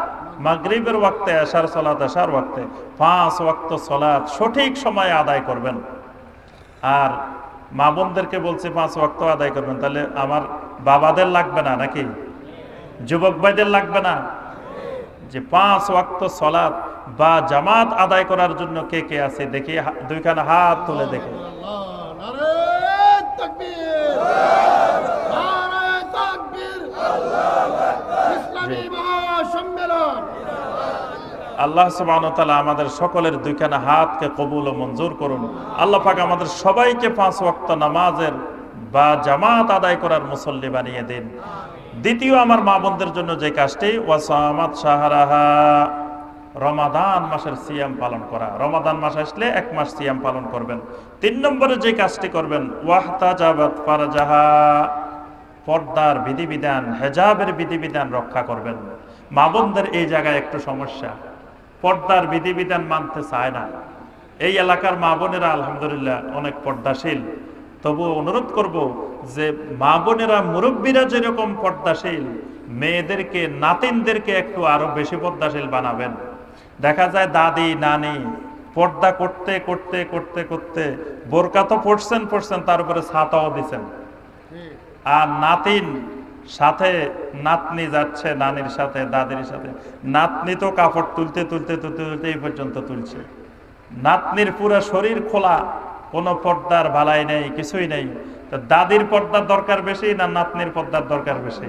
মাগরিবের ওয়াক্তে, এশার সালাত এশার ওয়াক্তে। 5 ওয়াক্ত সালাত সঠিক সময়ে আদায় করবেন। আর মা বোনদেরকে বলছি 5 ওয়াক্ত আদায় করবেন। তাহলে আমার বাবাদের লাগবে না নাকি? যুবক ভাইদের লাগবে না? যে 5 ওয়াক্ত সালাত বা জামাত আদায় করার জন্য কে কে আছে দেখি, 2খানা হাত তুলে দেখি। আল্লাহ সুবহানাহু ওয়া তাআলা আমাদের সকলের দুইখানা হাতকে কবুল ও মঞ্জুর করুন। আল্লাহ পাক আমাদের সবাইকে 5 ওয়াক্ত নামাজের বা জামাত আদায় করার মুসল্লি বানিয়ে দিন। দ্বিতীয় আমার মা বোনদের জন্য যে কাজটি, ওয়াসামাত শাহরাহা, রমাদান মাসের সিয়াম পালন করা। রমাদান মাস আসলে 1 মাস সিয়াম পালন করবেন। 3 নম্বরে যে কাজটি করবেন, ওয়াহতাজাবাত ফারজাহা, পর্দার বিধিবিধান, হেজাবের বিধিবিধান রক্ষা করবেন। মা বোনদের এই জায়গায় একটু সমস্যা, পর্দার বিধিবিধান মানতে চায় না। এই এলাকার মা বোনেরা আলহামদুলিল্লাহ অনেক পর্দাশীল, তবু অনুরোধ করব যে মা বোনেরা, মুরব্বীরা যেরকম পর্দাশীল, মেয়েদেরকে, নাতিনদেরকে একটু আরো বেশি পর্দাশীল বানাবেন। দেখা যায় দাদি নানি পর্দা করতে করতে করতে করতে বোরকা তো পড়ছেন, তার উপরে ছাতাও দিচ্ছেন, আর নাতিন সাথে নাতনি যাচ্ছে নানির সাথে দাদির সাথে, নাতনি তো কাপড় তুলতে তুলতে তুলতে তুলতে এই পর্যন্ত তুলছে। নাতনির পুরো শরীর খোলা, কোনো পর্দার বালাই নেই, কিছুই নেই। তো দাদির পর্দার দরকার বেশি না নাতনির পর্দার দরকার বেশি?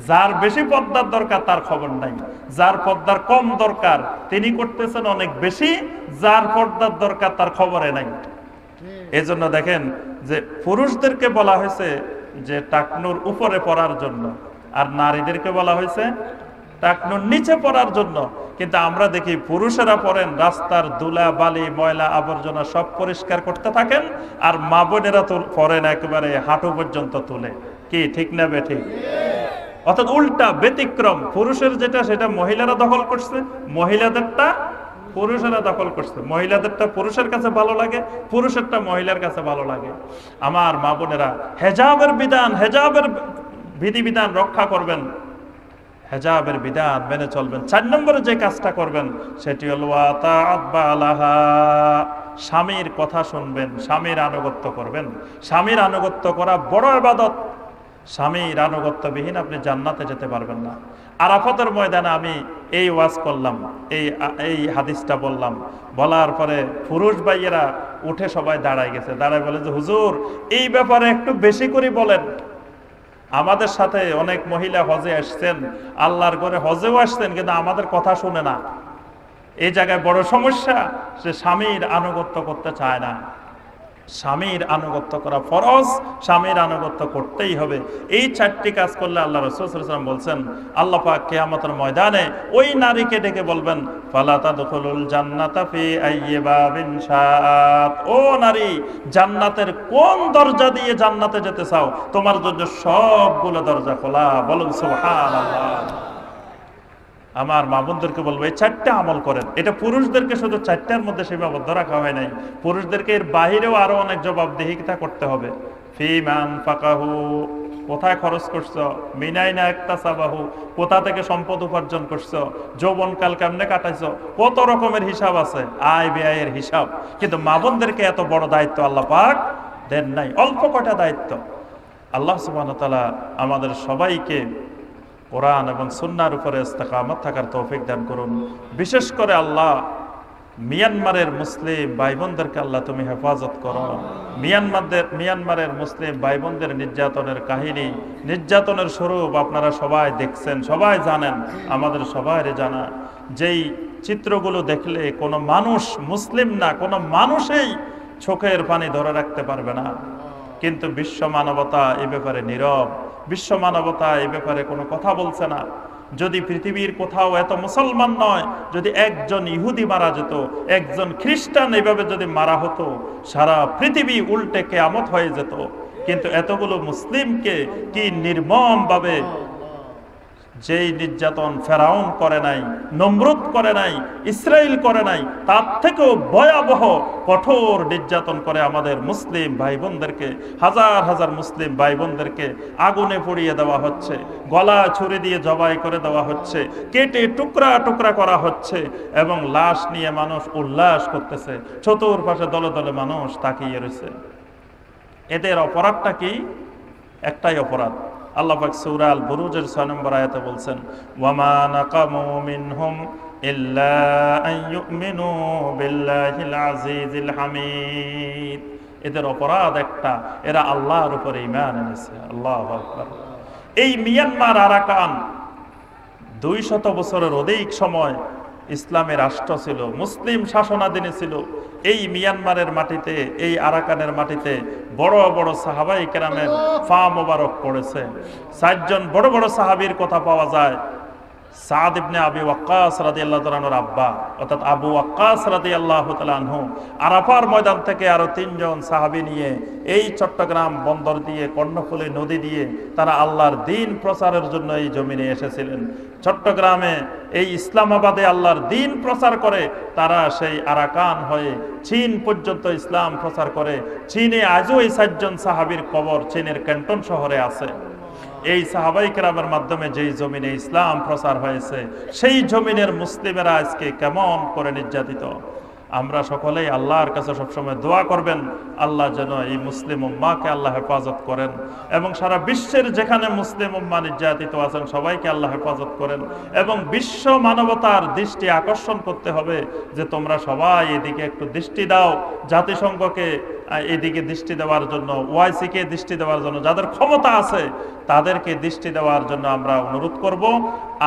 যার বেশি পর্দার দরকার তার খবর নাই, যার পর্দার কম দরকার তিনি করতেছেন অনেক বেশি, যার পর্দার দরকার তার খবরে নাই। এজন্য দেখেন যে পুরুষদেরকে বলা হয়েছে যে টাকনুর উপরে পড়ার জন্য, আর নারীদেরকে বলা হয়েছে টাকনুর নিচে পড়ার জন্য। কিন্তু আমরা দেখি পুরুষেরা পড়েন, রাস্তার ধুলা বালি ময়লা আবর্জনা সব পরিষ্কার করতে থাকেন, আর মা বোনেরা তো পড়েন একেবারে হাঁটু পর্যন্ত তুলে। কি ঠিক না বেঠিক? অর্থাৎ উল্টা, ব্যতিক্রম। পুরুষের যেটা সেটা মহিলারা দখল করছে, মহিলাদেরটা পুরুষেরা দখল করছে। মহিলাদেরটা পুরুষের কাছে ভালো লাগে, পুরুষেরটা মহিলার কাছে ভালো লাগে। আমার মা বোনেরা হেজাবের বিধান, হেজাবের বিধিবিধান রক্ষা করবেন, হেজাবের বিধান মেনে চলবেন। 4 নম্বরে যে কাজটা করবেন সেটি হলো স্বামীর কথা শুনবেন, স্বামীর আনুগত্য করবেন। স্বামীর আনুগত্য করা বড় ইবাদত। স্বামীর আনুগত্যবিহীন আপনি জান্নাতে যেতে পারবেন না। আরাফাতের ময়দানে আমি এই ওয়াজ করলাম, এই হাদিসটা বললাম, বলার পরে পুরুষ ভাইয়েরা উঠে সবাই দাঁড়ায় গেছে, দাঁড়ায় বলে যে হুজুর এই ব্যাপারে একটু বেশি করে বলেন। আমাদের সাথে অনেক মহিলা হজে আসছেন, আল্লাহর ঘরে হজেও আসছেন, কিন্তু আমাদের কথা শুনে না। এই জায়গায় বড় সমস্যা, সে স্বামীর আনুগত্য করতে চায় না। স্বামীর আনুগত্য করা ফরজ, স্বামীর আনুগত্য করতেই হবে। এই 4টি কাজ করলে আল্লাহ রাসূল সাল্লাল্লাহু আলাইহি ওয়াসাল্লাম বলছেন, আল্লাহ পাক কিয়ামতের ময়দানে ওই নারীকে ডেকে বলবেন, ফালা তাদখুলুল জান্নাতা ফি আইয়ি বাবিন শাআত, ও নারী জান্নাতের কোন দরজা দিয়ে জান্নাতে যেতে চাও? তোমার জন্য সবগুলো দরজা খোলা। বলুন সুবহানাল্লাহ। আমার মা বোনদেরকে বলবো এই 4টা আমল করেন। এটা পুরুষদেরকে শুধু 4টার মধ্যে সীমাবদ্ধ রাখা হয় নাই, পুরুষদেরকে এর বাহিরেও আরো অনেক জবাবদিহিতা করতে হবে। ফিমান ফাকাহু, কোথায় খরচ করছো? মিনাইনা একটা সাবাহু, কোথা থেকে সম্পদ উপার্জন করছো? যৌবনকাল কেমনে কাটাইছো? কত রকমের হিসাব আছে, আয় ব্যয়ের হিসাব। কিন্তু মা বোনদেরকে এত বড় দায়িত্ব আল্লাহ পাক দেন নাই, অল্প কটা দায়িত্ব। আল্লাহ সুবহানাহু ওয়া তাআলা আমাদের সবাইকে কোরআন এবং সুন্নাহর উপরে ইস্তেকামত থাকার তৌফিক দান করুন। বিশেষ করে আল্লাহ মিয়ানমারের মুসলিম ভাই বোনদেরকে আল্লাহ তুমি হেফাজত করো। মিয়ানমারের মুসলিম ভাই বোনদের নির্যাতনের কাহিনী, নির্যাতনের স্বরূপ আপনারা সবাই দেখছেন, সবাই জানেন, আমাদের সবাই জানা। যেই চিত্রগুলো দেখলে কোনো মানুষ, মুসলিম না কোনো মানুষই চোখের পানি ধরে রাখতে পারবে না। কিন্তু বিশ্ব মানবতা এ ব্যাপারে নীরব, বিশ্ব মানবতা এ ব্যাপারে কোনো কথা বলছে না। যদি পৃথিবীর কোথাও এত মুসলমান নয়, যদি একজন ইহুদি মারা যেত, একজন খ্রিস্টান এভাবে যদি মারা হতো, সারা পৃথিবী উল্টে কিয়ামত হয়ে যেত। কিন্তু এতগুলো মুসলিমকে কি নির্মম ভাবে যেই নির্যাতন ফেরাউন করে নাই, নমরুদ করে নাই, ইসরায়েল করে নাই, তার থেকেও ভয়াবহ কঠোর নির্যাতন করে আমাদের মুসলিম ভাই বোনদেরকে, হাজার হাজার মুসলিম ভাই বোনদেরকে আগুনে পুড়িয়ে দেওয়া হচ্ছে, গলা ছুরি দিয়ে জবাই করে দেওয়া হচ্ছে, কেটে টুকরা টুকরা করা হচ্ছে, এবং লাশ নিয়ে মানুষ উল্লাস করতেছে, চতুর্পাশে দলে দলে মানুষ তাকিয়ে রয়েছে। এদের অপরাধটা কি? একটাই অপরাধ। আল্লাহ পাক সূরা আল বুরুজের 6 নম্বর আয়াতে বলছেন, ওয়ামা নাকামু মিনহুম ইল্লা আন ইউমিনু বিল্লাহিল আজিজিল হামিদ। এদের অপরাধ একটা, এরা আল্লাহর উপরে ঈমান এনেছে। আল্লাহু আকবার। এই মিয়ানমার আরাকান 200 বছরের অধিক সময় ইসলামের রাষ্ট্র ছিল, মুসলিম শাসনাধীনে ছিল। এই মিয়ানমারের মাটিতে, এই আরাকানের মাটিতে বড় বড় সাহাবায়ে কেরামের পা মোবারক পড়েছে। 4 জন বড় বড় সাহাবীর কথা পাওয়া যায়। সাদ ইবনে আবি ওয়াক্কাস রাদিয়াল্লাহু তাআলা আনহুর আব্বা অর্থাৎ আবু ওয়াক্কাস রাদিয়াল্লাহু তাআলা আনহু আরাফার ময়দান থেকে আরো 3 জন সাহাবী নিয়ে এই চট্টগ্রাম বন্দর দিয়ে, কর্ণফুলী নদী দিয়ে তারা আল্লাহর দ্বীন প্রচারের জন্য এই জমিনে এসেছিলেন। চট্টগ্রামে, এই ইসলামাবাদে আল্লাহর দ্বীন প্রচার করে তারা সেই আরাকান হয়ে চীন পর্যন্ত ইসলাম প্রচার করে। চীনে আজও এই 4 জন সাহাবীর কবর চীনের ক্যান্টন শহরে আছে। এই সাহাবায়ে কেরামের মাধ্যমে যেই জমিনে ইসলাম প্রচার হয়েছে, সেই জমিনের মুসলিমেরা আজকে কেমন করে নির্যাতিত। আমরা সকলেই আল্লাহর কাছে সবসময় দোয়া করবেন, আল্লাহ যেন এই মুসলিম উম্মাহকে আল্লাহ হেফাজত করেন, এবং সারা বিশ্বের যেখানে মুসলিম উম্মাহ নির্যাতিত আছেন সবাইকে আল্লাহ হেফাজত করেন। এবং বিশ্ব মানবতার দৃষ্টি আকর্ষণ করতে হবে যে তোমরা সবাই এদিকে একটু দৃষ্টি দাও। জাতিসংঘকে এদিকে দৃষ্টি দেওয়ার জন্য, ওআইসিকে দৃষ্টি দেওয়ার জন্য, যাদের ক্ষমতা আছে তাদেরকে দৃষ্টি দেওয়ার জন্য আমরা অনুরোধ করব।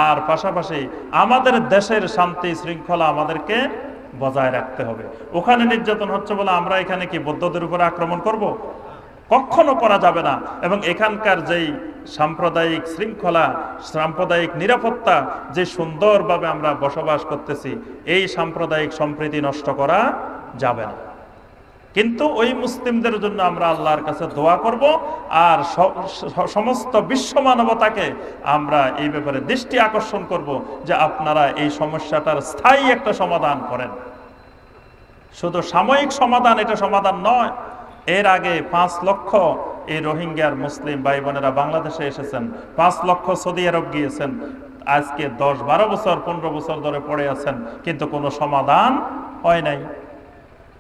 আর পাশাপাশি আমাদের দেশের শান্তি শৃঙ্খলা আমাদেরকে বজায় রাখতে হবে। ওখানে নির্যাতন হচ্ছে বলে আমরা এখানে কি বৌদ্ধদের উপরে আক্রমণ করব? কখনো করা যাবে না। এবং এখানকার যেই সাম্প্রদায়িক শৃঙ্খলা, সাম্প্রদায়িক নিরাপত্তা, যে সুন্দরভাবে আমরা বসবাস করতেছি, এই সাম্প্রদায়িক সম্প্রীতি নষ্ট করা যাবে না। কিন্তু ওই মুসলিমদের জন্য আমরা আল্লাহর কাছে দোয়া করব, আর সমস্ত বিশ্ব মানবতাকে আমরা এই ব্যাপারে দৃষ্টি আকর্ষণ করব যে আপনারা এই সমস্যাটার স্থায়ী একটা সমাধান করেন। শুধু সাময়িক সমাধান এটা সমাধান নয়। এর আগে 5 লক্ষ এই রোহিঙ্গার মুসলিম ভাই বোনেরা বাংলাদেশে এসেছেন, 5 লক্ষ সৌদি আরব গিয়েছেন। আজকে 10-12 বছর 15 বছর ধরে পড়ে আছেন, কিন্তু কোনো সমাধান হয় নাই।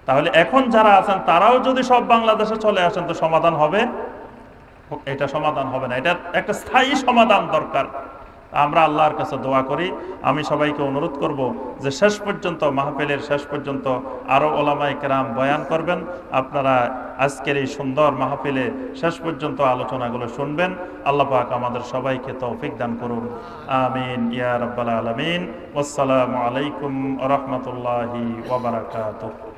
তাহলে এখন যারা আছেন তারাও যদি সব বাংলাদেশে চলে আসেন তো সমাধান হবে? এটা সমাধান হবে না। এটা একটা স্থায়ী সমাধান দরকার। আমরা আল্লাহর কাছে দোয়া করি। আমি সবাইকে অনুরোধ করব যে শেষ পর্যন্ত, মাহফিলের শেষ পর্যন্ত আরো ওলামায়ে কেরাম বয়ান করবেন। আপনারা আজকের এই সুন্দর মাহফিলে শেষ পর্যন্ত আলোচনাগুলো শুনবেন। আল্লাহ পাক আমাদের সবাইকে তৌফিক দান করুন। আমিন ইয়া রাব্বাল আলামিন। ওয়াসসালামু আলাইকুম ওয়া রাহমাতুল্লাহি ওয়া বারাকাতুহু।